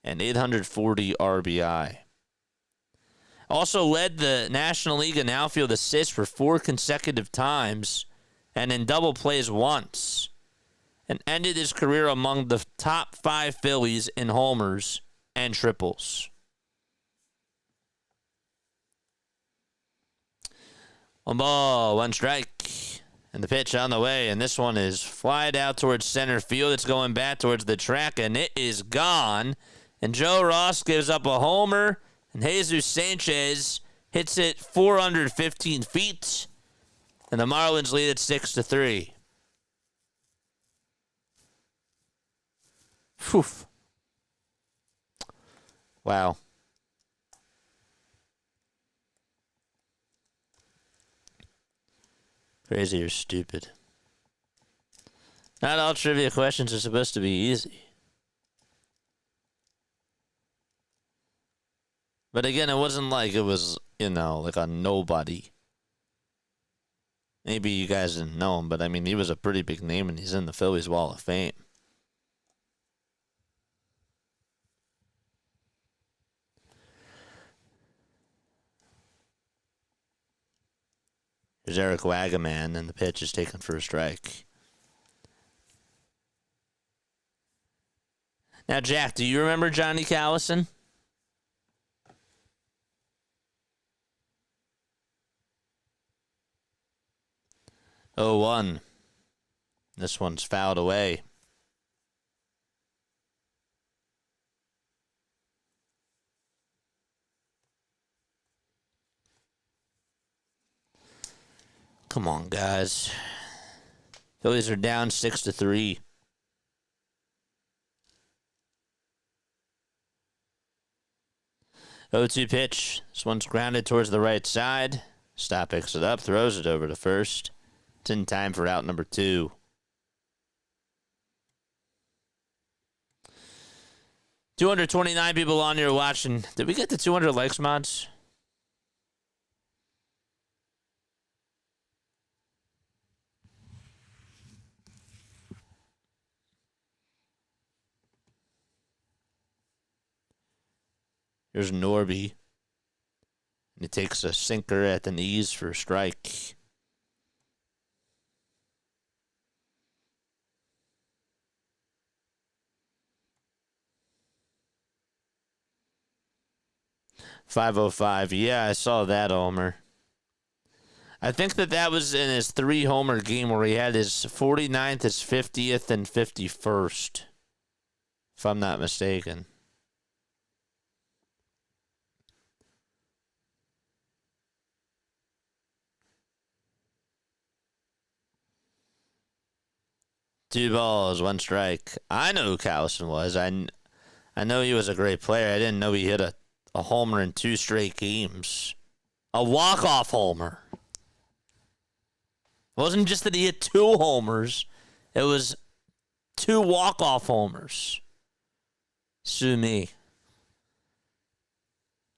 and 840 RBI. Also led the National League in outfield assists for 4 consecutive times and in double plays once, and ended his career among the top 5 Phillies in homers and triples. One ball, 1 strike, and the pitch on the way, and this one is flied out towards center field. It's going back towards the track, and it is gone. And Joe Ross gives up a homer, and Jesus Sanchez hits it 415 feet, and the Marlins lead it 6-3. Phew. Wow. Crazy or stupid. Not all trivia questions are supposed to be easy. But again, it wasn't like it was, like a nobody. Maybe you guys didn't know him, but I mean, he was a pretty big name and he's in the Phillies Wall of Fame. There's Eric Wagaman, and the pitch is taken for a strike. Now, Jack, do you remember Johnny Callison? Oh, 1. This one's fouled away. Come on, guys. Phillies are down 6-3. Oh, 2 pitch. This one's grounded towards the right side. Stott picks it up, throws it over to first. It's in time for out number 2. $229 people on here watching. Did we get to 200 likes, mods? Here's Norby. And he takes a sinker at the knees for a strike. .505. Yeah, I saw that homer. I think that was in his 3-homer game where he had his 49th, his 50th, and 51st. If I'm not mistaken. Two balls, one strike. I know who Callison was. I know he was a great player. I didn't know he hit a homer in 2 straight games. A walk-off homer. It wasn't just that he hit 2 homers. It was 2 walk-off homers. Sue me.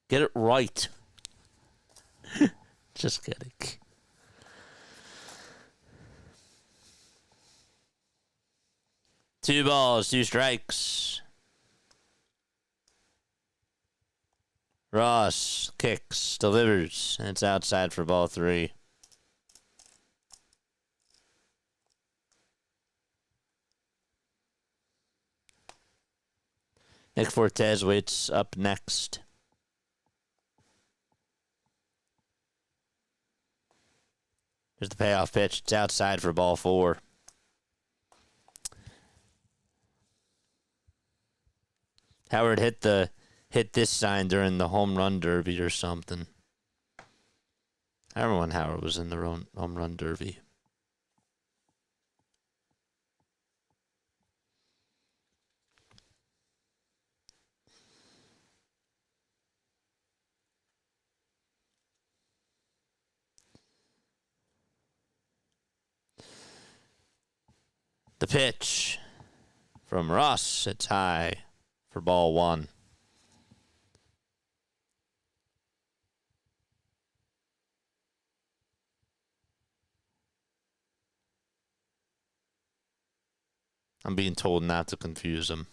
Get it right. Just kidding. Two balls, 2 strikes. Ross kicks, delivers, and it's outside for ball 3. Nick Fortes waits up next. Here's the payoff pitch. It's outside for ball 4. Howard hit this sign during the home run derby or something. I remember when Howard was in the home run derby. The pitch from Ross. It's high for ball 1. I'm being told not to confuse them.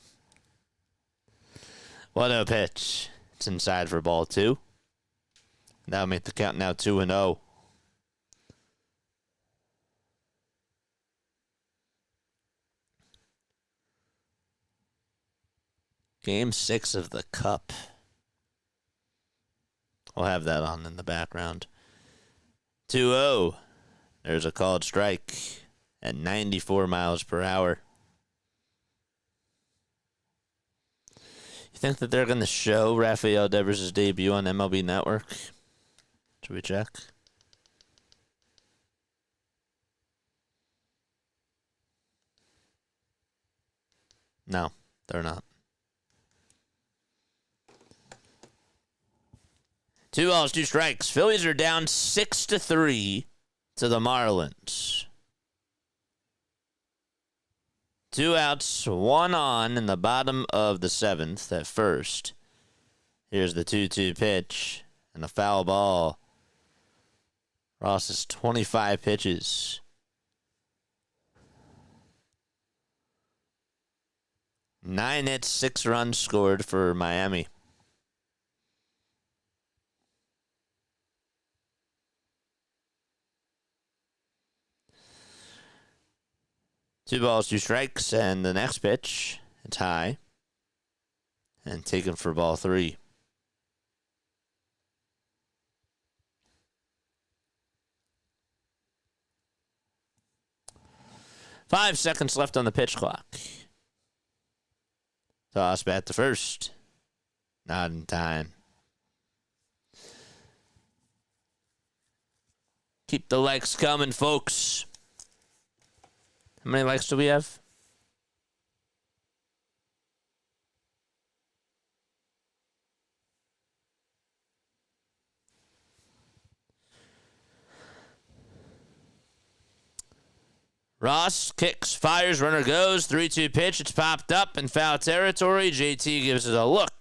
What a pitch. It's inside for ball 2. That'll make the count now 2-0. Game 6 of the Cup. We'll have that on in the background. 2-0. There's a called strike at 94 miles per hour. You think that they're going to show Rafael Devers' debut on MLB Network? Should we check? No, they're not. 2 balls, 2 strikes. Phillies are down 6-3 to the Marlins. 2 outs, 1 on in the bottom of the 7th at first. Here's the 2-2 pitch and a foul ball. Ross's 25 pitches. Nine hits, 6 runs scored for Miami. Two balls, 2 strikes, and the next pitch, it's high. And taken for ball 3. Five seconds left on the pitch clock. Toss bat to first. Not in time. Keep the likes coming, folks. How many likes do we have? Ross kicks, fires, runner goes, 3-2 pitch. It's popped up in foul territory. JT gives it a look,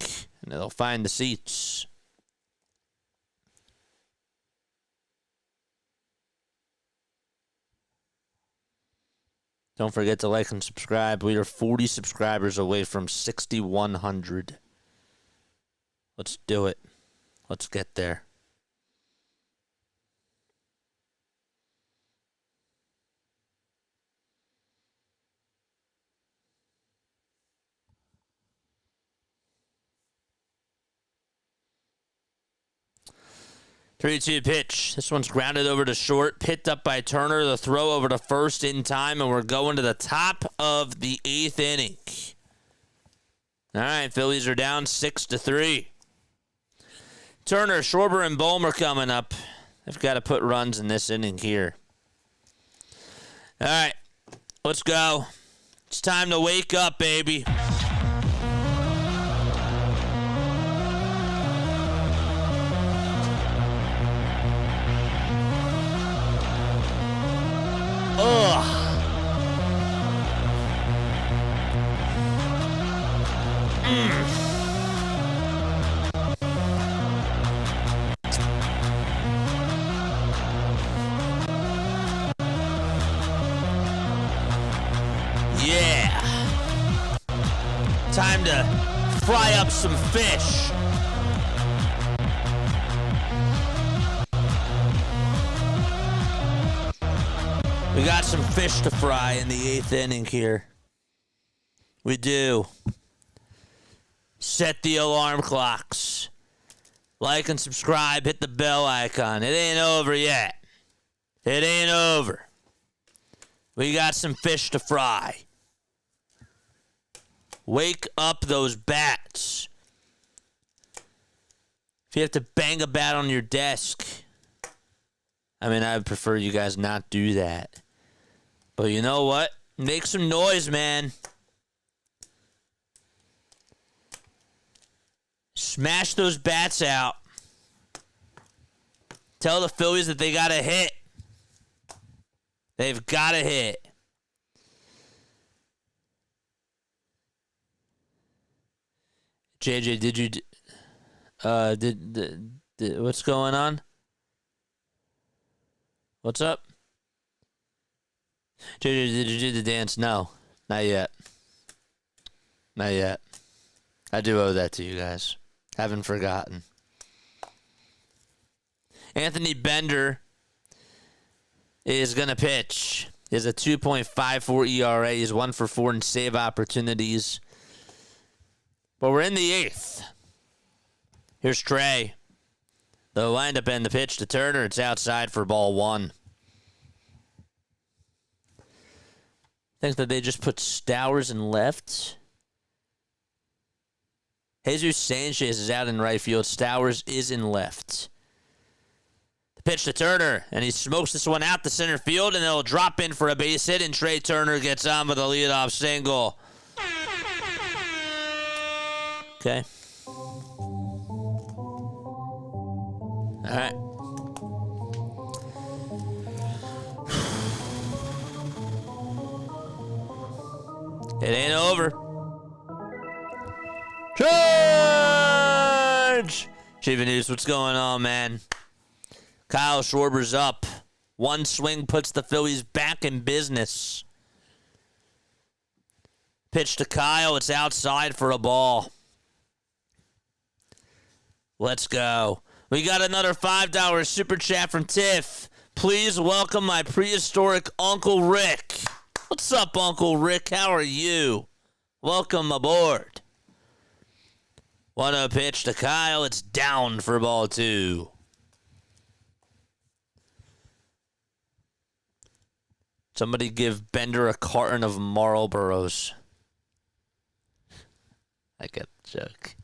and it'll find the seats. Don't forget to like and subscribe. We are 40 subscribers away from 6,100. Let's do it. Let's get there. Three-two pitch. This one's grounded over to short. Picked up by Turner. The throw over to first in time, and we're going to the top of the 8th inning. All right, Phillies are down 6-3. Turner, Schwarber, and Bohm are coming up. They've got to put runs in this inning here. All right, let's go. It's time to wake up, baby. Yeah. Time to fry up some fish. We got some fish to fry in the 8th inning here. We do. Set the alarm clocks. Like and subscribe. Hit the bell icon. It ain't over yet. It ain't over. We got some fish to fry. Wake up those bats. If you have to bang a bat on your desk, I mean, I would prefer you guys not do that. But you know what? Make some noise, man. Smash those bats out. Tell the Phillies that they got to hit. They've got to hit. JJ, did you... what's going on? What's up? JJ, did you do the dance? No, not yet. Not yet. I do owe that to you guys. Haven't forgotten. Anthony Bender is going to pitch. He has a 2.54 ERA. He's 1 for 4 in save opportunities. But we're in the 8th. Here's Trey. The windup and the pitch to Turner. It's outside for ball 1. I think that they just put Stowers in left. Jesus Sanchez is out in right field. Stowers is in left. The pitch to Turner, and he smokes this one out to center field, and it'll drop in for a base hit, and Trey Turner gets on with a leadoff single. Okay. All right. It ain't over. Charge! Chief News, what's going on, man? Kyle Schwarber's up. One swing puts the Phillies back in business. Pitch to Kyle. It's outside for a ball. Let's go. We got another $5 super chat from Tiff. Please welcome my prehistoric Uncle Rick. What's up, Uncle Rick? How are you? Welcome aboard. 1-0 pitch to Kyle. It's down for ball 2. Somebody give Bender a carton of Marlboros. I get the joke.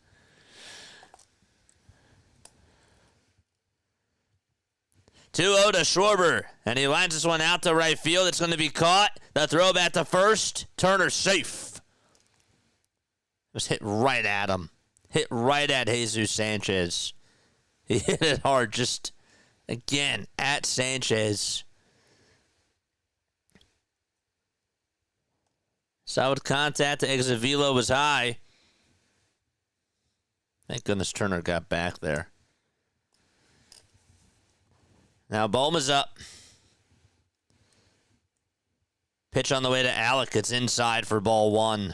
Two-0 to Schwarber, and he lines this one out to right field. It's going to be caught. The throw back to first. Turner safe. It was hit right at him. Hit right at Jesus Sanchez. He hit it hard just, again, at Sanchez. Solid contact. The exit velo was high. Thank goodness Turner got back there. Now Bohm is up. Pitch on the way to Alec. It's inside for ball one.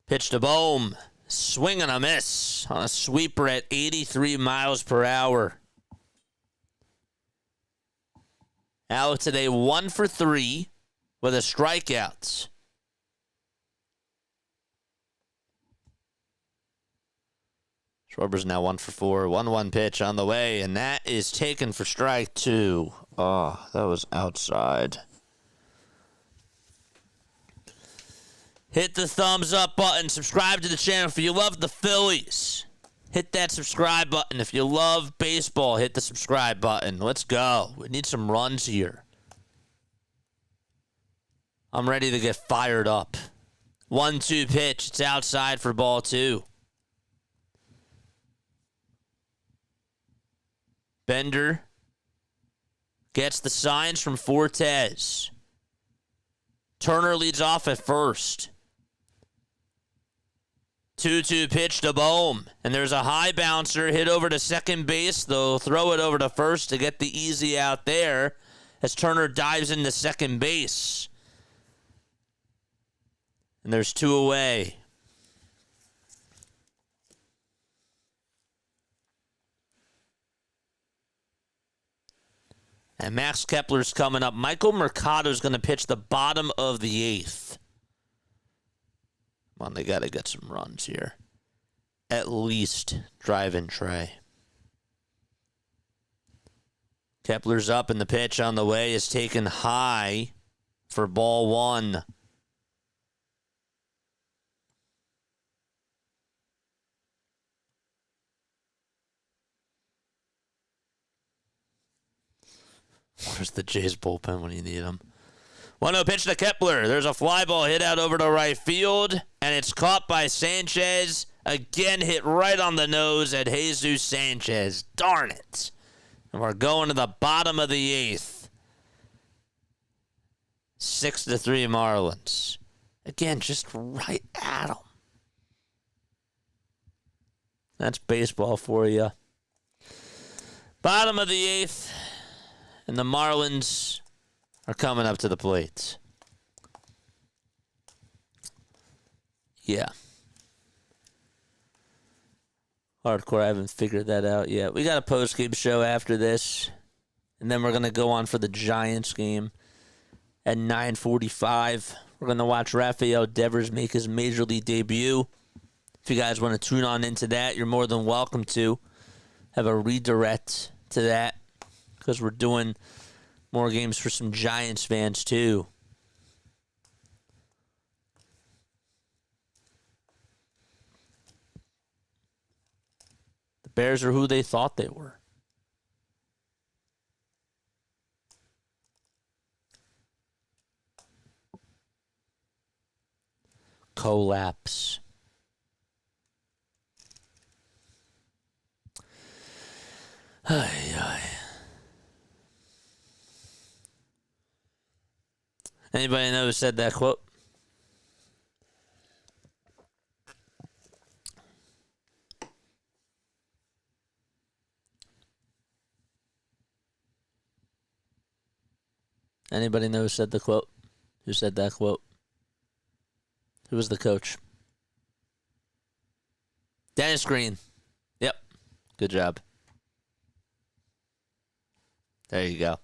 Pitch to Bohm. Swing and a miss on a sweeper at 83 miles per hour. Alec today 1 for 3 with a strikeout. Schwarber's now 1 for 4. 1-1 pitch on the way, and that is taken for strike 2. Oh, that was outside. Hit the thumbs up button. Subscribe to the channel if you love the Phillies. Hit that subscribe button. If you love baseball, hit the subscribe button. Let's go. We need some runs here. I'm ready to get fired up. 1-2 pitch. It's outside for ball 2. Bender gets the signs from Fortes. Turner leads off at first. 2-2 pitch to Bohm. And there's a high bouncer hit over to second base. They'll throw it over to first to get the easy out there as Turner dives into second base. And there's 2 away. And Max Kepler's coming up. Michael Mercado's going to pitch the bottom of the 8th. Come on, they got to get some runs here. At least drive in Trey. Kepler's up, and the pitch on the way is taken high for ball 1. Where's the Jays bullpen when you need them? 1-0 pitch to Kepler. There's a fly ball hit out over to right field, and it's caught by Sanchez. Again, hit right on the nose at Jesus Sanchez. Darn it. And we're going to the bottom of the 8th. 6-3 Marlins. Again, just right at them. That's baseball for you. Bottom of the 8th. And the Marlins are coming up to the plate. Yeah. Hardcore, I haven't figured that out yet. We got a post-game show after this. And then we're going to go on for the Giants game at 9:45. We're going to watch Rafael Devers make his Major League debut. If you guys want to tune on into that, you're more than welcome to. Have a redirect to that, because we're doing more games for some Giants fans, too. The Bears are who they thought they were. Collapse. Ay, ay. Anybody know who said that quote? Anybody know who said the quote? Who said that quote? Who was the coach? Dennis Green. Yep. Good job. There you go.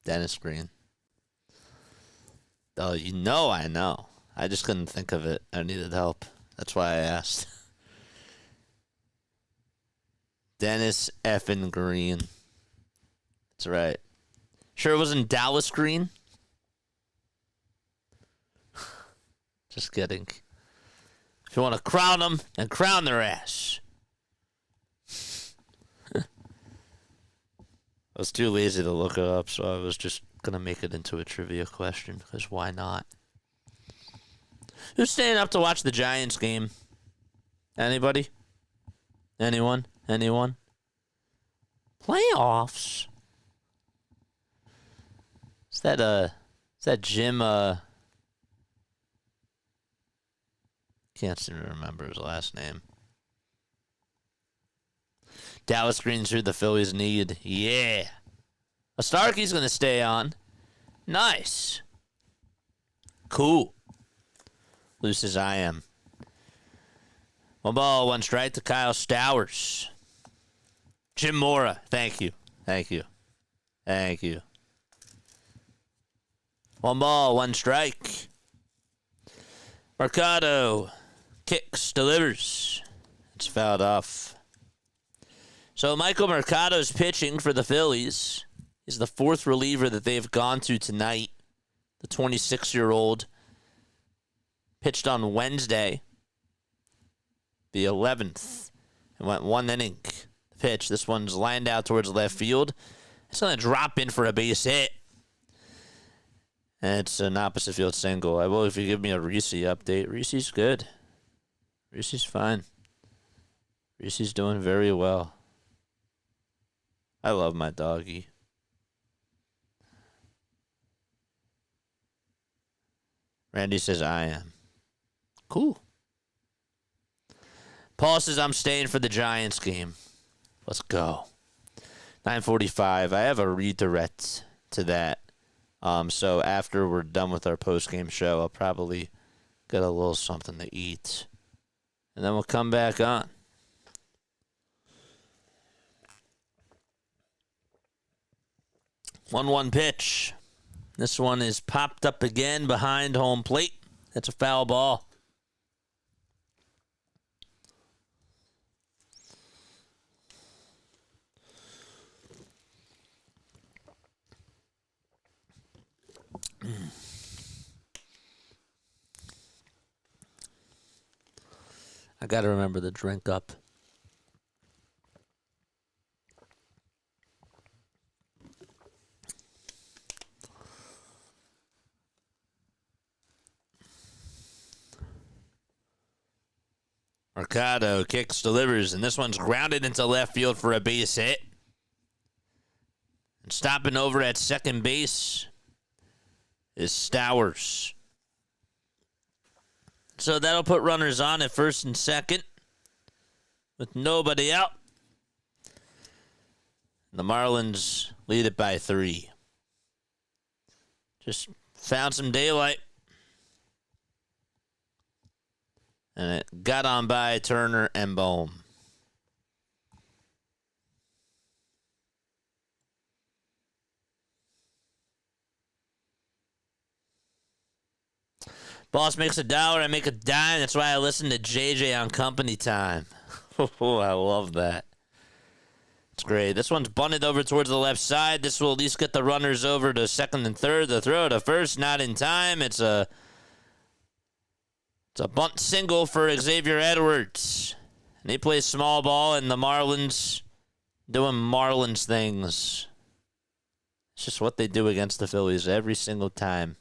Dennis Green. Oh, you know I know. I just couldn't think of it. I needed help. That's why I asked. Dennis effing Green. That's right. Sure it wasn't Dallas Green? Just kidding. If you want to crown them, then crown their ass. I was too lazy to look it up, so I was just going to make it into a trivia question, because why not? Who's staying up to watch the Giants game? Anybody? Anyone? Anyone? Playoffs? Is that Jim, can't seem to remember his last name. Dallas Green's who the Phillies need. Yeah. A Starkey's going to stay on. Nice. Cool. Loose as I am. 1 ball, 1 strike to Kyle Stowers. Jim Mora. Thank you. Thank you. Thank you. 1 ball, 1 strike. Mercado. Kicks, delivers. It's fouled off. So Michael Mercado's pitching for the Phillies. He's the 4th reliever that they've gone to tonight. The 26-year-old pitched on Wednesday, the 11th, and went 1 inning. The pitch. This one's lined out towards left field. It's going to drop in for a base hit. And it's an opposite field single. I will if you give me a Reese update. Reese's good. Reese's fine. Reese's doing very well. I love my doggy. Randy says I am. Cool. Paul says I'm staying for the Giants game. Let's go. 9:45. I have a redirect to that. So after we're done with our post-game show, I'll probably get a little something to eat. And then we'll come back on. One pitch. This one is popped up again behind home plate. That's a foul ball. I got to remember to drink up. Mercado kicks, delivers, and this one's grounded into left field for a base hit. And stopping over at second base is Stowers. So that'll put runners on at first and second with nobody out. The Marlins lead it by 3. Just found some daylight. And it got on by Turner and Bohm. Boss makes $1, I make a dime. That's why I listen to JJ on Company Time. Oh, I love that. It's great. This one's bunted over towards the left side. This will at least get the runners over to second and third. The throw to first, not in time. It's a bunt single for Xavier Edwards. And he plays small ball, and the Marlins doing Marlins things. It's just what they do against the Phillies every single time.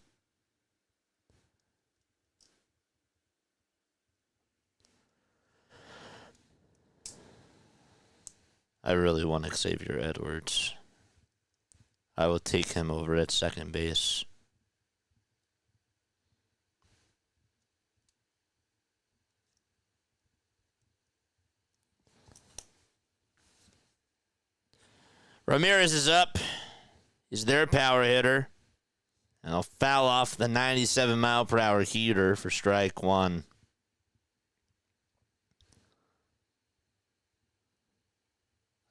I really want Xavier Edwards. I will take him over at second base. Ramirez is up. He's their power hitter. And I'll foul off the 97-mile-per-hour heater for strike 1.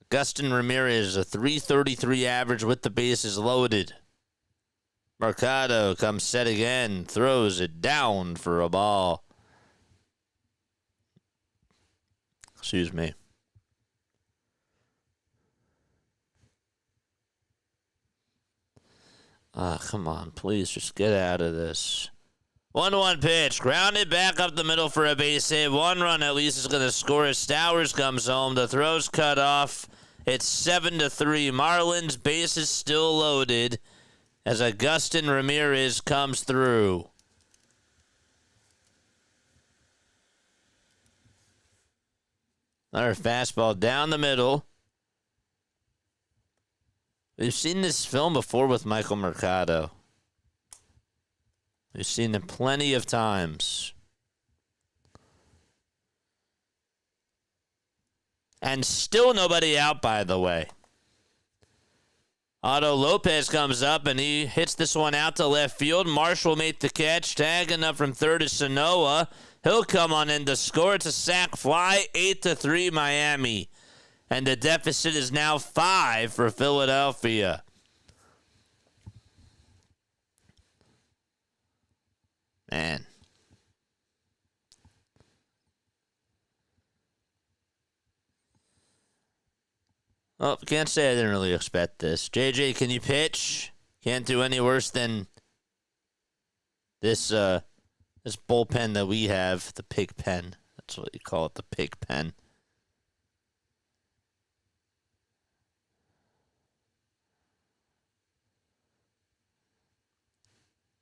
Augustin Ramirez, a .333 average with the bases loaded. Mercado comes set again, throws it down for a ball. Excuse me. Come on, please just get out of this. 1-1 pitch, grounded back up the middle for a base hit. 1 run at least is going to score as Stowers comes home. The throw's cut off. It's 7-3. Marlins, bases still loaded as Augustin Ramirez comes through. Another fastball down the middle. We've seen this film before with Michael Mercado. We've seen it plenty of times. And still nobody out, by the way. Otto Lopez comes up, and he hits this one out to left field. Marshall made the catch, tagging up from third to Sanoa. He'll come on in to score. It's a sac fly, 8-3 Miami. And the deficit is now 5 for Philadelphia. Man. Oh, can't say I didn't really expect this. JJ, can you pitch? Can't do any worse than this this bullpen that we have, the pig pen. That's what you call it, the pig pen.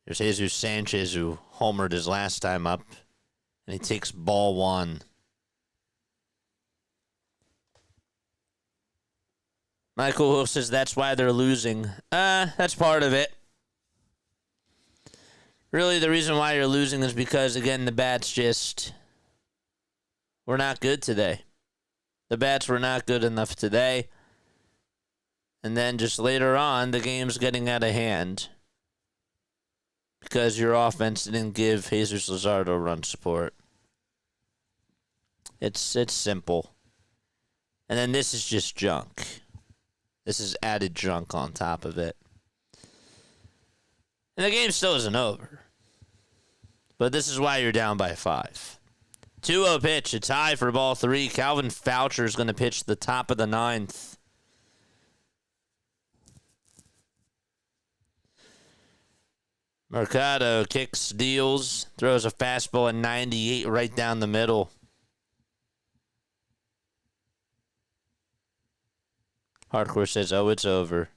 There's Jesus Sanchez, who homered his last time up, and he takes ball 1. Michael Hill says that's why they're losing. That's part of it. Really, the reason why you're losing is because, again, the bats just were not good today. The bats were not good enough today. And then just later on, the game's getting out of hand because your offense didn't give Jesus Luzardo run support. It's simple. And then this is just junk. This is added junk on top of it. And the game still isn't over. But this is why you're down by 5. 2-0 pitch, a tie for ball 3. Calvin Foucher is going to pitch the top of the 9th. Mercado kicks, deals, throws a fastball at 98 right down the middle. Hardcore says, oh, it's over.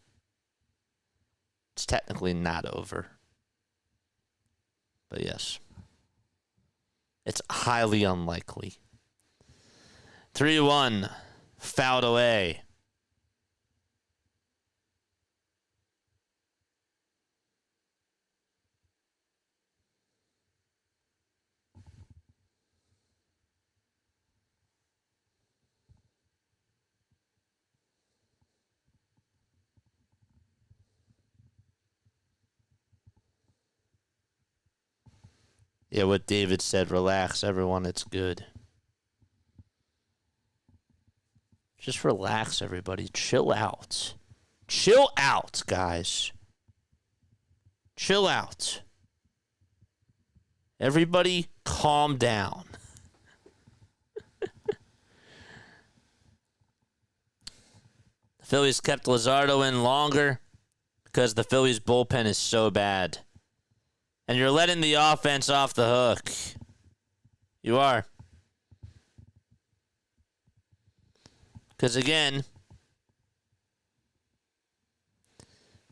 It's technically not over. But yes. It's highly unlikely. 3-1. Fouled away. Yeah, what David said, relax, everyone, it's good. Just relax, everybody. Chill out. Chill out, guys. Chill out. Everybody calm down. The Phillies kept Luzardo in longer because the Phillies bullpen is so bad. And you're letting the offense off the hook. You are. Because, again,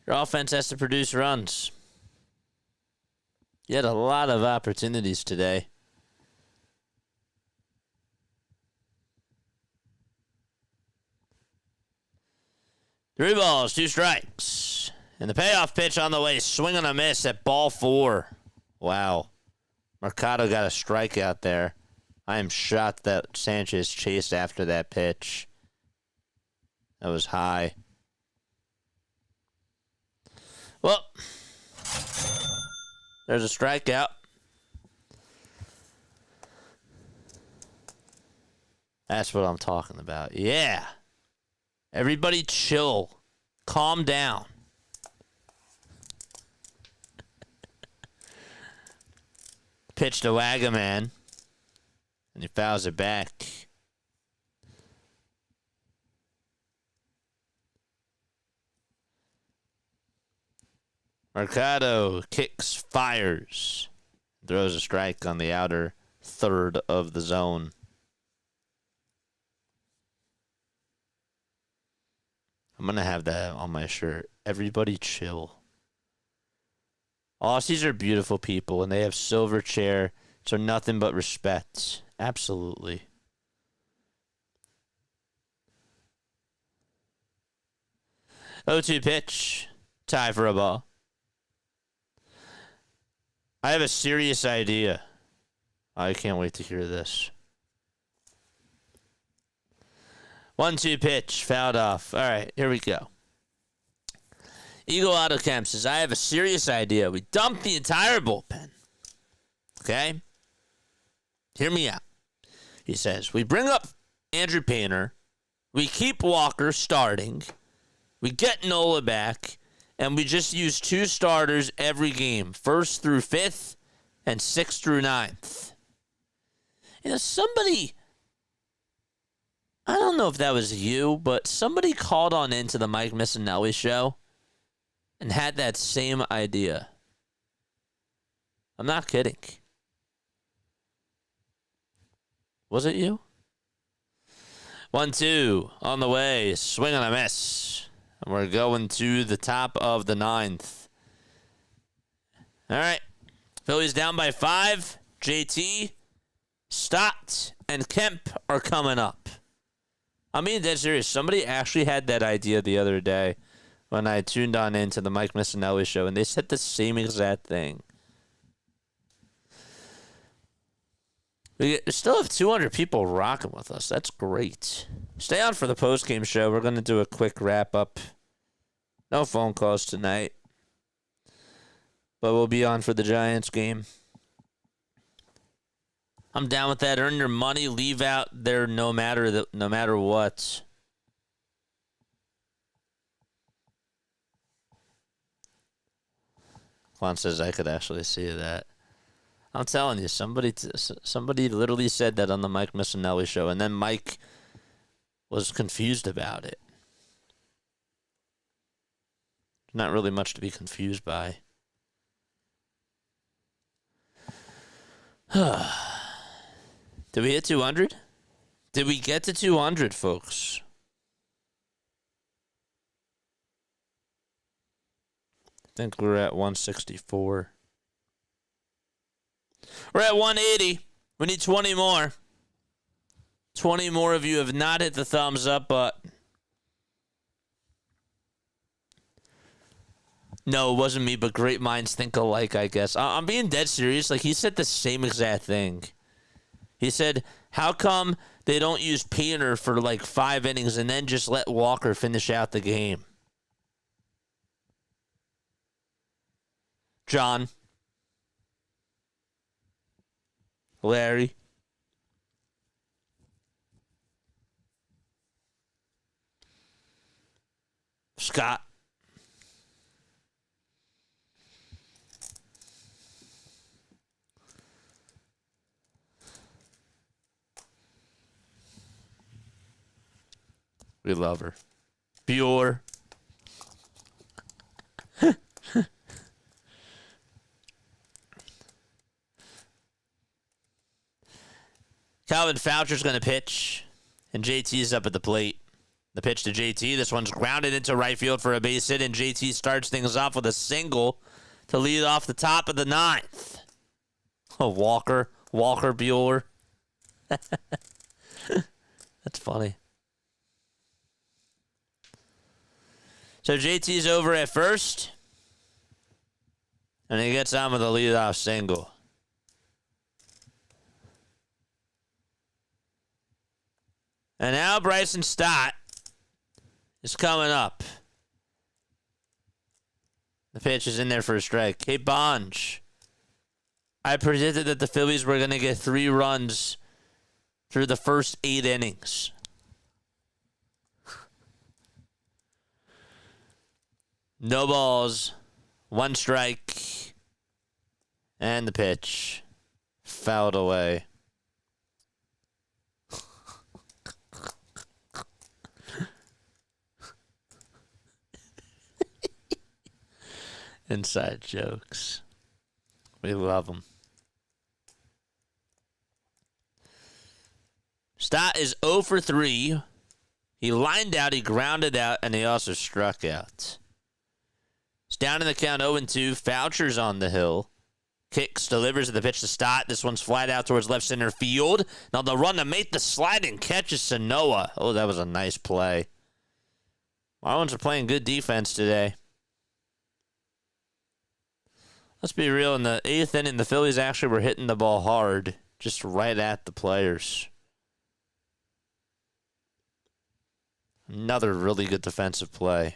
your offense has to produce runs. You had a lot of opportunities today. Three balls, 2 strikes. And the payoff pitch on the way, swing and a miss at ball 4. Wow. Mercado got a strikeout there. I am shocked that Sanchez chased after that pitch. That was high. Well, there's a strikeout. That's what I'm talking about. Yeah. Everybody chill. Calm down. Pitch to Wagaman. And he fouls it back. Mercado kicks, fires. Throws a strike on the outer third of the zone. I'm going to have that on my shirt. Everybody chill. Aussies are beautiful people, and they have silver chair, so nothing but respect. Absolutely. 0-2 pitch. Tie for a ball. I have a serious idea. I can't wait to hear this. 1-2 pitch. Fouled off. All right, here we go. Eagle Autocamp says, I have a serious idea. We dump the entire bullpen. Okay? Hear me out. He says, we bring up Andrew Painter. We keep Walker starting. We get Nola back. And we just use 2 starters every game. 1st through 5th and 6th through 9th. You know, somebody, I don't know if that was you, but somebody called on into the Mike Missinelli show and had that same idea. I'm not kidding. Was it you? 1-2 on the way. Swing and a miss. And we're going to the top of the 9th. All right. Phillies down by 5. JT, Stott, and Kemp are coming up. I mean, dead serious. Somebody actually had that idea the other day when I tuned on into the Mike Missinelli show, and they said the same exact thing. We still have 200 people rocking with us. That's great. Stay on for the postgame show. We're going to do a quick wrap-up. No phone calls tonight. But we'll be on for the Giants game. I'm down with that. Earn your money. Leave out there no matter what. Juan says I could actually see that. I'm telling you, somebody literally said that on the Mike Missinelli show, and then Mike was confused about it. Not really much to be confused by. Did we hit 200? Did we get to 200, folks? I think we're at 164. We're at 180. We need 20 more. 20 more of you have not hit the thumbs up button. No, it wasn't me, but great minds think alike, I guess. I'm being dead serious. Like, he said the same exact thing. He said, how come they don't use Painter for like 5 innings and then just let Walker finish out the game? John. Larry. Scott. We love her. Bueller. Calvin Foucher's going to pitch, and JT's up at the plate. The pitch to JT. This one's grounded into right field for a base hit, and JT starts things off with a single to lead off the top of the 9th. Oh, Walker Bueller. That's funny. So JT's over at first, and he gets on with a leadoff single. And now Bryson Stott is coming up. The pitch is in there for a strike. Hey, Bonge. I predicted that the Phillies were going to get 3 runs through the first 8 innings. No balls. 1 strike. And the pitch. Fouled away. Inside jokes. We love them. Stott is 0 for 3. He lined out, he grounded out, and he also struck out. It's down in the count 0-2. Foucher's on the hill. Kicks, delivers the pitch to Stott. This one's flat out towards left center field. Now the run to make the sliding catch is Sanoa. Oh, that was a nice play. Marlins are playing good defense today. Let's be real. In the 8th inning, the Phillies actually were hitting the ball hard, just right at the players. Another really good defensive play.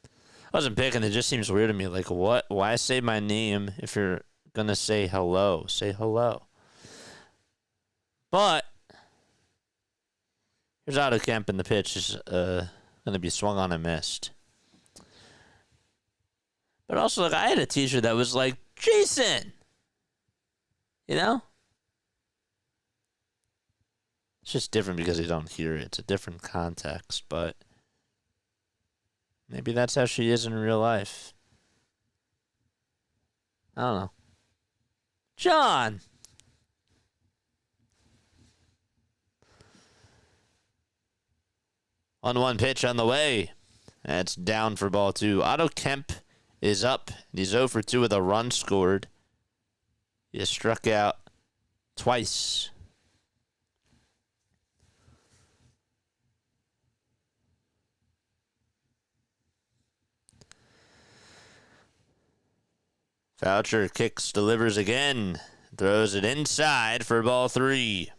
I wasn't picking. It just seems weird to me. Like, what? Why say my name if you're going to say hello? Say hello. But here's Otto Kemp, and the pitch is going to be swung on and missed. But also, like, I had a t-shirt that was like, Jason! You know? It's just different because you don't hear it. It's a different context, but maybe that's how she is in real life. I don't know. John! 1-1 pitch on the way. That's down for ball 2. Otto Kemp is up. He's 0 for 2 with a run scored. He has struck out twice. Voucher kicks, delivers again. Throws it inside for ball 3.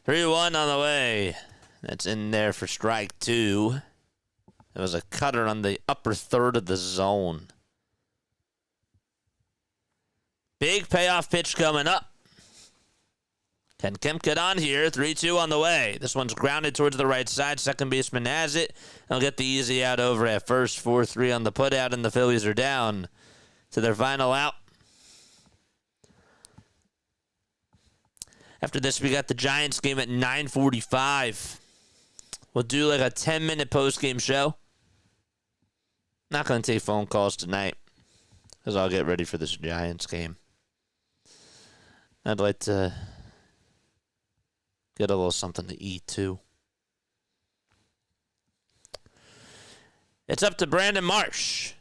Three one on the way. That's in there for strike 2. It was a cutter on the upper third of the zone. Big payoff pitch coming up. Can Kemp get on here? 3-2 on the way. This one's grounded towards the right side. Second baseman has it. He'll get the easy out over at first. 4-3 on the putout, and the Phillies are down to their final out. After this, we got the Giants game at 9:45. We'll do like a 10-minute post-game show. Not going to take phone calls tonight because I'll get ready for this Giants game. I'd like to get a little something to eat, too. It's up to Brandon Marsh.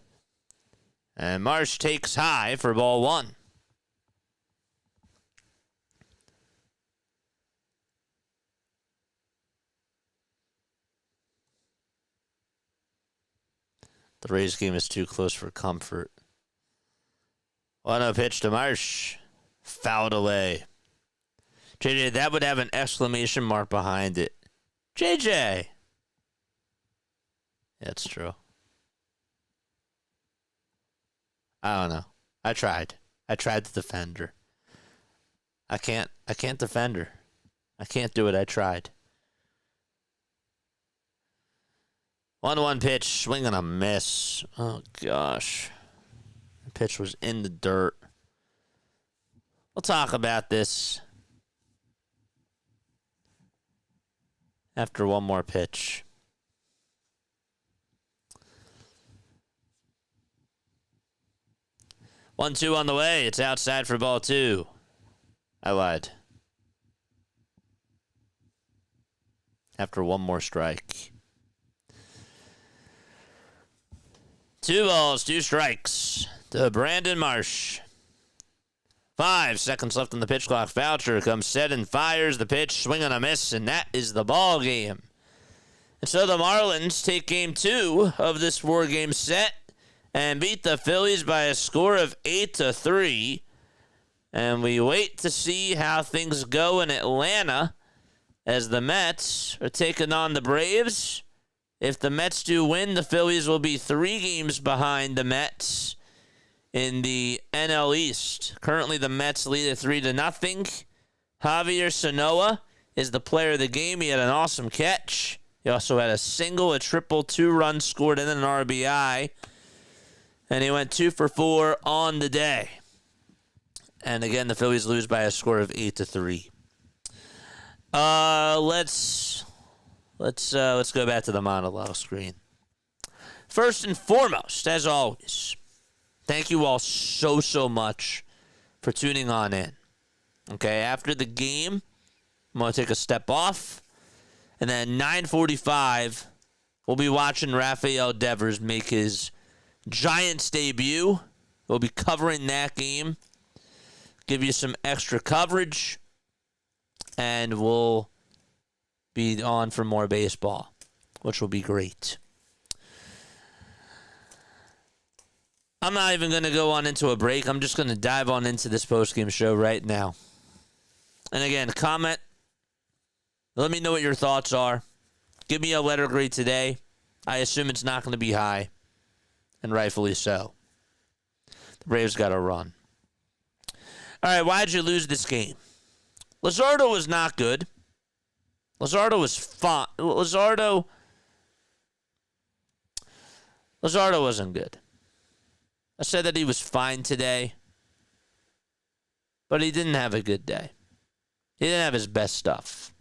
And Marsh takes high for ball 1. The Rays game is too close for comfort. 1-0 pitch to Marsh. Fouled away. JJ, that would have an exclamation mark behind it. JJ! That's true. I don't know. I tried to defend her. I can't defend her. I can't do it. I tried. 1-1 pitch, swing and a miss. Oh, gosh. The pitch was in the dirt. We'll talk about this after one more pitch. One, 2 on the way. It's outside for ball 2. I lied. After one more strike. 2 balls, 2 strikes to Brandon Marsh. 5 seconds left on the pitch clock. Voucher comes set and fires the pitch, swing and a miss, and that is the ball game. And so the Marlins take game 2 of this 4-game set and beat the Phillies by a score of 8-3. And we wait to see how things go in Atlanta as the Mets are taking on the Braves. If the Mets do win, the Phillies will be 3 games behind the Mets in the NL East. Currently, the Mets lead at 3-0. Javier Sanoa is the player of the game. He had an awesome catch. He also had a single, a triple, 2 runs scored, and an RBI. And he went 2 for 4 on the day. And again, the Phillies lose by a score of 8-3. Let's go back to the monologue screen. First and foremost, as always, thank you all so much for tuning on in. Okay, after the game, I'm going to take a step off. And then 9:45, we'll be watching Rafael Devers make his Giants debut. We'll be covering that game. Give you some extra coverage. And we'll be on for more baseball, which will be great. I'm not even going to go on into a break. I'm just going to dive on into this postgame show right now. And again, comment. Let me know what your thoughts are. Give me a letter grade today. I assume it's not going to be high, and rightfully so. The Braves got to run. All right, why'd you lose this game? Luzardo was not good. Luzardo was fine. Luzardo wasn't good. I said that he was fine today, but he didn't have a good day. He didn't have his best stuff.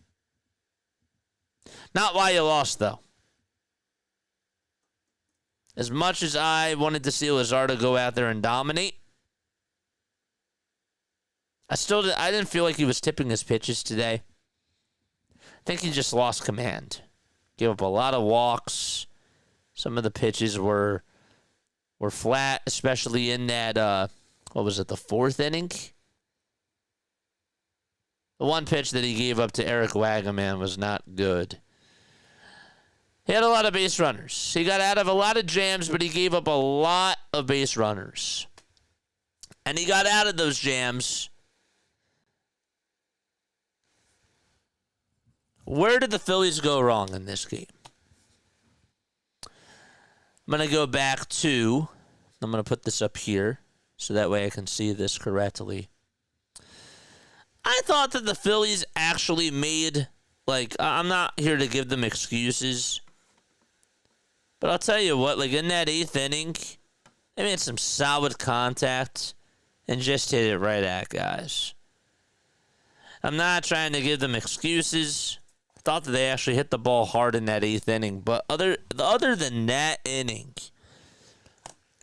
Not why you lost, though. As much as I wanted to see Luzardo go out there and dominate, I didn't feel like he was tipping his pitches today. I think he just lost command. Gave up a lot of walks. Some of the pitches were flat, especially in that, the fourth inning? The one pitch that he gave up to Eric Wagaman was not good. He had a lot of base runners. He got out of a lot of jams, but he gave up a lot of base runners. And he got out of those jams. Where did the Phillies go wrong in this game? I'm going to go back to, I'm going to put this up here so that way I can see this correctly. I thought that the Phillies actually made, I'm not here to give them excuses, but I'll tell you what, in that eighth inning, they made some solid contact and just hit it right at guys. I'm not trying to give them excuses. Thought that they actually hit the ball hard in that eighth inning. But other than that inning,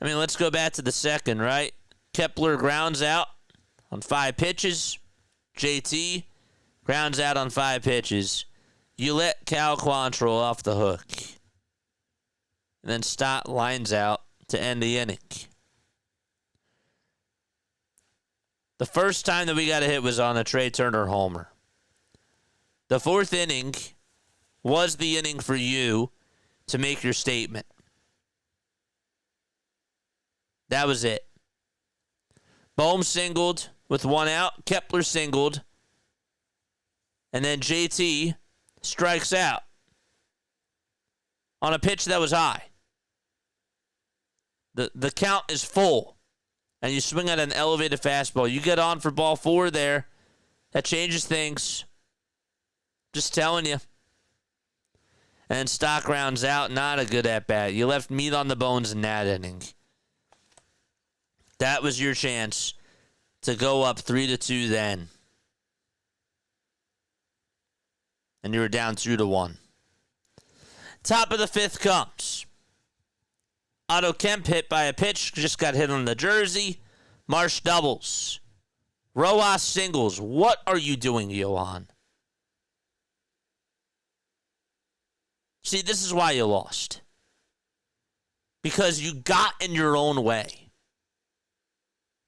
let's go back to the second, right? Kepler grounds out on 5 pitches. JT grounds out on 5 pitches. You let Cal Quantrill off the hook. And then Stott lines out to end the inning. The first time that we got a hit was on a Trey Turner homer. The fourth inning was the inning for you to make your statement. That was it. Bohm singled with 1 out. Kepler singled. And then JT strikes out on a pitch that was high. The count is full. And you swing at an elevated fastball. You get on for ball 4 there. That changes things. Just telling you. And Stock rounds out. Not a good at-bat. You left meat on the bones in that inning. That was your chance to go up 3-2 then. And you were down 2-1. Top of the 5th comes. Otto Kemp hit by a pitch. Just got hit on the jersey. Marsh doubles. Rojas singles. What are you doing, Johan? See, this is why you lost. Because you got in your own way.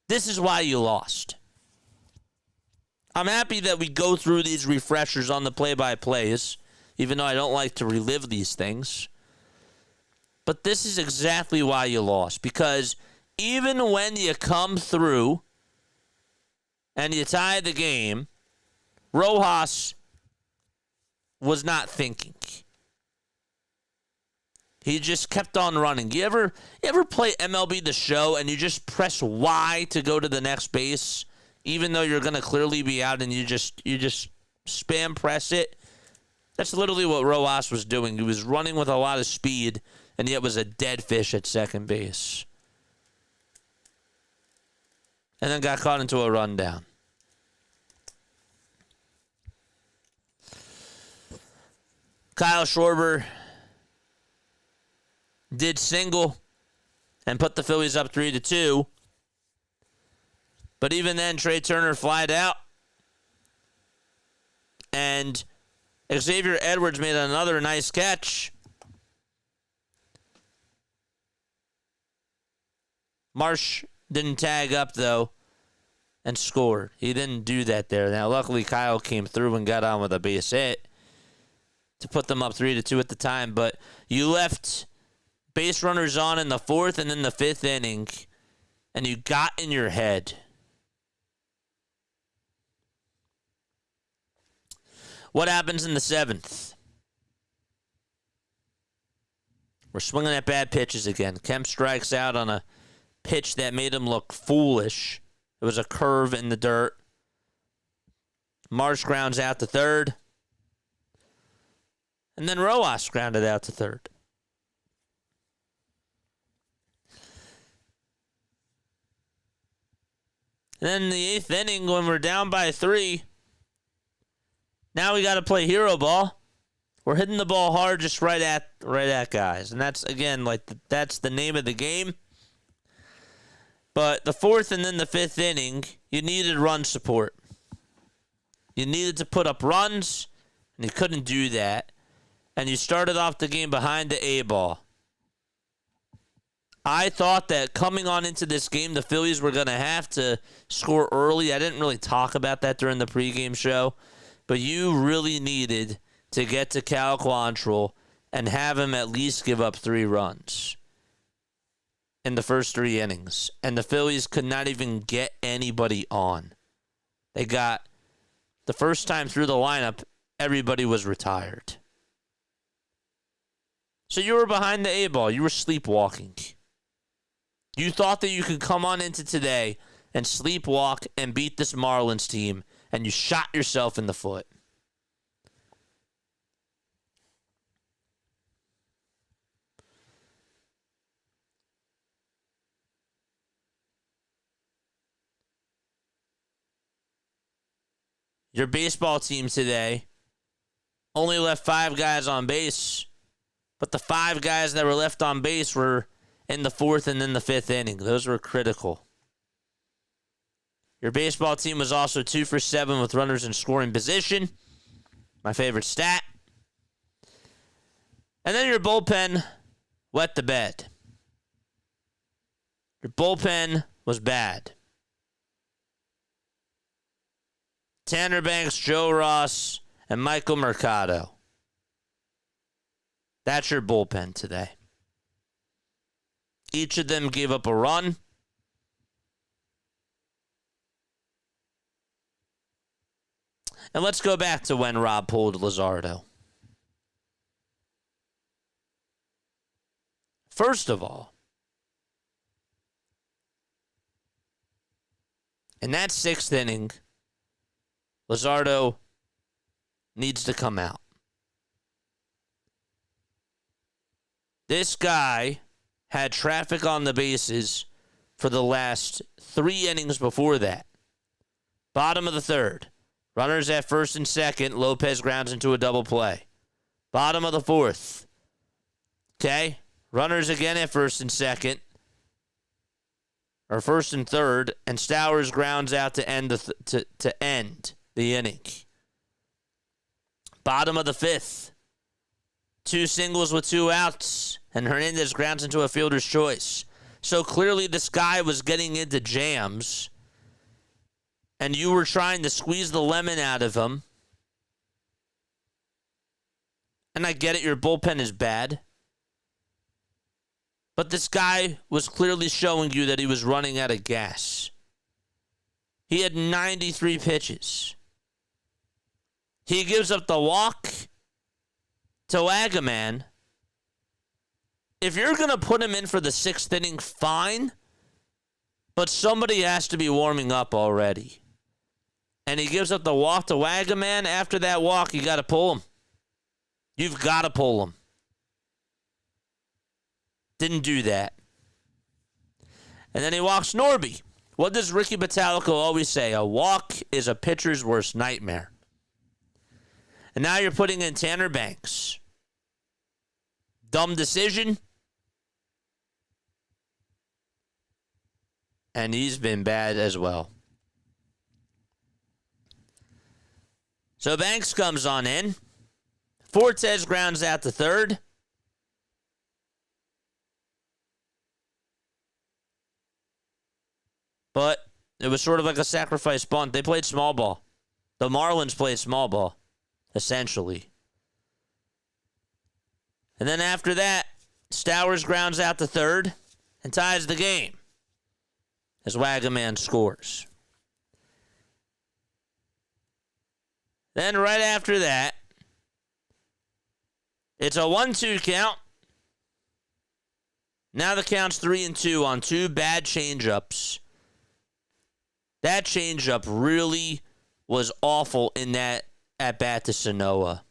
This is why you lost. I'm happy that we go through these refreshers on the play-by-plays, even though I don't like to relive these things. But this is exactly why you lost. Because even when you come through and you tie the game, Rojas was not thinking. He just kept on running. You ever play MLB The Show and you just press Y to go to the next base, even though you're going to clearly be out, and you just spam press it? That's literally what Rojas was doing. He was running with a lot of speed, and yet was a dead fish at second base. And then got caught into a rundown. Kyle Schwarber did single and put the Phillies up 3-2. But even then, Trey Turner flied out. And Xavier Edwards made another nice catch. Marsh didn't tag up, though, and scored. He didn't do that there. Now, luckily, Kyle came through and got on with a base hit to put them up 3-2 at the time. But you left base runners on in the 4th and in the 5th inning, and you got in your head. What happens in the 7th? We're swinging at bad pitches again. Kemp strikes out on a pitch that made him look foolish. It was a curve in the dirt. Marsh grounds out to 3rd. And then Rojas grounded out to 3rd. And then in the 8th inning, when we're down by 3, now we got to play hero ball. We're hitting the ball hard, just right at guys, and that's again that's the name of the game. But the 4th and then the 5th inning, you needed run support. You needed to put up runs, and you couldn't do that. And you started off the game behind the A ball. I thought that coming on into this game, the Phillies were going to have to score early. I didn't really talk about that during the pregame show, but you really needed to get to Cal Quantrill and have him at least give up 3 runs in the first 3 innings. And the Phillies could not even get anybody on. They got, the first time through the lineup, everybody was retired. So you were behind the A ball. You were sleepwalking. You thought that you could come on into today and sleepwalk and beat this Marlins team, and you shot yourself in the foot. Your baseball team today only left 5 guys on base, but the 5 guys that were left on base were in the 4th and then the 5th inning. Those were critical. Your baseball team was also 2 for 7 with runners in scoring position. My favorite stat. And then your bullpen wet the bed. Your bullpen was bad. Tanner Banks, Joe Ross, and Michael Mercado. That's your bullpen today. Each of them gave up a run. And let's go back to when Rob pulled Luzardo. First of all, in that 6th inning, Luzardo needs to come out. This guy had traffic on the bases for the last 3 innings before that. Bottom of the 3rd. Runners at 1st and 2nd. Lopez grounds into a double play. Bottom of the 4th. Okay. Runners again at 1st and 2nd. Or 1st and 3rd. And Stowers grounds out to end the inning. Bottom of the 5th. 2 singles with 2 outs. And Hernandez grounds into a fielder's choice. So clearly this guy was getting into jams. And you were trying to squeeze the lemon out of him. And I get it, your bullpen is bad. But this guy was clearly showing you that he was running out of gas. He had 93 pitches. He gives up the walk to Wagaman. If you're going to put him in for the 6th inning, fine. But somebody has to be warming up already. And he gives up the walk to Wagaman. After that walk, you got to pull him. You've got to pull him. Didn't do that. And then he walks Norby. What does Ricky Bottalico always say? A walk is a pitcher's worst nightmare. And now you're putting in Tanner Banks. Dumb decision. And he's been bad as well. So Banks comes on in. Fortes grounds out to 3rd. But it was sort of like a sacrifice bunt. They played small ball. The Marlins played small ball, essentially. And then after that, Stowers grounds out to third and ties the game as Wagaman scores. Then right after that, it's a 1-2 count. Now the count's 3-2 on two bad changeups. That changeup really was awful in that at-bat to Sanoa.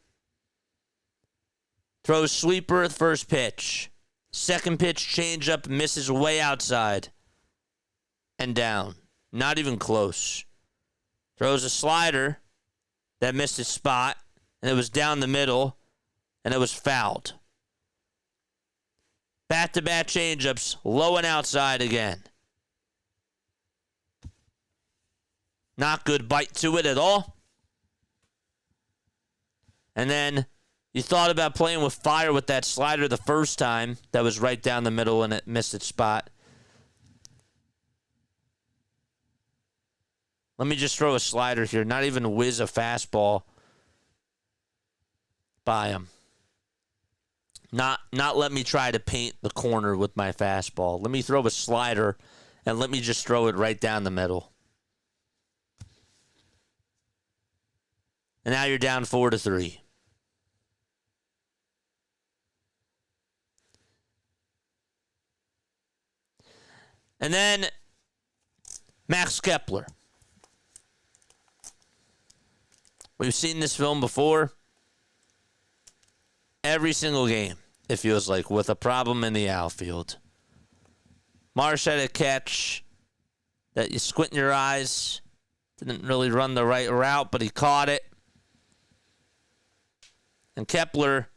Throws sweeper at first pitch. Second pitch changeup misses way outside. And down. Not even close. Throws a slider that missed its spot. And it was down the middle. And it was fouled. Bat-to-bat changeups. Low and outside again. Not good bite to it at all. And then you thought about playing with fire with that slider the first time. That was right down the middle and it missed its spot. Let me just throw a slider here. Not even whiz a fastball by him. Not let me try to paint the corner with my fastball. Let me throw a slider and let me just throw it right down the middle. And now you're down 4-3. And then Max Kepler. We've seen this film before. Every single game, it feels like, with a problem in the outfield. Marsh had a catch that you squint your eyes. Didn't really run the right route, but he caught it. And Kepler,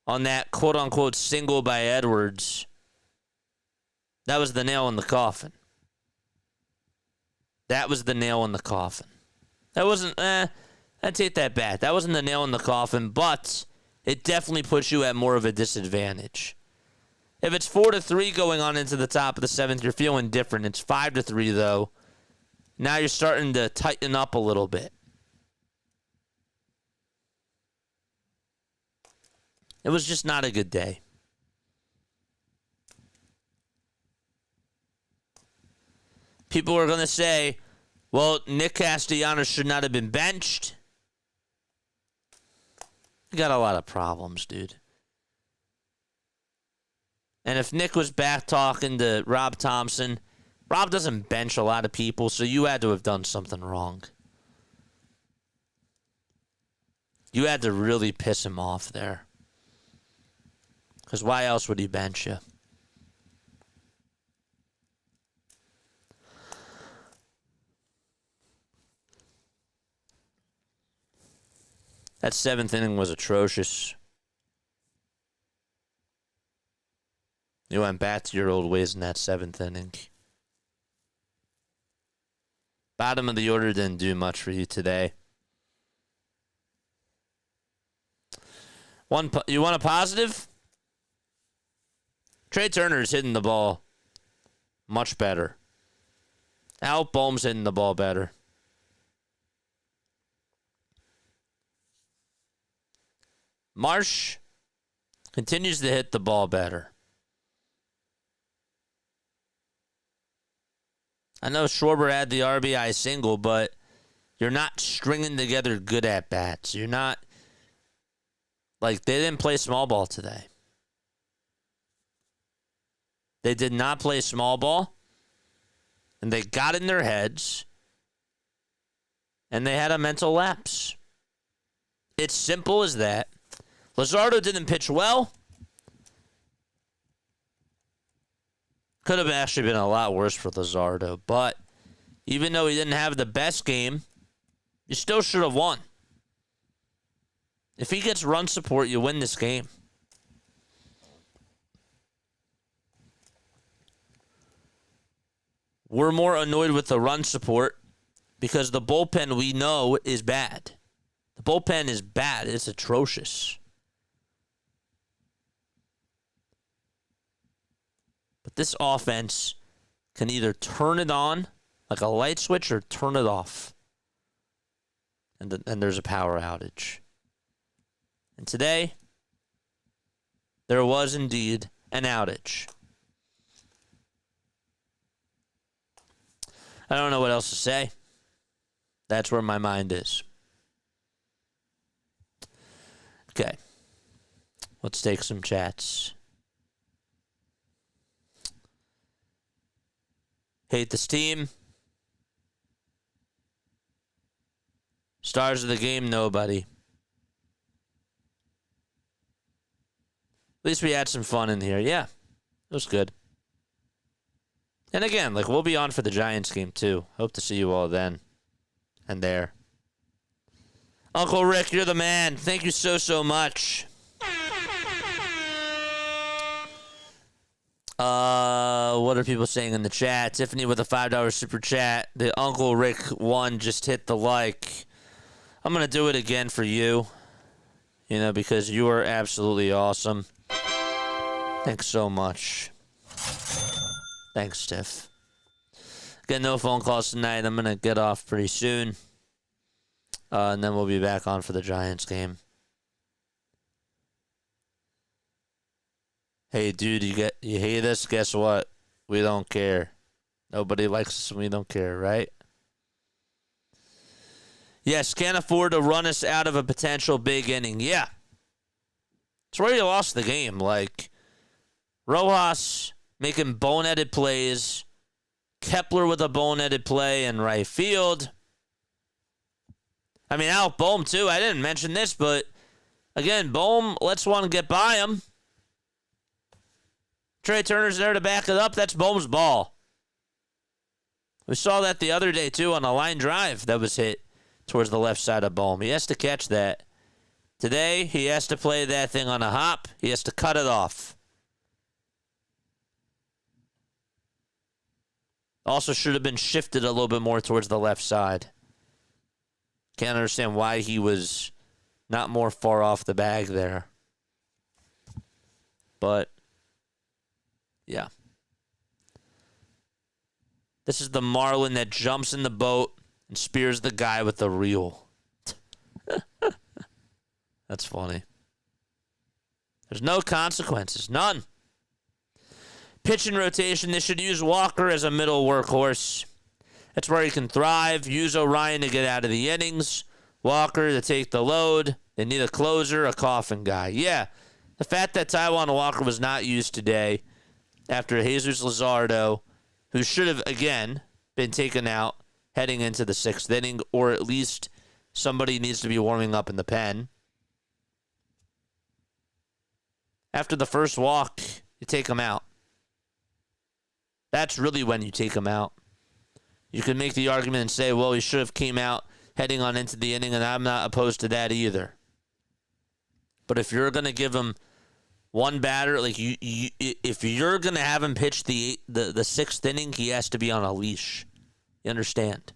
on that quote-unquote single by Edwards, that was the nail in the coffin. That was the nail in the coffin. That wasn't, I'd take that back. That wasn't the nail in the coffin, but it definitely puts you at more of a disadvantage. If it's 4-3 going on into the top of the seventh, you're feeling different. It's 5-3, though. Now you're starting to tighten up a little bit. It was just not a good day. People are going to say, well, Nick Castellanos should not have been benched. You got a lot of problems, dude. And if Nick was back talking to Rob Thompson, Rob doesn't bench a lot of people, so you had to have done something wrong. You had to really piss him off there. Because why else would he bench you? That seventh inning was atrocious. You went back to your old ways in that seventh inning. Bottom of the order didn't do much for you today. You want a positive? Trey Turner's hitting the ball much better. Al Bohm's hitting the ball better. Marsh continues to hit the ball better. I know Schwarber had the RBI single, but you're not stringing together good at-bats. You're not, like, they didn't play small ball today. They did not play small ball, and they got in their heads, and they had a mental lapse. It's simple as that. Luzardo didn't pitch well. Could have actually been a lot worse for Luzardo, but even though he didn't have the best game, you still should have won. If he gets run support, you win this game. We're more annoyed with the run support because the bullpen we know is bad. The bullpen is bad. It's atrocious. But this offense can either turn it on like a light switch or turn it off. And there's a power outage. And today, there was indeed an outage. I don't know what else to say. That's where my mind is. Okay. Let's take some chats. Hate this team. Stars of the game, nobody. At least we had some fun in here. Yeah, it was good. And again, like, we'll be on for the Giants game too. Hope to see you all then and there. Uncle Rick, you're the man. Thank you so much. What are people saying in the chat? Tiffany with a $5 super chat. The Uncle Rick one just hit the like. I'm going to do it again for you. You know, because you are absolutely awesome. Thanks so much. Thanks, Tiff. Again, no phone calls tonight. I'm going to get off pretty soon. And then we'll be back on for the Giants game. Hey, dude, you hate us? Guess what? We don't care. Nobody likes us and we don't care, right? Yes, can't afford to run us out of a potential big inning. Yeah. It's where you lost the game. Like, Rojas making boneheaded plays. Kepler with a boneheaded play in right field. I mean, Alec Bohm, too. I didn't mention this, but, again, Bohm lets one get by him. Trey Turner's there to back it up. That's Bohm's ball. We saw that the other day, too, on a line drive that was hit towards the left side of Bohm. He has to catch that. Today, he has to play that thing on a hop. He has to cut it off. Also should have been shifted a little bit more towards the left side. Can't understand why he was not more far off the bag there. But, yeah. This is the Marlin that jumps in the boat and spears the guy with the reel. That's funny. There's no consequences. None. Pitching rotation, they should use Walker as a middle workhorse. That's where he can thrive. Use Orion to get out of the innings. Walker to take the load. They need a closer, a coffin guy. Yeah, the fact that Taijuan Walker was not used today after Jesus Luzardo, who should have, again, been taken out heading into the sixth inning, or at least somebody needs to be warming up in the pen. After the first walk, you take him out. That's really when you take him out. You can make the argument and say, well, he should have came out heading on into the inning, and I'm not opposed to that either. But if you're going to give him one batter, like if you're going to have him pitch the sixth inning, he has to be on a leash. You understand?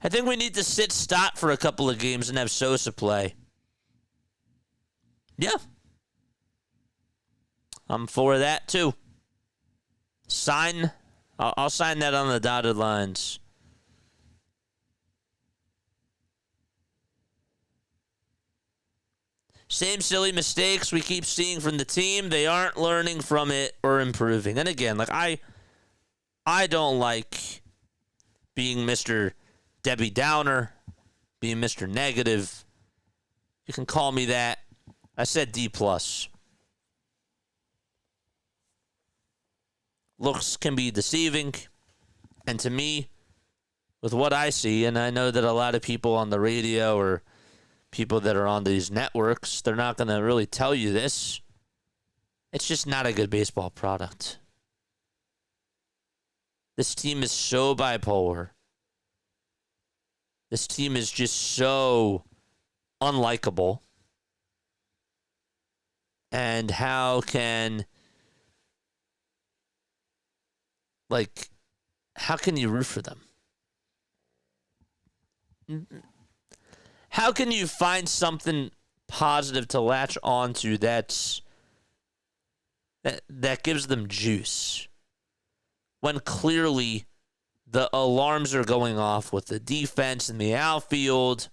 I think we need to sit Stott for a couple of games and have Sosa play. Yeah. I'm for that, too. I'll sign that on the dotted lines. Same silly mistakes we keep seeing from the team. They aren't learning from it or improving. And again, like I don't like being Mr. Debbie Downer, being Mr. Negative. You can call me that. I said D+. Looks can be deceiving. And to me, with what I see, and I know that a lot of people on the radio or people that are on these networks, they're not going to really tell you this. It's just not a good baseball product. This team is so bipolar. This team is just so unlikable. And how can you root for them? How can you find something positive to latch onto that's that gives them juice. When clearly the alarms are going off with the defense in the outfield,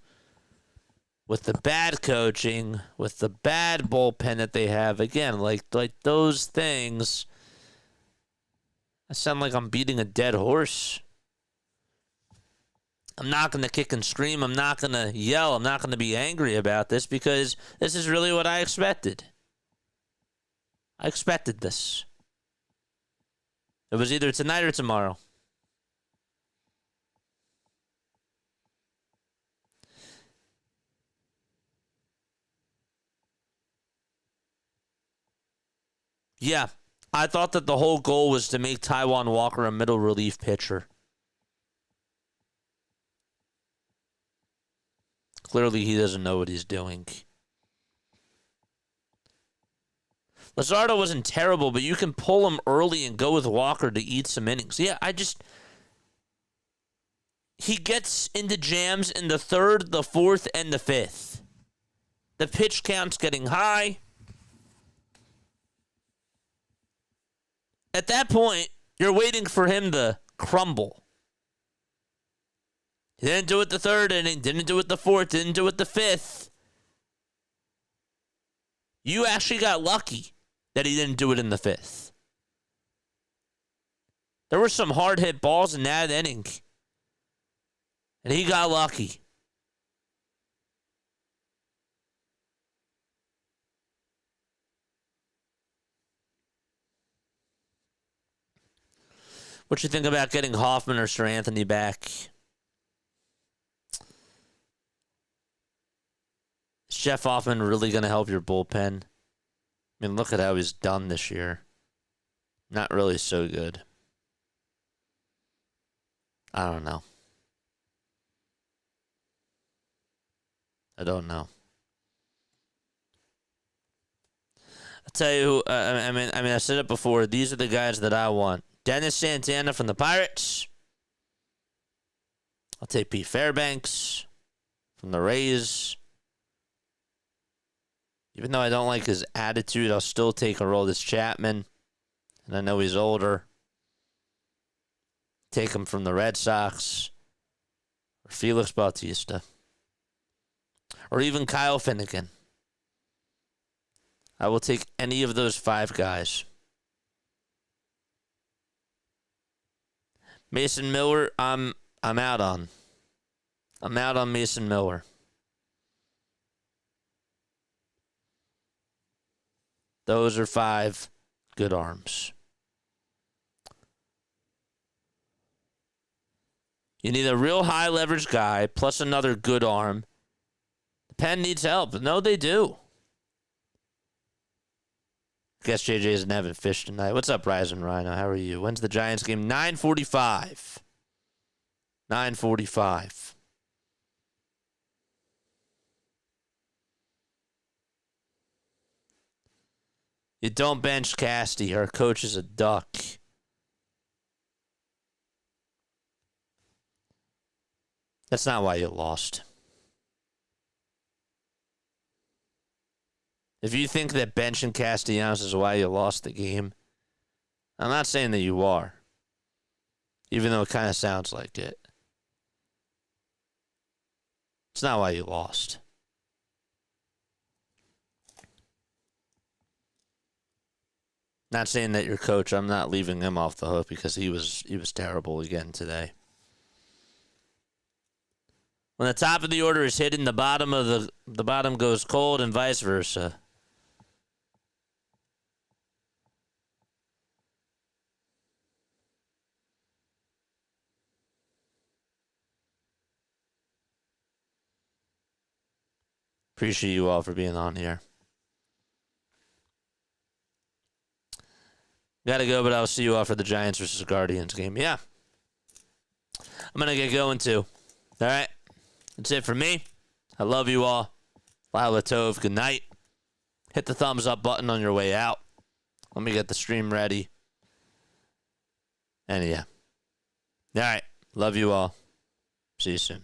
with the bad coaching, with the bad bullpen that they have. Again, like those things, I sound like I'm beating a dead horse. I'm not going to kick and scream. I'm not going to yell. I'm not going to be angry about this because this is really what I expected. I expected this. It was either tonight or tomorrow. Yeah, I thought that the whole goal was to make Taijuan Walker a middle relief pitcher. Clearly, he doesn't know what he's doing. Luzardo wasn't terrible, but you can pull him early and go with Walker to eat some innings. Yeah, he gets into jams in the third, the fourth, and the fifth. The pitch count's getting high. At that point, you're waiting for him to crumble. He didn't do it the third inning, didn't do it the fourth, didn't do it the fifth. You actually got lucky that he didn't do it in the fifth. There were some hard hit balls in that inning, and he got lucky. What you think about getting Hoffman or Sir Anthony back? Is Jeff Hoffman really going to help your bullpen? I mean, look at how he's done this year. Not really so good. I don't know. I don't know. I'll tell you, I said it before. These are the guys that I want. Dennis Santana from the Pirates. I'll take Pete Fairbanks from the Rays. Even though I don't like his attitude, I'll still take Aroldis Chapman. And I know he's older. Take him from the Red Sox. Or Felix Bautista. Or even Kyle Finnegan. I will take any of those 5 guys. Mason Miller, I'm out on. I'm out on Mason Miller. Those are 5 good arms. You need a real high leverage guy plus another good arm. The pen needs help. No, they do. Guess JJ isn't having fish tonight. What's up, Ryzen Rhino? How are you? When's the Giants game? 9:45. 9:45. You don't bench Casty. Our coach is a duck. That's not why you lost. If you think that benching Castellanos is why you lost the game, I'm not saying that you are, even though it kind of sounds like it. It's not why you lost. Not saying that your coach, I'm not leaving him off the hook because he was terrible again today. When the top of the order is hidden, the bottom goes cold and vice versa. Appreciate you all for being on here. Gotta go, but I'll see you all for the Giants versus Guardians game. Yeah. I'm gonna get going too. All right. That's it for me. I love you all. Lila Tov, good night. Hit the thumbs up button on your way out. Let me get the stream ready. And yeah. All right. Love you all. See you soon.